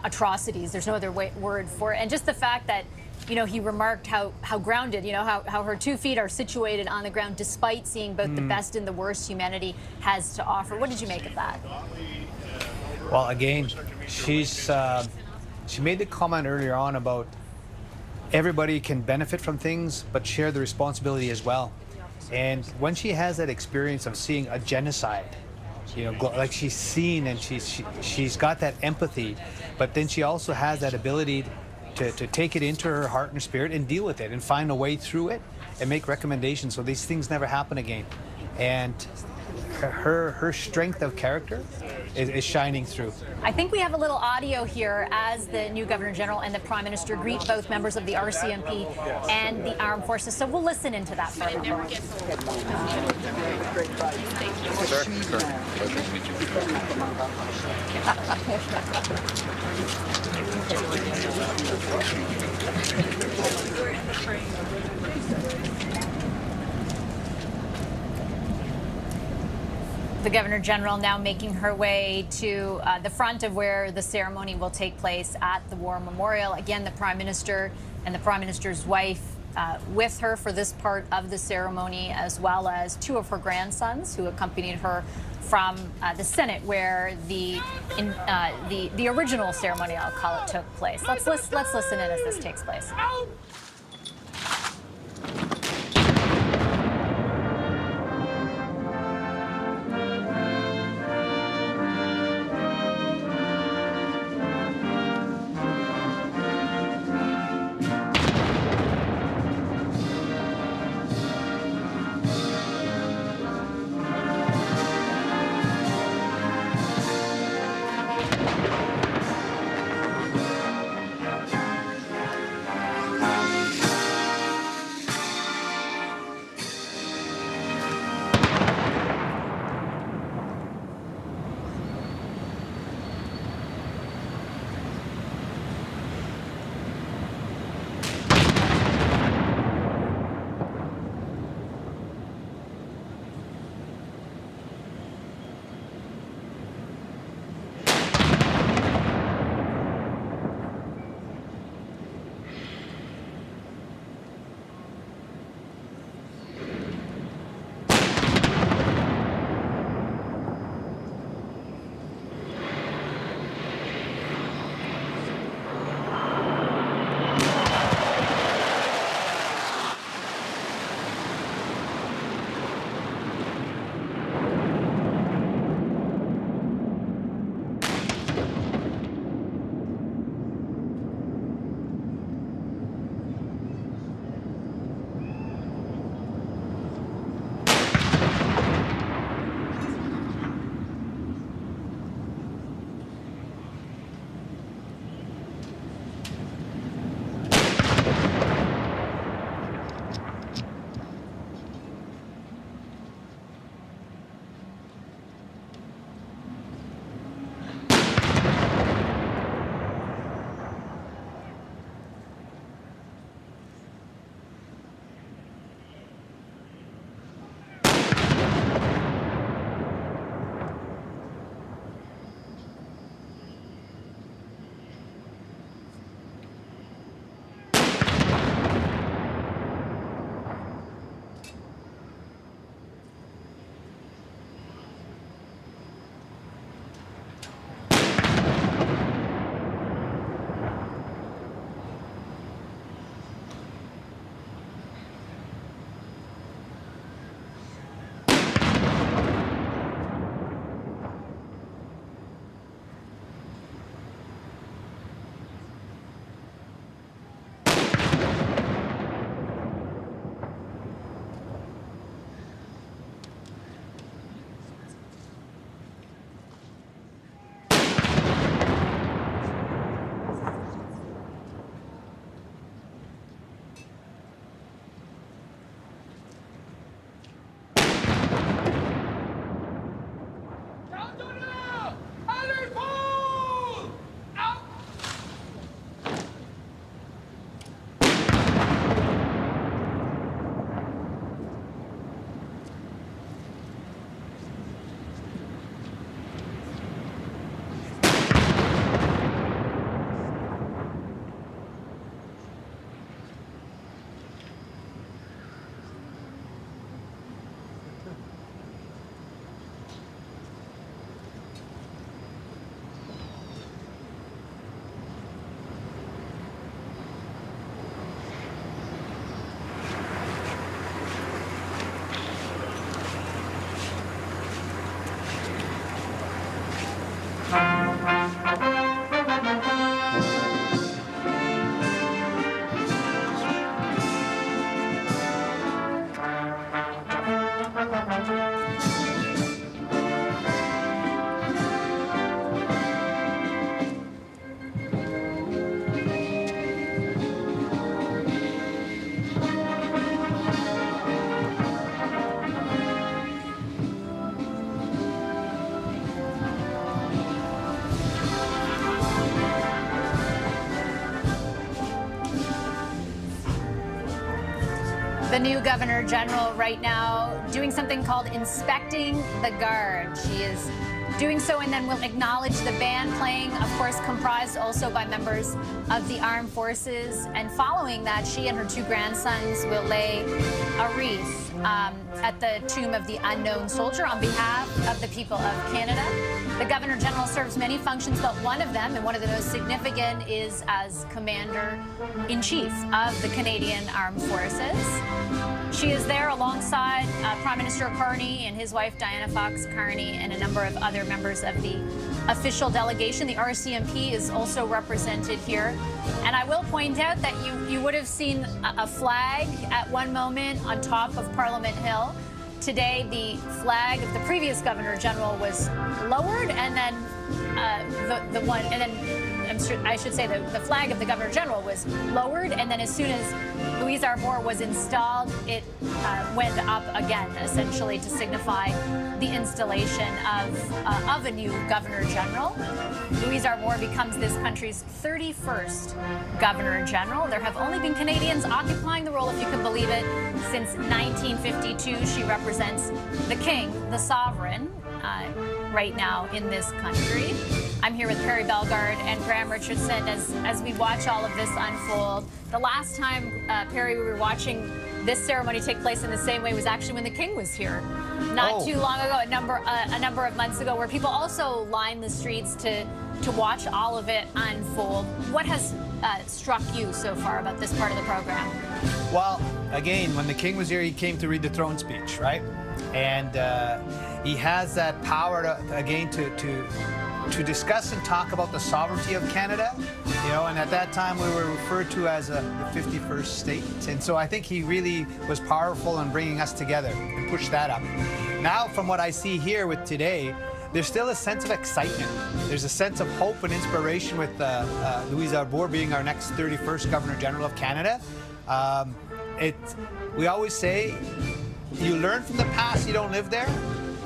atrocities. There's no other word for it. And just the fact that, he remarked how grounded, how her 2 feet are situated on the ground despite seeing both the best and the worst humanity has to offer. What did you make of that? Well, again, she made the comment earlier on about everybody can benefit from things, but share the responsibility as well. And when she has that experience of seeing a genocide, like she's seen and she's got that empathy, but then she also has that ability to take it into her heart and spirit and deal with it and find a way through it and make recommendations so these things never happen again. And her strength of character is shining through. I think we have a little audio here as the new Governor General and the Prime Minister greet both members of the RCMP and the Armed Forces. So we'll listen into that for a moment. The Governor General now making her way to the front of where the ceremony will take place at the War Memorial. Again, the Prime Minister and the Prime Minister's wife with her for this part of the ceremony, as well as 2 of her grandsons who accompanied her from the Senate, where the original ceremony, I'll call it, took place. Let's listen in as this takes place. The new Governor General right now doing something called inspecting the guard. She is doing so and then will acknowledge the band playing, of course, comprised also by members of the armed forces. And following that, she and her two grandsons will lay a wreath at the tomb of the unknown soldier on behalf of the people of Canada. The Governor General serves many functions, but one of them, and one of the most significant, is as Commander-in-Chief of the Canadian Armed Forces. She is there alongside Prime Minister Carney and his wife Diana Fox-Carney and a number of other members of the official delegation. The RCMP is also represented here. And I will point out that you would have seen a flag at one moment on top of Parliament Hill. Today, the flag of the previous Governor General was lowered, and then I should say the flag of the Governor General was lowered, and then as soon as Louise Arbour was installed, it went up again, essentially to signify the installation of a new Governor General. Louise Arbour becomes this country's 31st Governor General. There have only been Canadians occupying the role, if you can believe it, since 1952. She represents the King, the Sovereign, right now in this country. I'm here with Perry Bellegarde and Graham Richardson as we watch all of this unfold. The last time, Perry, we were watching this ceremony take place in the same way was actually when the King was here. Not too long ago, a number of months ago, where people also lined the streets to watch all of it unfold. What has struck you so far about this part of the program? Well, again, when the King was here, he came to read the throne speech, right? And he has that power to discuss and talk about the sovereignty of Canada, you know, and at that time we were referred to as the 51st state. And so I think he really was powerful in bringing us together and push that up. Now, from what I see here with today, there's still a sense of excitement. There's a sense of hope and inspiration with Louise Arbour being our next 31st Governor General of Canada. We always say, you learn from the past, you don't live there,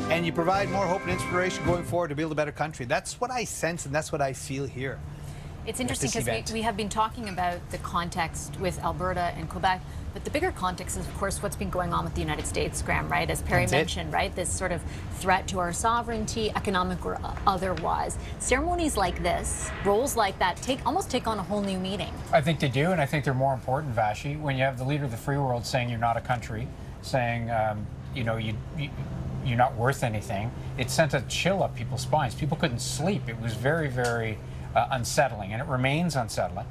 and you provide more hope and inspiration going forward to build a better country. That's what I sense, and that's what I feel here. It's interesting because we have been talking about the context with Alberta and Quebec, but the bigger context is, of course, what's been going on with the United States, Graham, right? As Perry mentioned, right? This sort of threat to our sovereignty, economic or otherwise. Ceremonies like this, roles like that, almost take on a whole new meaning. I think they do, and I think they're more important, Vassy, when you have the leader of the free world saying you're not a country, saying, you know, you're not worth anything. It sent a chill up people's spines. People couldn't sleep. It was very, very unsettling, and it remains unsettling.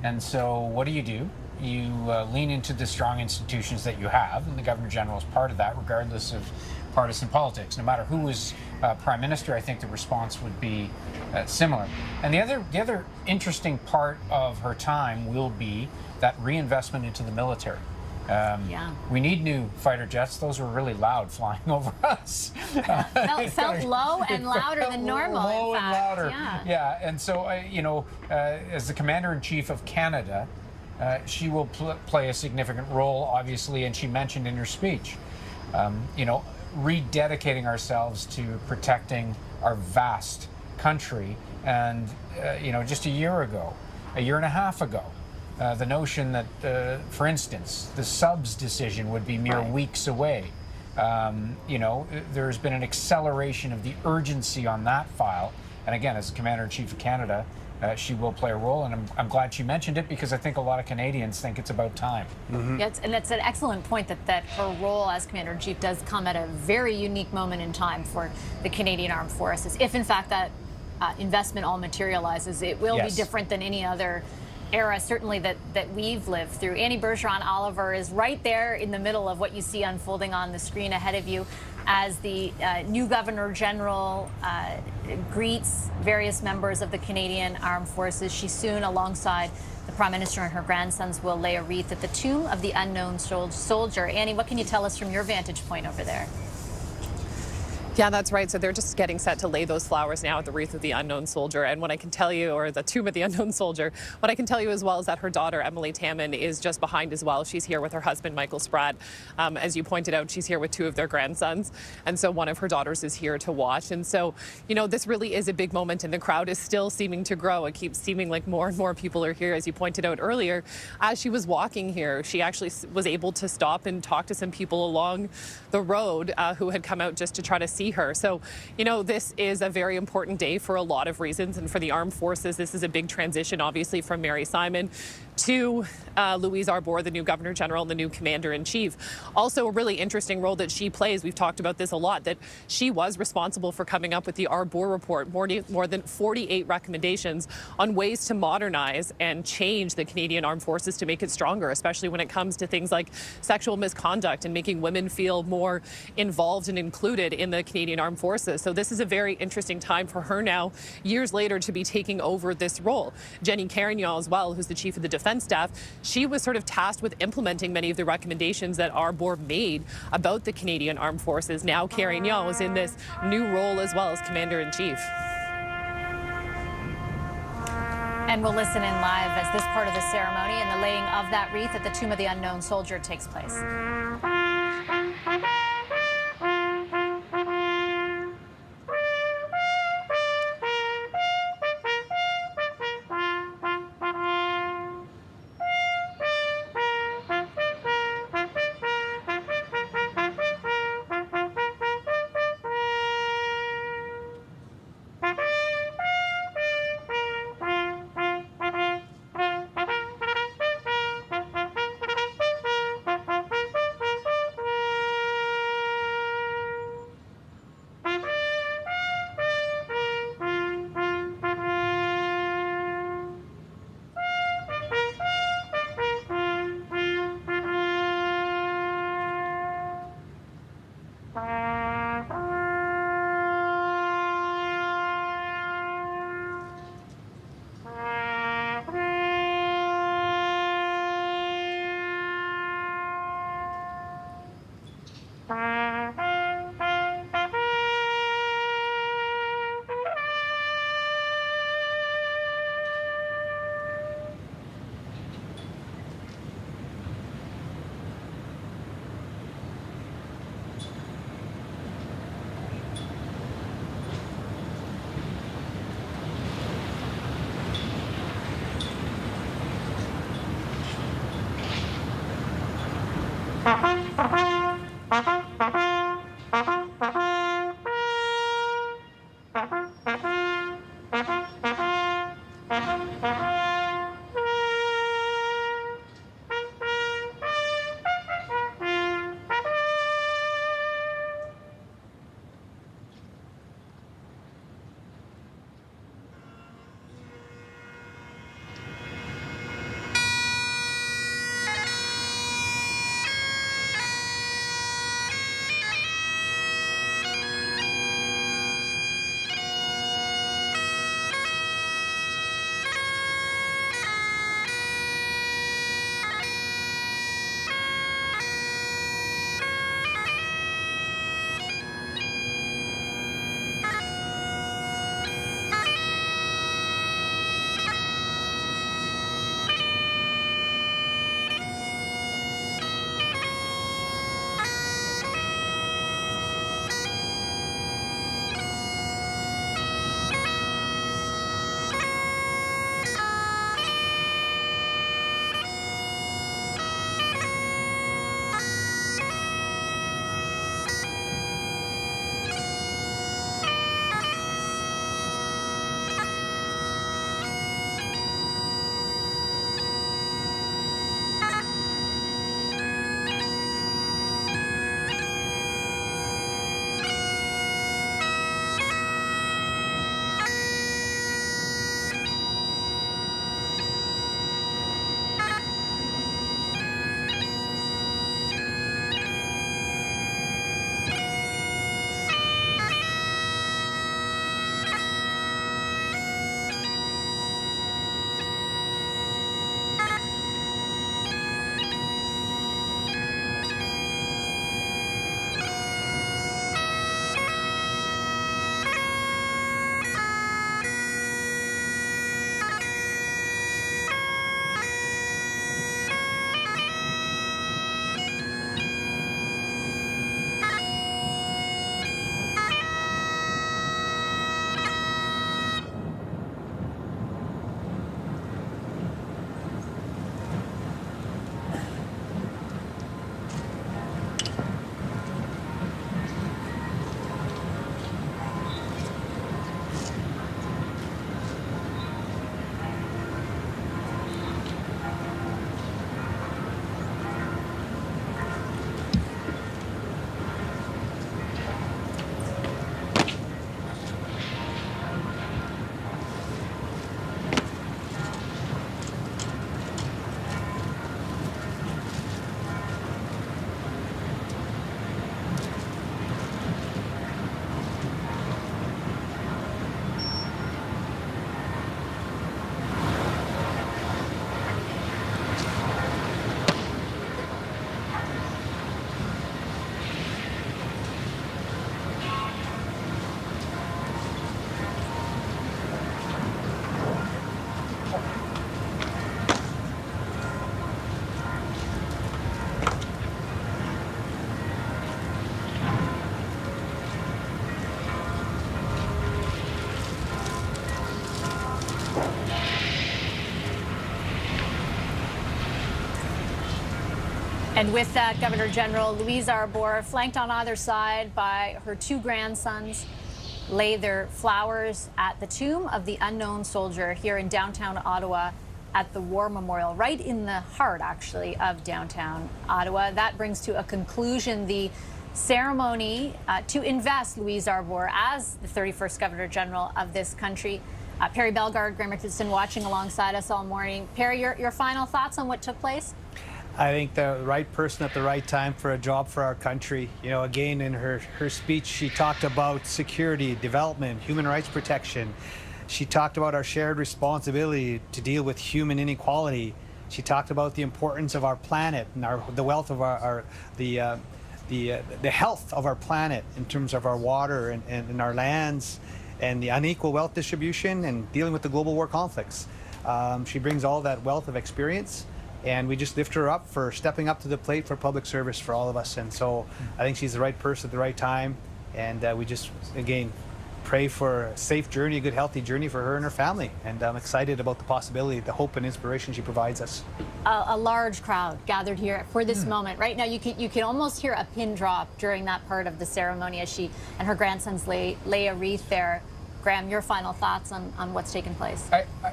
And so what do? You lean into the strong institutions that you have, and the Governor General is part of that, regardless of partisan politics. No matter who was Prime Minister, I think the response would be similar. And the other interesting part of her time will be that reinvestment into the military. We need new fighter jets. Those were really loud flying over us. felt low and louder than normal, low in fact. And louder. Yeah, and so, you know, as the Commander-in-Chief of Canada, she will play a significant role, obviously, and she mentioned in her speech, you know, rededicating ourselves to protecting our vast country. And, you know, just a year and a half ago, the notion that, for instance, the subs decision would be mere weeks away. You know, there's been an acceleration of the urgency on that file. And again, as Commander-in-Chief of Canada, she will play a role, and I'm glad she mentioned it, because I think a lot of Canadians think it's about time. Yeah, and that's an excellent point that her role as Commander-in-Chief does come at a very unique moment in time for the Canadian Armed Forces. If, in fact, that investment all materializes, it will be different than any other era, certainly that we've lived through. Annie Bergeron-Oliver is right there in the middle of what you see unfolding on the screen ahead of you as the new Governor General greets various members of the Canadian Armed Forces. She soon, alongside the Prime Minister and her grandsons, will lay a wreath at the tomb of the unknown soldier. Annie, what can you tell us from your vantage point over there? Yeah, that's right. So they're just getting set to lay those flowers now at the wreath of the unknown soldier. And what I can tell you, or the tomb of the unknown soldier, what I can tell you as well is that her daughter, Emily Taman, is just behind as well. She's here with her husband, Michael Spratt. As you pointed out, she's here with 2 of their grandsons. And so one of her daughters is here to watch. And so, you know, this really is a big moment, and the crowd is still seeming to grow. It keeps seeming like more and more people are here. As you pointed out earlier, as she was walking here, she actually was able to stop and talk to some people along the road who had come out just to try to see her. So, you know, this is a very important day for a lot of reasons. And for the armed forces, this is a big transition, obviously, from Mary Simon to Louise Arbour, the new Governor General and the new Commander-in-Chief. Also, a really interesting role that she plays, we've talked about this a lot, that she was responsible for coming up with the Arbour report, more than 48 recommendations on ways to modernize and change the Canadian Armed Forces to make it stronger, especially when it comes to things like sexual misconduct and making women feel more involved and included in the Canadian Armed Forces. So this is a very interesting time for her now, years later, to be taking over this role. Jenny Carignan as well, who's the Chief of the Defence Staff, she was sort of tasked with implementing many of the recommendations that Arbour made about the Canadian Armed Forces. Now Carignan is in this new role as well as Commander-in-Chief. And we'll listen in live as this part of the ceremony and the laying of that wreath at the Tomb of the Unknown Soldier takes place. And with that, Governor General Louise Arbour, flanked on either side by her two grandsons, lay their flowers at the tomb of the unknown soldier here in downtown Ottawa at the War Memorial, right in the heart, actually, of downtown Ottawa. That brings to a conclusion the ceremony to invest Louise Arbour as the 31st Governor General of this country. Perry Bellegarde, Graham Richardson, watching alongside us all morning. Perry, your final thoughts on what took place? I think the right person at the right time for a job for our country. You know, again, in her speech, she talked about security, development, human rights protection. She talked about our shared responsibility to deal with human inequality. She talked about the importance of our planet and the wealth of the health of our planet in terms of our water and our lands, and the unequal wealth distribution and dealing with the global war conflicts. She brings all that wealth of experience. And we just lift her up for stepping up to the plate for public service for all of us. And so I think she's the right person at the right time. And we just, again, pray for a safe journey, a good, healthy journey for her and her family. And I'm excited about the possibility, the hope and inspiration she provides us. A large crowd gathered here for this moment. Right now, you can almost hear a pin drop during that part of the ceremony as she and her grandsons lay a wreath there. Graham, your final thoughts on what's taken place?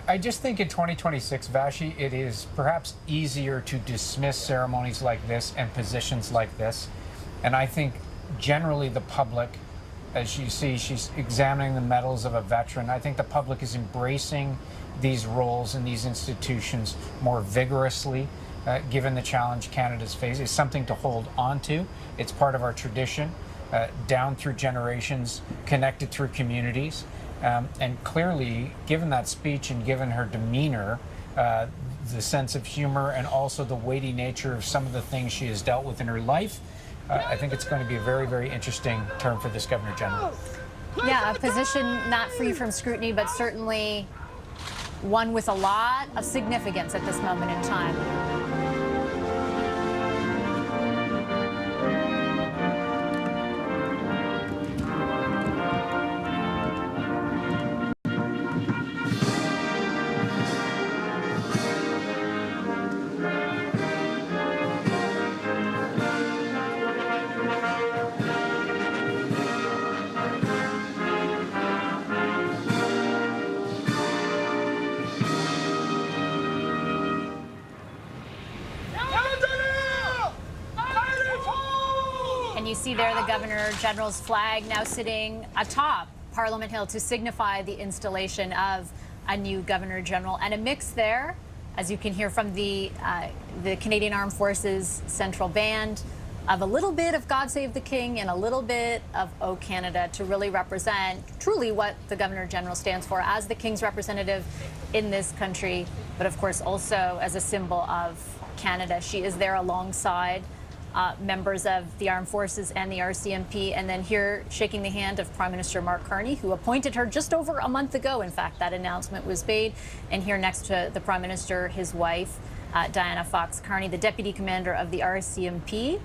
I just think in 2026, Vassy, it is perhaps easier to dismiss ceremonies like this and positions like this. And I think generally the public, as you see, she's examining the medals of a veteran. I think the public is embracing these roles in these institutions more vigorously, given the challenge Canada's faced. It's something to hold on to. It's part of our tradition, down through generations, connected through communities. And clearly, given that speech and given her demeanor, the sense of humor and also the weighty nature of some of the things she has dealt with in her life, I think it's going to be a very, very interesting term for this Governor General. Yeah, a position not free from scrutiny, but certainly one with a lot of significance at this moment in time. And you see there the Governor General's flag now sitting atop Parliament Hill to signify the installation of a new Governor General. And a mix there, as you can hear from the Canadian Armed Forces Central Band, of a little bit of God Save the King and a little bit of O Canada to really represent truly what the Governor General stands for as the King's representative in this country, but of course also as a symbol of Canada. She is there alongside members of the Armed Forces and the RCMP, and then here shaking the hand of Prime Minister Mark Carney, who appointed her just over a month ago. In fact, that announcement was made. And here next to the Prime Minister, his wife, Diana Fox Carney, the Deputy Commander of the RCMP,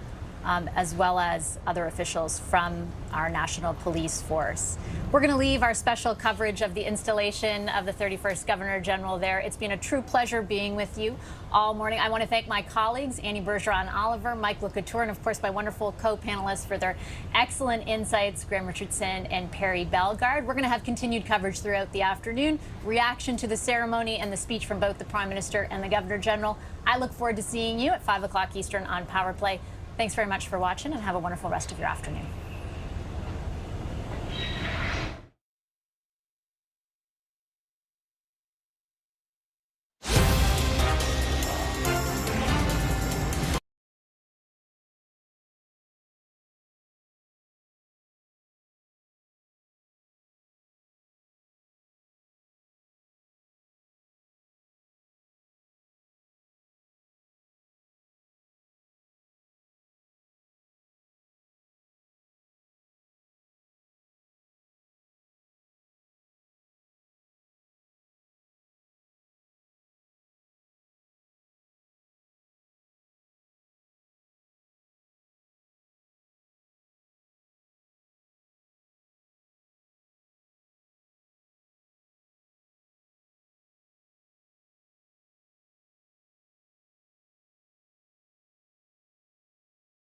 as well as other officials from our National Police Force. We're going to leave our special coverage of the installation of the 31st Governor General there. It's been a true pleasure being with you all morning. I want to thank my colleagues, Annie Bergeron-Oliver, Mike LeCouture, and of course my wonderful co-panelists for their excellent insights, Graham Richardson and Perry Bellegarde. We're going to have continued coverage throughout the afternoon, reaction to the ceremony and the speech from both the Prime Minister and the Governor General. I look forward to seeing you at 5 o'clock Eastern on Power Play. Thanks very much for watching and have a wonderful rest of your afternoon.